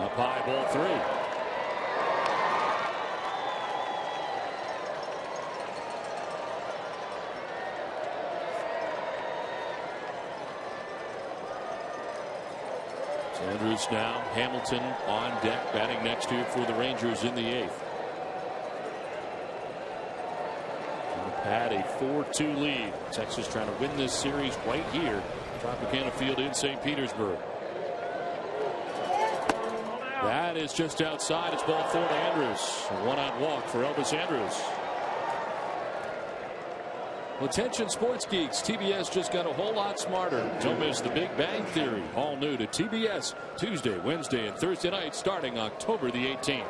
Up high, ball 3. Andrews now, Hamilton on deck, batting next to you for the Rangers in the 8th. Had a 4-2 lead. Texas trying to win this series right here, Tropicana Field in St. Petersburg. That is just outside. It's ball 4 to Andrews. A 1-out walk for Elvis Andrews. Well, attention sports geeks, TBS just got a whole lot smarter. Don't miss The Big Bang Theory, all new to TBS Tuesday, Wednesday, and Thursday night starting October the 18th.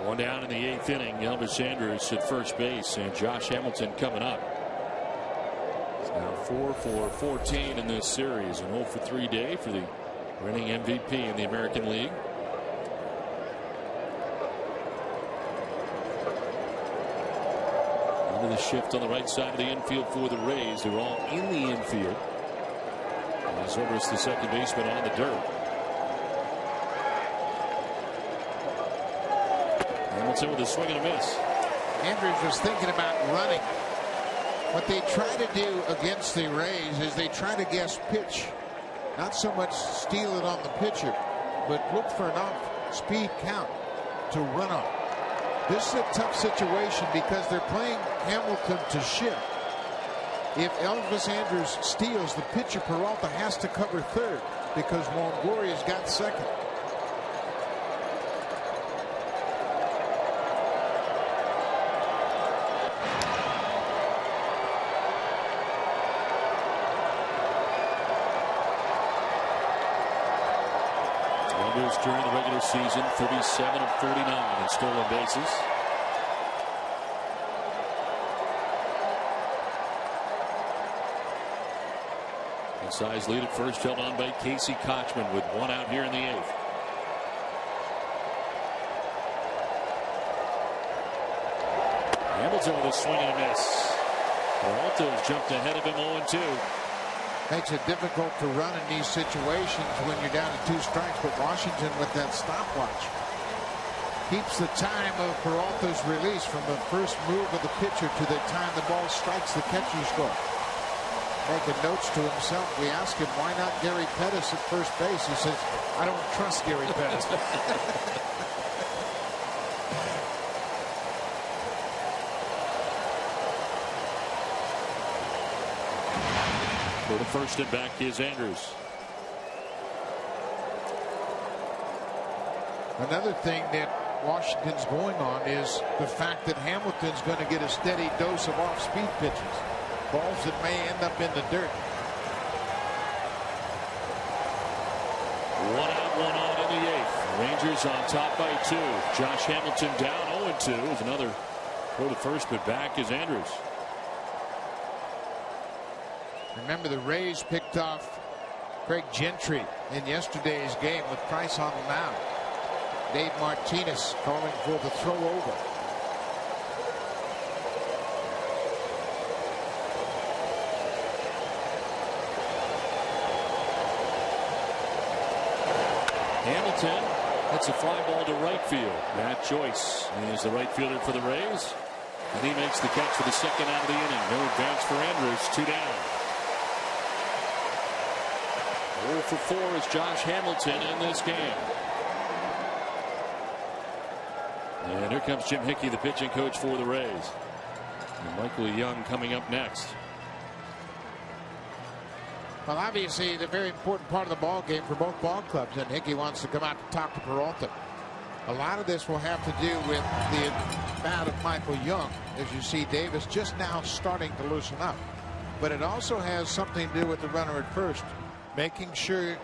One down in the 8th inning. Elvis Andrews at first base, and Josh Hamilton coming up. It's now 4 for 14 in this series. An 0 for 3 day for the reigning MVP in the American League. Into the shift on the right side of the infield for the Rays. They're all in the infield. As over the second baseman on the dirt. Hamilton with a swing and a miss. Andrews was thinking about running. What they try to do against the Rays is they try to guess pitch. Not so much steal it on the pitcher, but look for an off-speed count to run on. This is a tough situation because they're playing Hamilton to shift. If Elvis Andrews steals, the pitcher Peralta has to cover third because Longoria's got second. During the regular season, 37 of 49 in stolen bases. Size lead at first held on by Casey Kochman with 1 out here in the 8th. Hamilton with a swing and a miss. Peralta's jumped ahead of him 0-2. Makes it difficult to run in these situations when you're down to 2 strikes, but Washington with that stopwatch keeps the time of Peralta's release from the first move of the pitcher to the time the ball strikes the catcher's glove. Making notes to himself. We ask him why not Gary Pettis at first base. He says, I don't trust Gary Pettis. For the first and back is Andrews. Another thing that Washington's going on is the fact that Hamilton's going to get a steady dose of off-speed pitches. Balls that may end up in the dirt. 1 out, 1 on in the 8th. Rangers on top by 2. Josh Hamilton down 0-2. Is another throw to first, but back is Andrews. Remember, the Rays picked off Craig Gentry in yesterday's game with Price on the mound. Dave Martinez calling for the throw over. Hamilton, that's a fly ball to right field. Matt Joyce is the right fielder for the Rays. And he makes the catch for the second out of the inning. No advance for Andrews. 2 down. 0 for 4 is Josh Hamilton in this game. And here comes Jim Hickey, the pitching coach for the Rays. And Michael Young coming up next. Well, obviously, the very important part of the ball game for both ball clubs, and Hickey wants to come out to talk to Peralta. A lot of this will have to do with the bat of Michael Young, as you see Davis just now starting to loosen up. But it also has something to do with the runner at first, making sure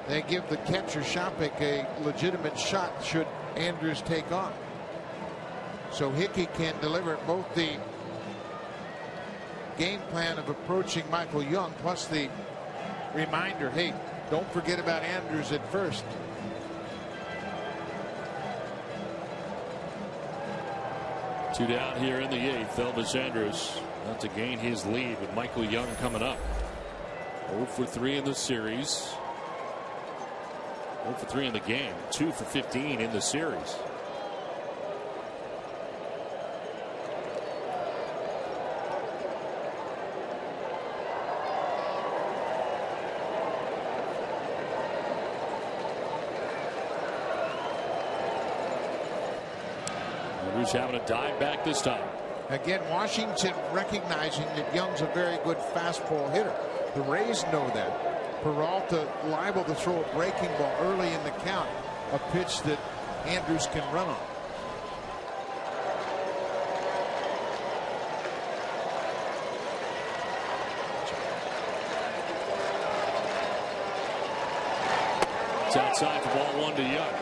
they give the catcher Shopik a legitimate shot should Andrews take on. So Hickey can deliver both the game plan of approaching Michael Young plus the reminder, hey, don't forget about Andrews at first. Two down here in the 8th. Elvis Andrews not to gain his lead with Michael Young coming up. 0 for 3 in the series. 0 for 3 in the game. 2 for 15 in the series. Andrews having a dive back this time. Again, Washington recognizing that Young's a very good fastball hitter. The Rays know that. Peralta liable to throw a breaking ball early in the count, a pitch that Andrews can run on. It's outside for ball 1 to Young.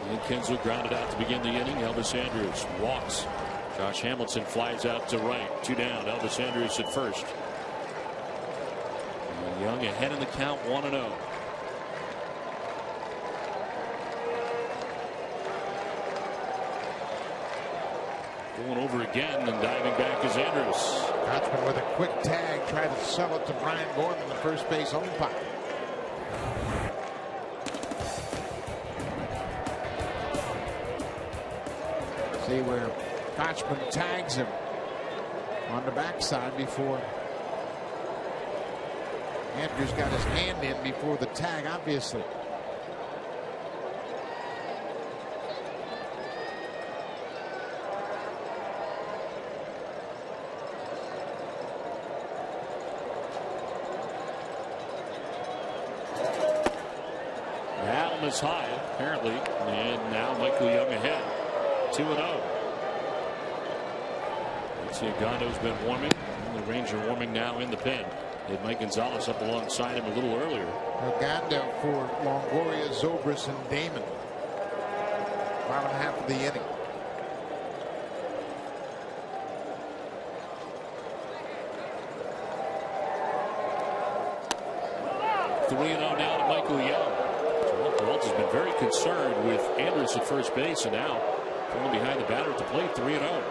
And Kinsler grounded out to begin the inning. Elvis Andrews walks. Josh Hamilton flies out to right. 2 down. Elvis Andrews at first. And Young ahead in the count, 1-0. Going over again and diving back is Andrews. Kochman with a quick tag, tried to sell it to Brian Gordon, the first base umpire. See where Kochman tags him on the backside before Andrews got his hand in before the tag, obviously. Allen is high, apparently, and now Michael Young ahead. 2-0. Gando's been warming. And the Ranger warming now in the pen. They had Mike Gonzalez up alongside him a little earlier. Gando for Longoria, Zobrist, and Damon. 5.5 of the inning. Three and 0 now to Michael Young. Peralta's been very concerned with Andrews at first base, and now going behind the batter at the plate. 3-0.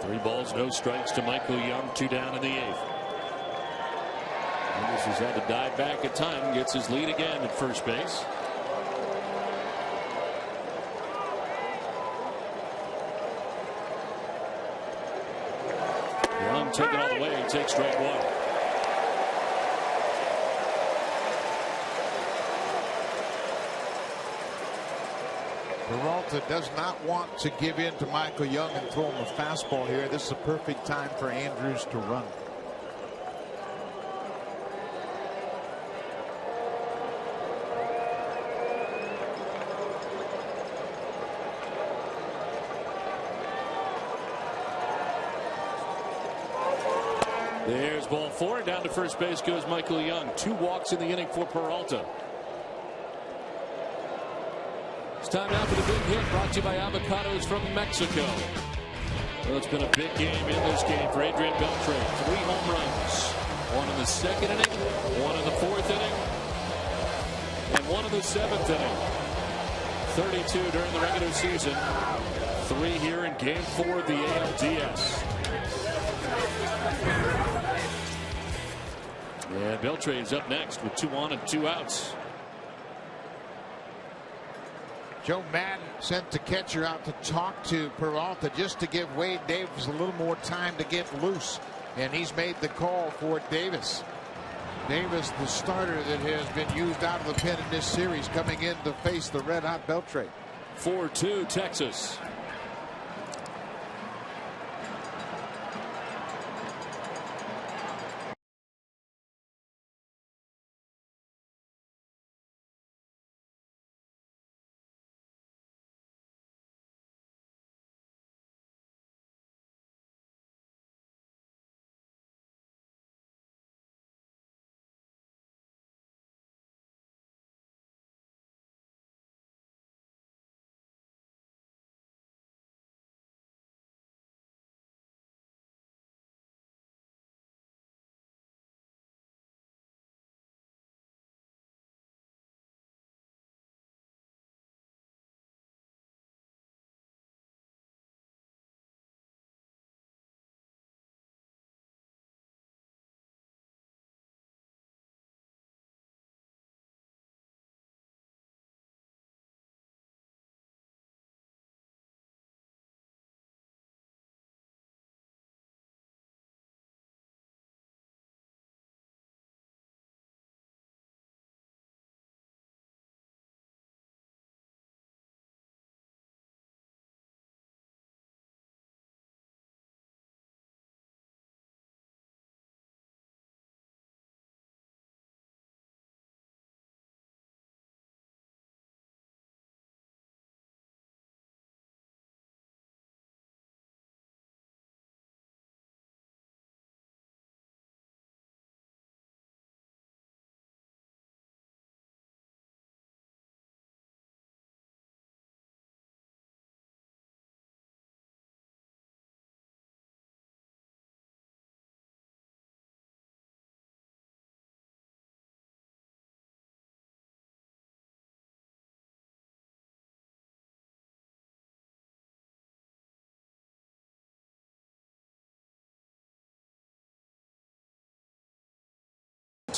Three balls, no strikes to Michael Young. 2 down in the 8th. Andrews has had to dive back at time. Gets his lead again at first base. Young take it all the way and takes strike 1. Peralta does not want to give in to Michael Young and throw him a fastball here. This is a perfect time for Andrews to run. There's ball 4. Down to first base goes Michael Young. 2 walks in the inning for Peralta. It's time now for the big hit, brought to you by Avocados from Mexico. Well, it's been a big game in this game for Adrian Beltre. 3 home runs. 1 in the 2nd inning, 1 in the 4th inning, and 1 in the 7th inning. 32 during the regular season. 3 here in Game 4 of the ALDS. And Beltre is up next with 2 on and 2 outs. Joe Madden sent the catcher out to talk to Peralta just to give Wade Davis a little more time to get loose. And he's made the call for Davis. Davis, the starter that has been used out of the pen in this series, coming in to face the red-hot Beltre. 4-2 Texas.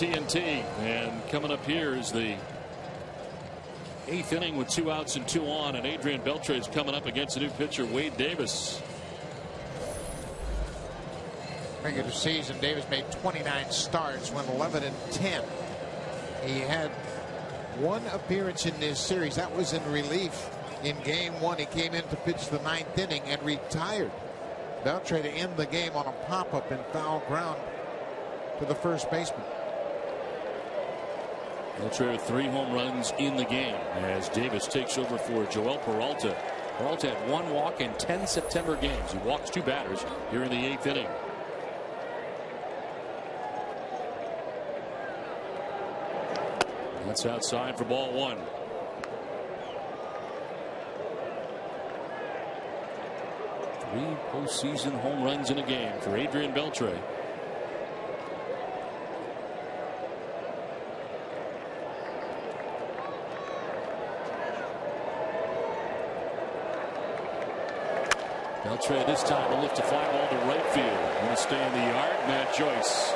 TNT. And coming up here is the 8th inning with 2 outs and 2 on, and Adrian Beltre is coming up against the new pitcher Wade Davis. Regular season, Davis made 29 starts, went 11-10. He had 1 appearance in this series. That was in relief in game 1. He came in to pitch the 9th inning and retired. Beltre to end the game on a pop-up in foul ground to the first baseman. Beltre with 3 home runs in the game as Davis takes over for Joel Peralta. Peralta had 1 walk in 10 September games. He walks 2 batters here in the 8th inning. That's outside for ball 1. Three postseason home runs in a game for Adrian Beltre. Beltre this time will lift a fly ball to right field. Going to stay in the yard. Matt Joyce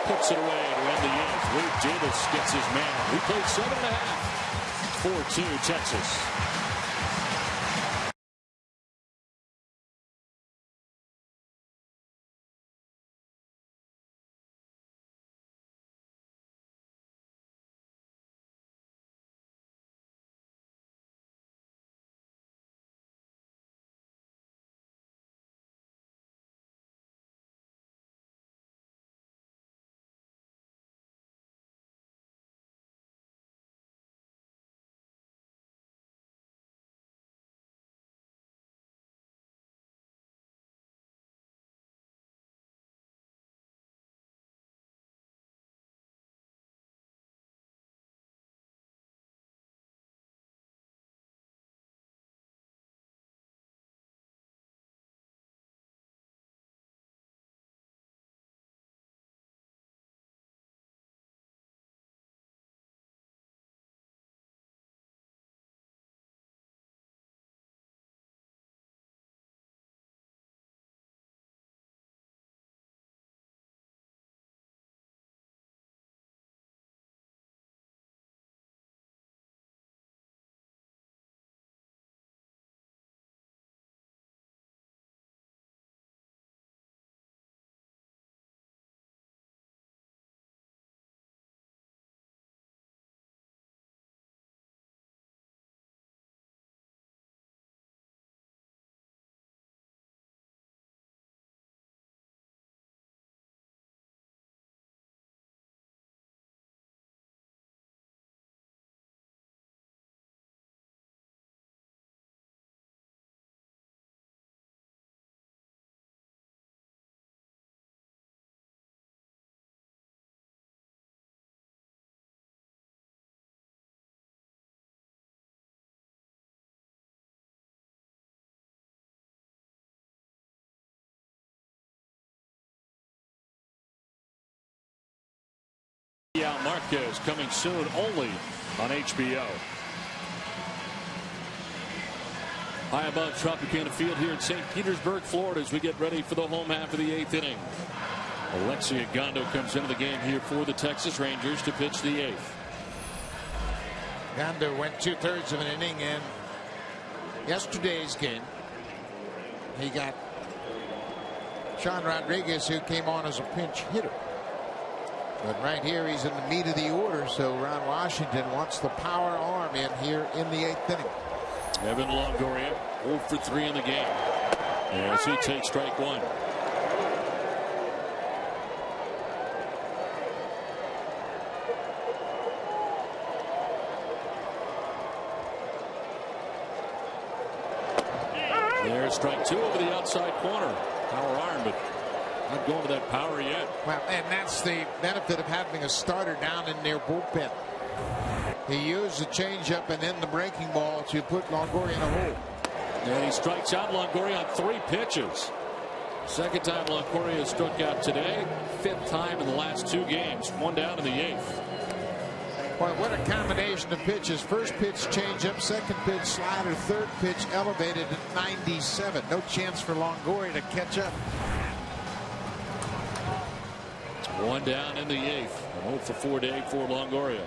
puts it away to end the 8th. Wade Davis gets his man. We played 7.5. 4-2 Texas. Marquez coming soon only on HBO. High above Tropicana Field here in St. Petersburg, Florida, as we get ready for the home half of the 8th inning. Alexia Gondo comes into the game here for the Texas Rangers to pitch the 8th. Gondo went 2/3 of an inning in yesterday's game. He got Sean Rodriguez, who came on as a pinch hitter. But right here, he's in the meat of the order, so Ron Washington wants the power arm in here in the 8th inning. Evan Longoria 0 for 3 in the game as he takes strike 1. There's strike 2 over the outside corner. Power arm, but not going to that power yet. Well, and that's the benefit of having a starter down in their bullpen. He used the changeup and then the breaking ball to put Longoria in a hole. And he strikes out Longoria on 3 pitches. Second time Longoria struck out today. 5th time in the last 2 games. 1 down in the 8th. Boy, what a combination of pitches. First pitch changeup, second pitch slider, third pitch elevated at 97. No chance for Longoria to catch up. One down in the 8th. An 0 for 4 day for Longoria.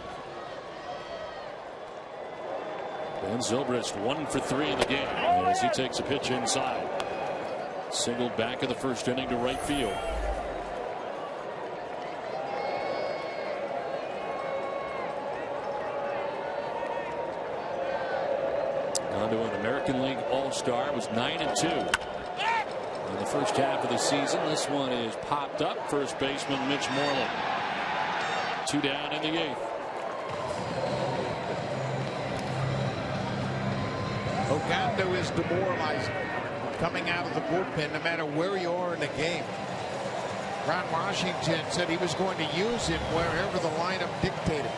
Ben Zobrist 1 for 3 in the game as he takes a pitch inside. Singled back in the first inning to right field. On to an American League All-Star. Was 9-2 in the first half of the season. This one is popped up. First baseman Mitch Moreland. 2 down in the 8th. Ogando is demoralizing coming out of the bullpen no matter where you are in the game. Ron Washington said he was going to use him wherever the lineup dictated.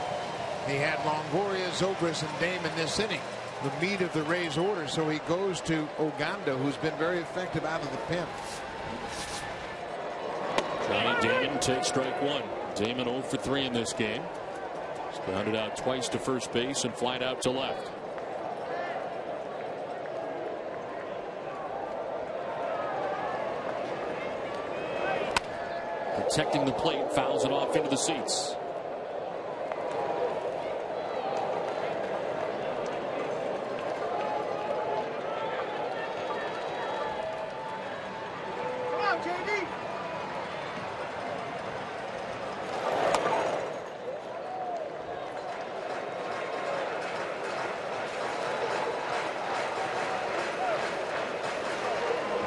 He had Longoria, Zobrist, and Damon this inning, the meat of the Rays order, so he goes to Ogando, who's been very effective out of the pen. Johnny Damon takes strike 1. Damon 0 for 3 in this game. He's grounded out twice to first base and flied out to left. Protecting the plate, fouls it off into the seats. Come on, JD.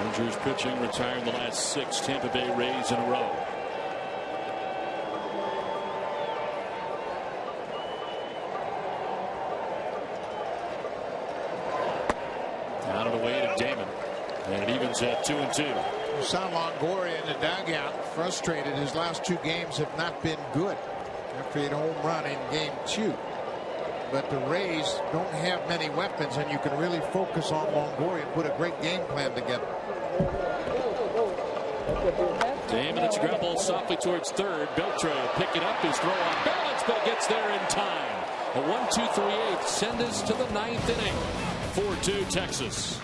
Rangers pitching retiring the last 6 Tampa Bay Rays in a row. Down and away to Damon, and it evens at 2-2. You saw Longoria in the dugout, frustrated. His last 2 games have not been good after he had a home run in game 2. But the Rays don't have many weapons, and you can really focus on Longoria and put a great game plan together. Damon, it's a ground ball softly towards third. Beltre will pick it up. His throw on balance, but it gets there in time. A 1-2-3-8 send us to the 9th inning. 4-2 Texas.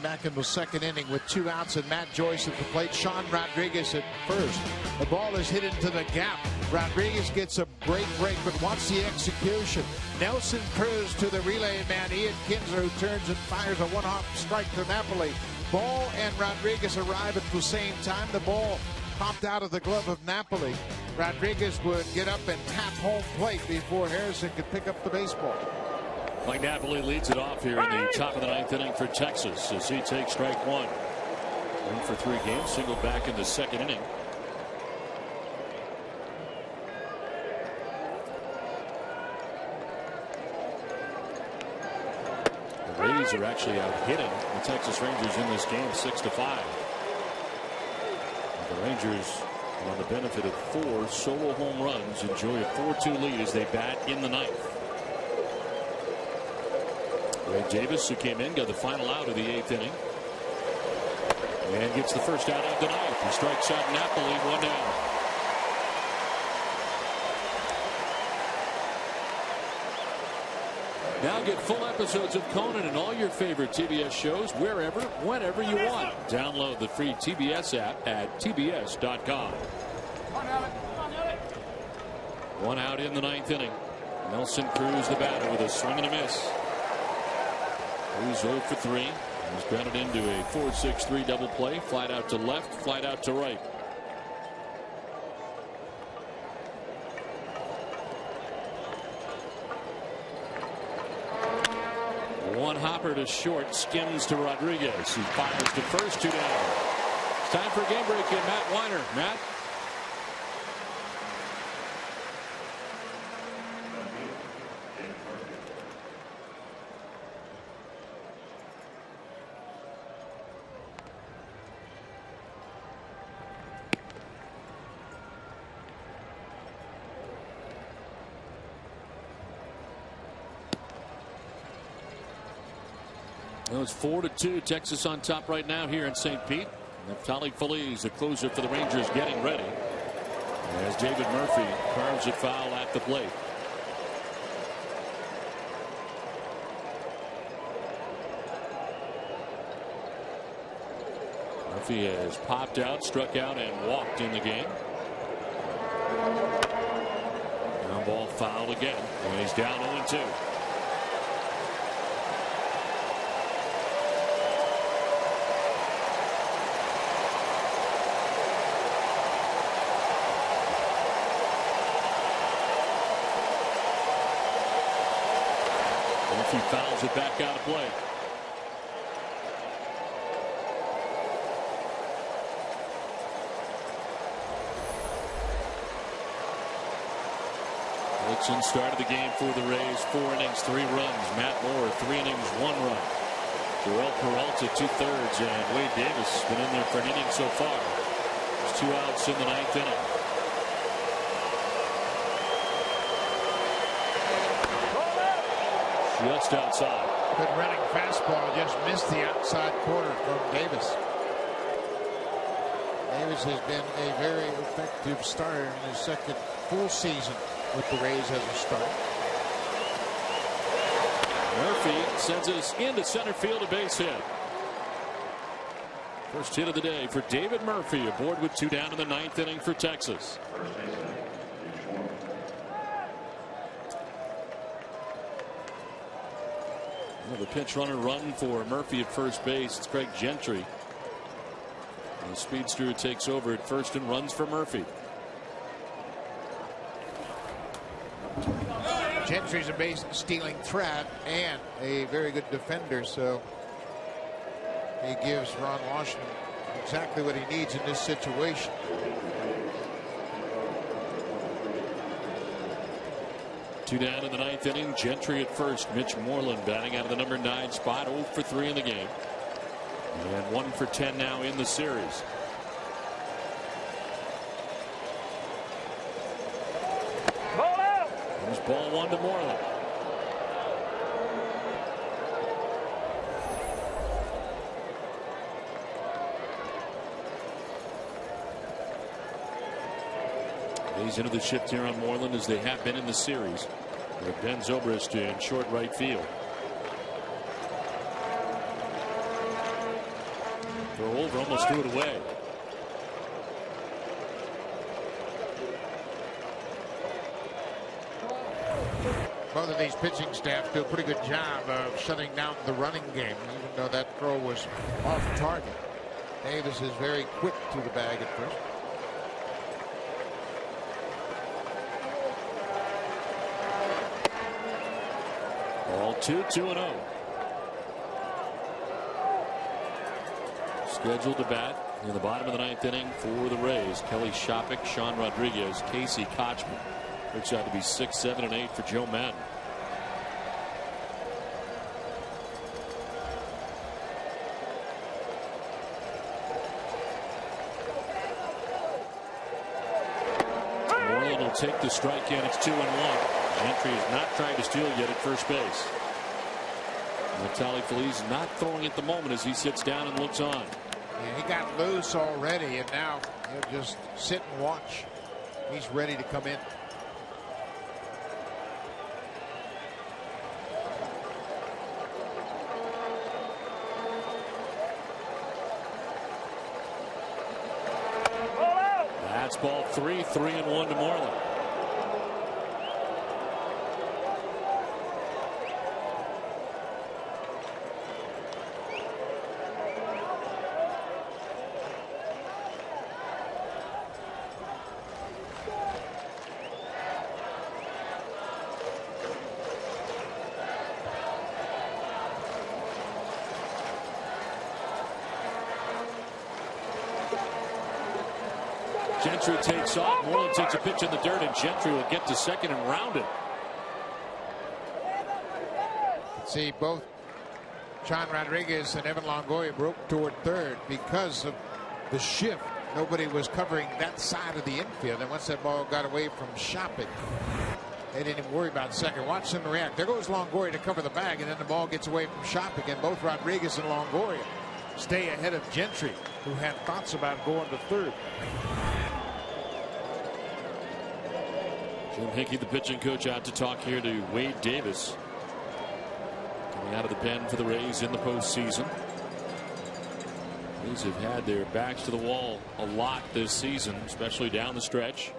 Back in the 2nd inning with 2 outs and Matt Joyce at the plate. Sean Rodriguez at first. The ball is hit into the gap. Rodriguez gets a great break, but wants the execution. Nelson Cruz to the relay man, Ian Kinsler, who turns and fires a 1-hop strike to Napoli. Ball and Rodriguez arrive at the same time. The ball popped out of the glove of Napoli. Rodriguez would get up and tap home plate before Harrison could pick up the baseball. Mike Napoli leads it off here in the top of the 9th inning for Texas as he takes strike one. 1 for 3 games, single back in the 2nd inning. The Rays are actually out hitting the Texas Rangers in this game 6-5. The Rangers, on the benefit of 4 solo home runs, enjoy a 4-2 lead as they bat in the 9th. Ray Davis, who came in, got the final out of the 8th inning and gets the first out of the 9th. He strikes out Napoli, 1 down. Now get full episodes of Conan and all your favorite TBS shows wherever, whenever you want. Download the free TBS app at tbs.com. 1 out in the 9th inning. Nelson Cruz, the batter, with a swing and a miss. Cruz 0 for 3. He's grounded into a 4-6-3 double play. Flight out to left, flight out to right. One hopper to short, skims to Rodriguez, who fires to first, 2 down. It's time for a game break in Matt Weiner. Matt. It's 4-2. Texas on top right now here in St. Pete. Neftali Feliz, the closer for the Rangers, getting ready as David Murphy carves it foul at the plate. Murphy has popped out, struck out, and walked in the game. Ground ball fouled again, and he's down 0-2. He fouls it back out of play. Dixon started the game for the Rays. 4 innings, 3 runs. Matt Moore, 3 innings, 1 run. Joel Peralta, 2/3, and Wade Davis has been in there for an inning so far. There's 2 outs in the 9th inning. Just outside. Good running fastball, just missed the outside corner from Davis. Davis has been a very effective starter in his 2nd full season with the Rays as a starter. Murphy sends us into center field, a base hit. First hit of the day for David Murphy, aboard with 2 down in the 9th inning for Texas. The pinch runner run for Murphy at first base. It's Craig Gentry. And the speedster takes over at first and runs for Murphy. Gentry's a base stealing threat and a very good defender, so he gives Ron Washington exactly what he needs in this situation. Two down in the 9th inning. Gentry at first. Mitch Moreland batting out of the number 9 spot. 0 for 3 in the game. And 1 for 10 now in the series. Ball out. There's ball 1 to Moreland. He's into the shift here on Moreland as they have been in the series. With Ben Zobrist in short right field. Throw over, almost threw it away. Both of these pitching staffs do a pretty good job of shutting down the running game, even though that throw was off target. Davis is very quick to the bag at first. Ball 2-0. Scheduled to bat in the bottom of the ninth inning for the Rays. Kelly Shopik, Sean Rodriguez, Casey Kochman. Looks out to be 6, 7, and 8 for Joe Madden. Moreland will take the strike and it's 2-1. Gentry has not tried to steal yet at first base. Natali Feliz not throwing at the moment as he sits down and looks on. Yeah, he got loose already, and now he'll just sit and watch. He's ready to come in. That's ball 3, 3-1 to Moreland. Gentry takes off. Moreland takes a pitch in the dirt, and Gentry will get to second and round it. See, both Sean Rodriguez and Evan Longoria broke toward third because of the shift. Nobody was covering that side of the infield, and once that ball got away from Shopik, they didn't even worry about second. Watch them react. There goes Longoria to cover the bag, and then the ball gets away from Shopik, and both Rodriguez and Longoria stay ahead of Gentry, who had thoughts about going to third. Jim Hickey, the pitching coach, out to talk here to Wade Davis. Coming out of the pen for the Rays in the postseason. Rays have had their backs to the wall a lot this season, especially down the stretch.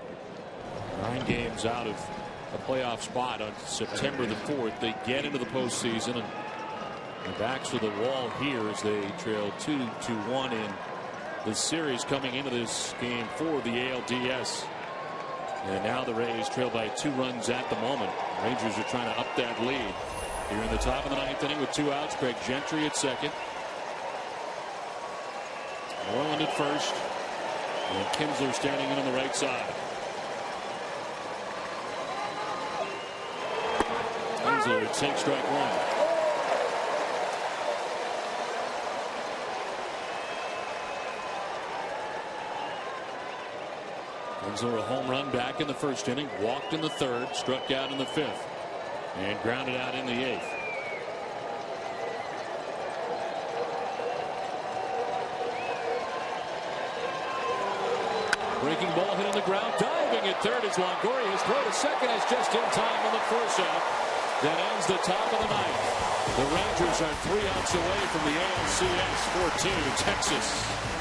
9 games out of a playoff spot on September the 4th. They get into the postseason, and their backs to the wall here as they trail 2-1 in the series coming into this game for the ALDS. And now the Rays trail by 2 runs at the moment. Rangers are trying to up that lead. Here in the top of the 9th inning with 2 outs. Craig Gentry at second. Moreland at first. And Kinsler standing in on the right side. Kinsler takes strike 1. Kinsler a home run back in the first inning, walked in the third, struck out in the 5th, and grounded out in the 8th. Breaking ball hit on the ground, diving at third as Longoria. His throw to second is just in time on the force out. That ends the top of the 9th. The Rangers are 3 outs away from the ALCS 4-2 Texas.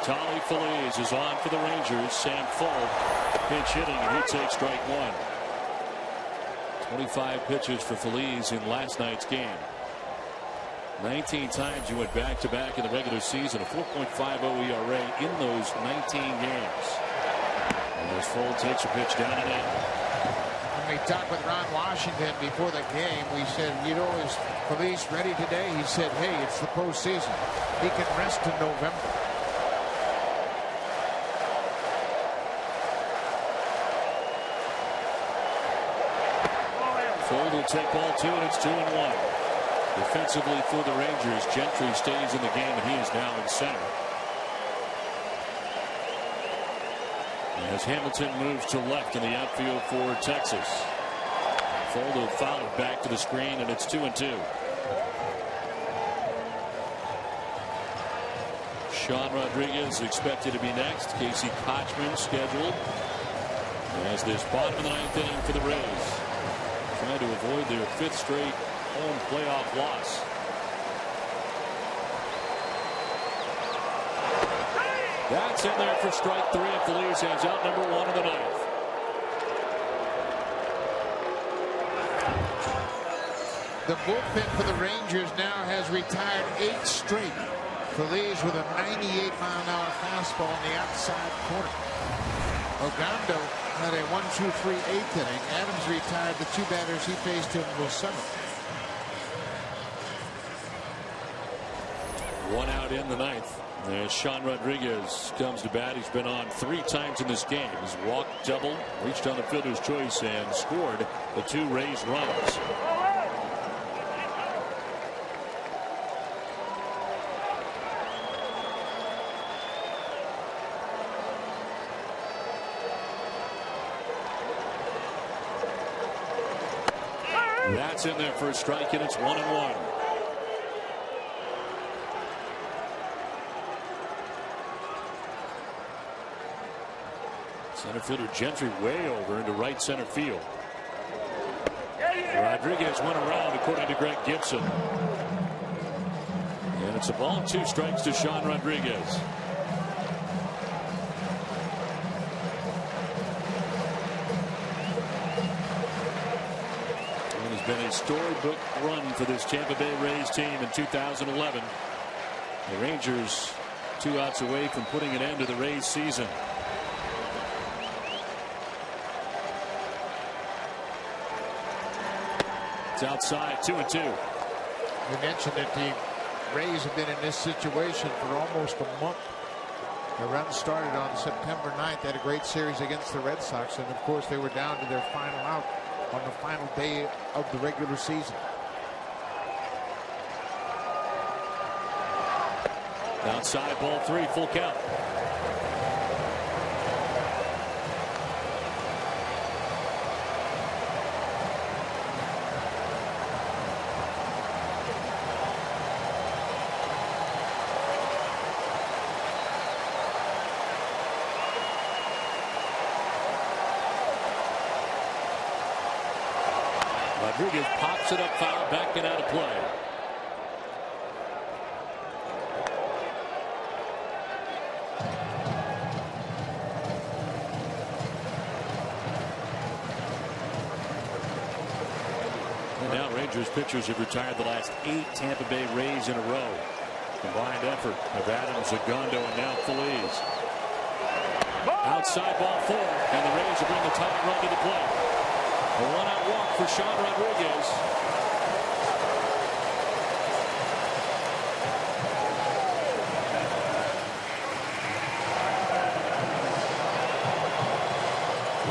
Tolly Feliz is on for the Rangers. Sam Full pinch hitting, and he takes strike one. 25 pitches for Feliz in last night's game. 19 times he went back-to-back in the regular season. A 4.50 ERA in those 19 games. And as Full takes a pitch down and in. When we talked with Ron Washington before the game, we said, you know, is Feliz ready today? He said, hey, it's the postseason. He can rest in November. Full will take ball two, and it's 2-1. Defensively for the Rangers, Gentry stays in the game, and he is now in center. As Hamilton moves to left in the outfield for Texas. Full fouled back to the screen, and it's 2-2. Sean Rodriguez expected to be next. Casey Kochman scheduled as this bottom of the ninth inning for the Rays, trying to avoid their fifth straight home playoff loss. That's in there for strike three, and Feliz hands out number one of the ninth. The bullpen for the Rangers now has retired 8 straight. Feliz with a 98-mile-an-hour fastball in the outside corner. Ogando had a 1-2-3 eighth inning. Adams retired the 2 batters he faced in the 7th. One out in the ninth. As Sean Rodriguez comes to bat, he's been on 3 times in this game. He's walked, doubled, reached on the fielder's choice, and scored the 2 Rays runs. That's in there for a strike, and it's 1-1. Center fielder Gentry way over into right center field. Rodriguez went around, according to Greg Gibson. And it's a ball and 2 strikes to Sean Rodriguez. And it's been a storybook run for this Tampa Bay Rays team in 2011. The Rangers 2 outs away from putting an end to the Rays season. Outside, 2-2. You mentioned that the Rays have been in this situation for almost a month. The run started on September 9th. They had a great series against the Red Sox, and of course they were down to their final out on the final day of the regular season. Outside, ball 3, full count. Rodriguez pops it up foul, back and out of play. And now Rangers pitchers have retired the last 8 Tampa Bay Rays in a row. Combined effort of Adams, Ogando, and now Feliz. Outside, ball 4, and the Rays will bring the tying run to the plate. A 1-out walk for Sean Rodriguez.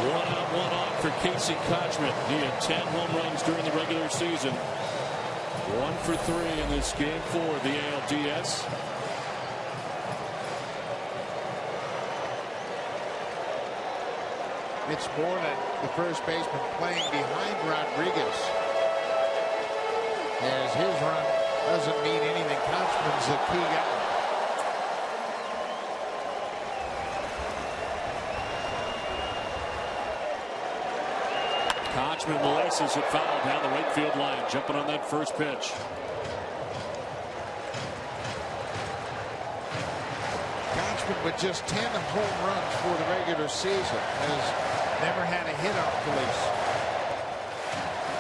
One out, 1 on for Casey Kochman. He had 10 home runs during the regular season. 1 for 3 in this game for the ALDS. It's Moreland, the first baseman, playing behind Rodriguez. As his run doesn't mean anything. Kochman's the key guy. Kochman laces it foul down the right field line, jumping on that first pitch. Kochman Kochman, with just 10 home runs for the regular season, has never had a hit on Felice.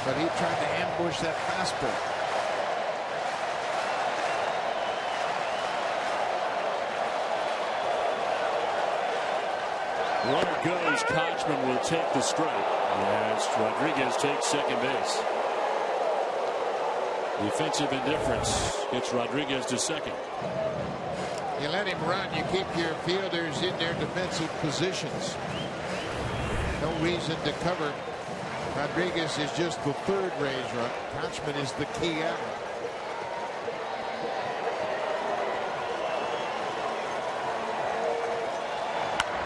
But he tried to ambush that fastball. Runner goes. Kochman will take the strike as Rodriguez takes second base. Defensive indifference gets Rodriguez to second. You let him run, you keep your fielders in their defensive positions. No reason to cover. Rodriguez is just the third raised run. Kochman is the key out.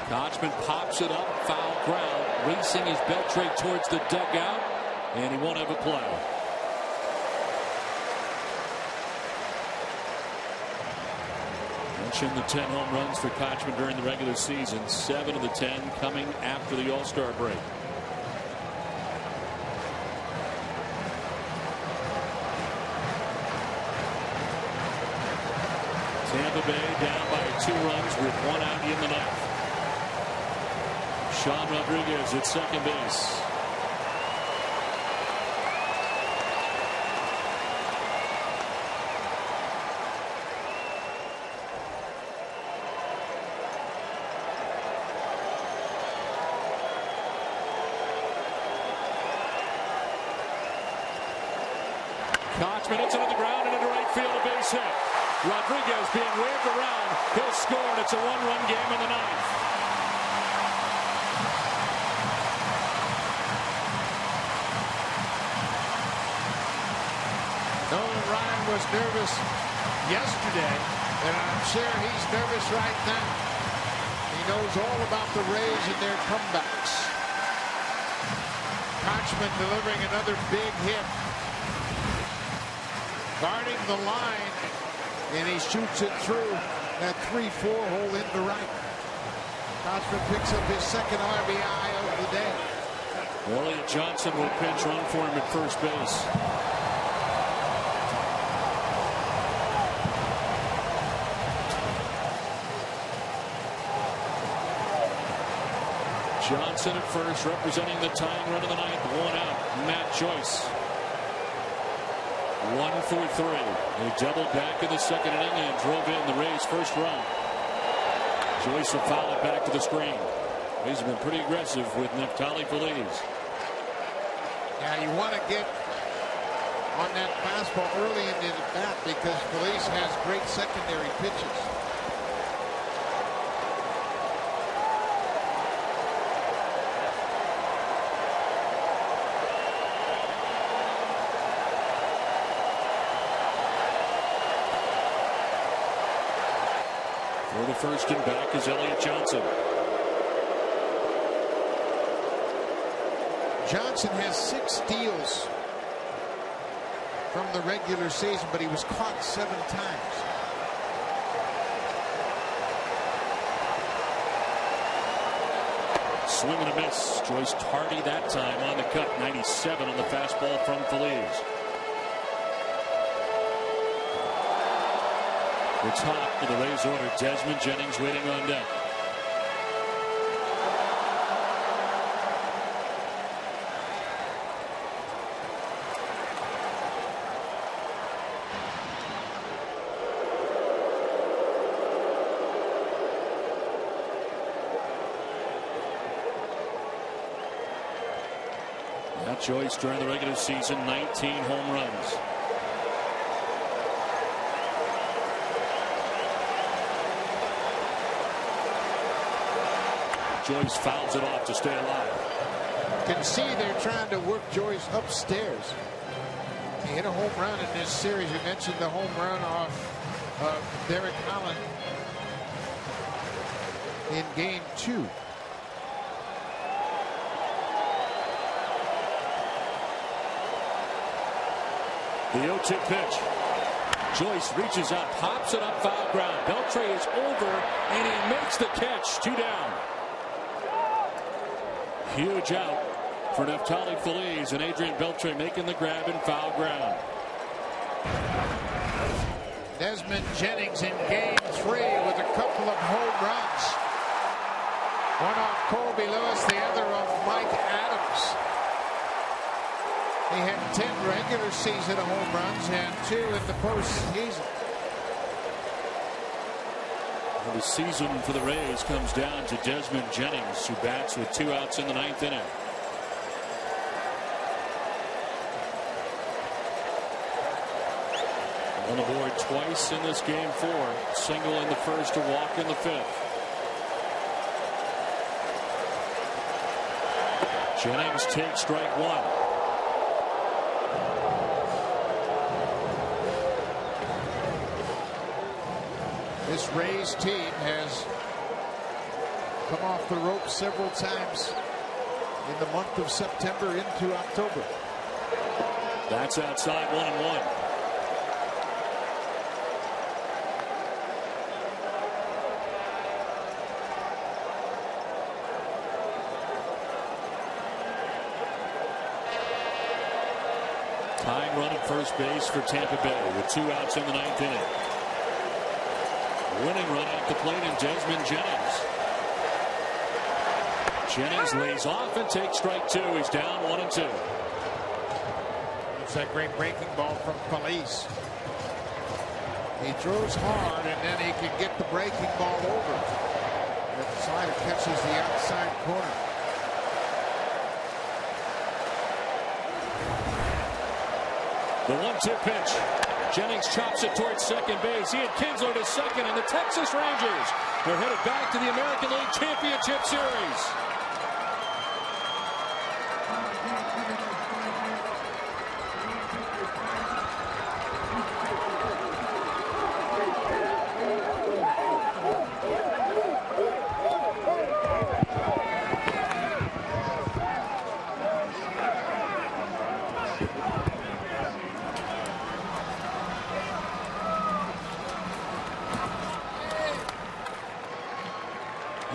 Kochman pops it up, foul ground. Racing is Beltre towards the dugout, and he won't have a play. Mentioned the 10 home runs for Kochman during the regular season. 7 of the 10 coming after the All-Star break. Tampa Bay down by 2 runs with 1 out in the ninth. Sean Rodriguez at second base. Kochman hits it on the ground and into right field, a base hit. Rodriguez being waved around. He'll score, and it's a 1-run game in the ninth. Nolan Ryan was nervous yesterday, and I'm sure he's nervous right now. He knows all about the Rays and their comebacks. Kochman delivering another big hit. Guarding the line, and he shoots it through that 3-4 hole into right. Kochman picks up his second RBI of the day. Elliott Johnson will pinch run for him at first base. Johnson at first, representing the tying run of the ninth. 1 out. Matt Joyce. 1 for 3. They doubled back in the second inning and drove in the Rays' first run. Joyce will foul it back to the screen. Rays have been pretty aggressive with Neftali Feliz. Yeah, you want to get on that fastball early in the at-bat because Feliz has great secondary pitches. For the first and back is Elliott Johnson. Johnson has 6 steals from the regular season, but he was caught 7 times. Swing and a miss. Joyce tardy that time on the cut. 97 on the fastball from Feliz. The top of the Rays order, Desmond Jennings waiting on deck. Matt Joyce during the regular season, 19 home runs. Joyce fouls it off to stay alive. You can see they're trying to work Joyce upstairs. He hit a home run in this series. You mentioned the home run off Derek Allen in game 2. The 0-2 pitch. Joyce reaches out, pops it up, foul ground. Beltre is over, and he makes the catch. 2 down. Huge out for Neftali Feliz, and Adrian Beltre making the grab and foul ground. Desmond Jennings in game 3 with a couple of home runs. One off Colby Lewis, the other off Mike Adams. He had 10 regular season home runs and 2 in the postseason. The season for the Rays comes down to Desmond Jennings, who bats with 2 outs in the 9th inning. On the board twice in this game 4. Single in the 1st, a walk in the 5th. Jennings takes strike 1. This Rays team has come off the ropes several times in the month of September into October. That's outside, 1-1. Tying run at first base for Tampa Bay with 2 outs in the 9th inning. Winning run at the plate in Desmond Jennings. Jennings lays off and takes strike 2. He's down 1-2. It's that great breaking ball from Feliz. He throws hard and then he can get the breaking ball over. The slider catches the outside corner. The 1-2 pitch. Jennings chops it towards second base. He had Kinsler to second, and the Texas Rangers are headed back to the American League Championship Series.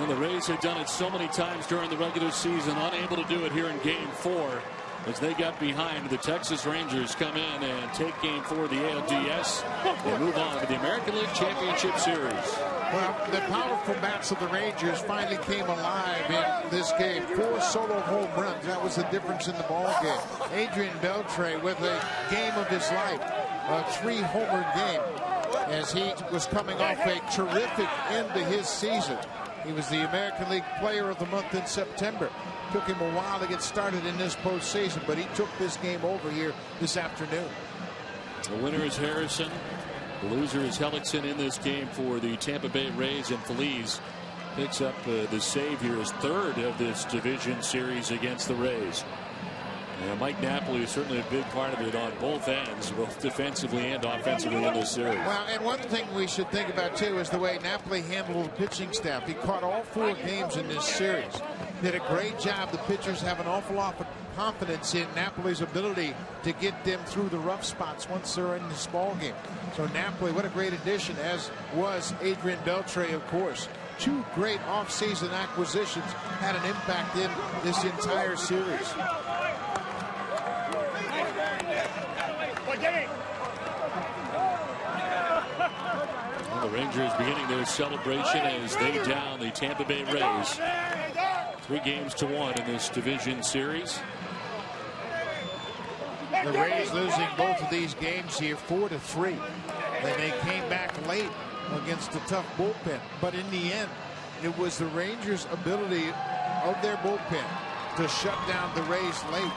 The Rays had done it so many times during the regular season, unable to do it here in game 4 as they got behind. The Texas Rangers come in and take game 4 of the ALDS and move on to the American League Championship Series. Well, the powerful bats of the Rangers finally came alive in this game. 4 solo home runs. That was the difference in the ball game. Adrian Beltre with a game of his life, a 3-homer game, as he was coming off a terrific end to his season. He was the American League Player of the Month in September. Took him a while to get started in this postseason, but he took this game over here this afternoon. The winner is Harrison. The loser is Hellickson in this game for the Tampa Bay Rays, and Feliz picks up the save here, his 3rd of this division series against the Rays. Mike Napoli is certainly a big part of it on both ends, both defensively and offensively in this series. Well, and one thing we should think about, too, is the way Napoli handled the pitching staff. He caught all 4 games in this series. Did a great job. The pitchers have an awful lot of confidence in Napoli's ability to get them through the rough spots once they're in this ball game. So Napoli, what a great addition, as was Adrian Beltre, of course. 2 great offseason acquisitions had an impact in this entire series. Well, the Rangers beginning their celebration as they down the Tampa Bay Rays. 3-1 in this division series. The Rays losing both of these games here 4-3. And they came back late against a tough bullpen. But in the end, it was the Rangers' ability of their bullpen to shut down the Rays late.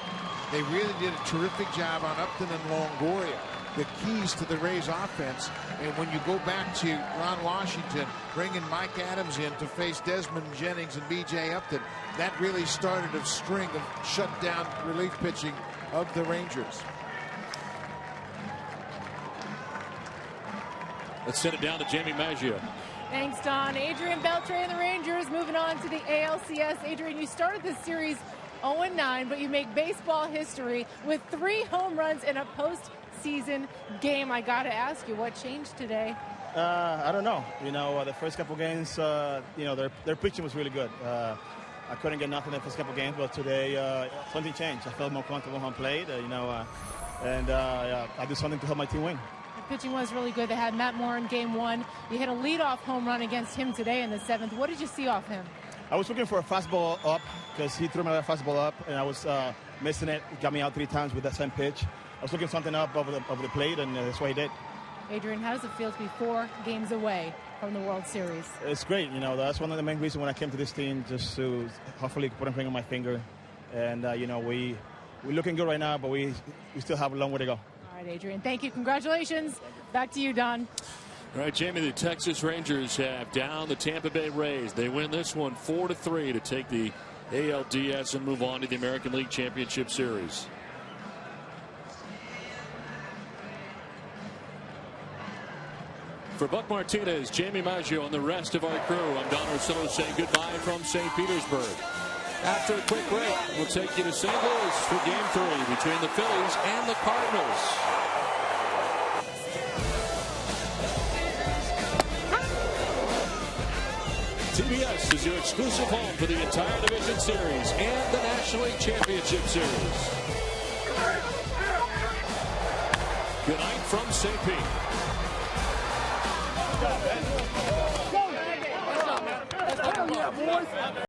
They really did a terrific job on Upton and Longoria, the keys to the Rays offense. And when you go back to Ron Washington, bringing Mike Adams in to face Desmond Jennings and B.J. Upton, that really started a string of shutdown relief pitching of the Rangers. Let's send it down to Jamie Maggio. Thanks, Don. Adrian Beltre and the Rangers moving on to the ALCS. Adrian, you started this series 0-9, but you make baseball history with 3 home runs in a postseason game. I got to ask you, what changed today? I don't know. The first couple games, their pitching was really good. I couldn't get nothing in the first couple games, but today something changed. I felt more comfortable on plate, and I did something to help my team win. The pitching was really good. They had Matt Moore in game 1. You hit a leadoff home run against him today in the 7th. What did you see off him? I was looking for a fastball up because he threw me that fastball up, and I was missing it. He got me out 3 times with that same pitch. I was looking something up over the plate, and that's what he did. Adrian, how does it feel to be 4 games away from the World Series? It's great. You know, that's one of the main reasons when I came to this team, just to hopefully put a ring on my finger. And, you know, we're looking good right now, but we still have a long way to go. All right, Adrian. Thank you. Congratulations. Back to you, Don. All right, Jamie, the Texas Rangers have down the Tampa Bay Rays. They win this one 4-3 to take the ALDS and move on to the American League Championship Series. For Buck Martinez, Jamie Maggio, and the rest of our crew, I'm Don Orsillo saying goodbye from St. Petersburg. After a quick break, we'll take you to St. Louis for Game 3 between the Phillies and the Cardinals. TBS is your exclusive home for the entire Division Series and the National League Championship Series. Good night from St. Pete.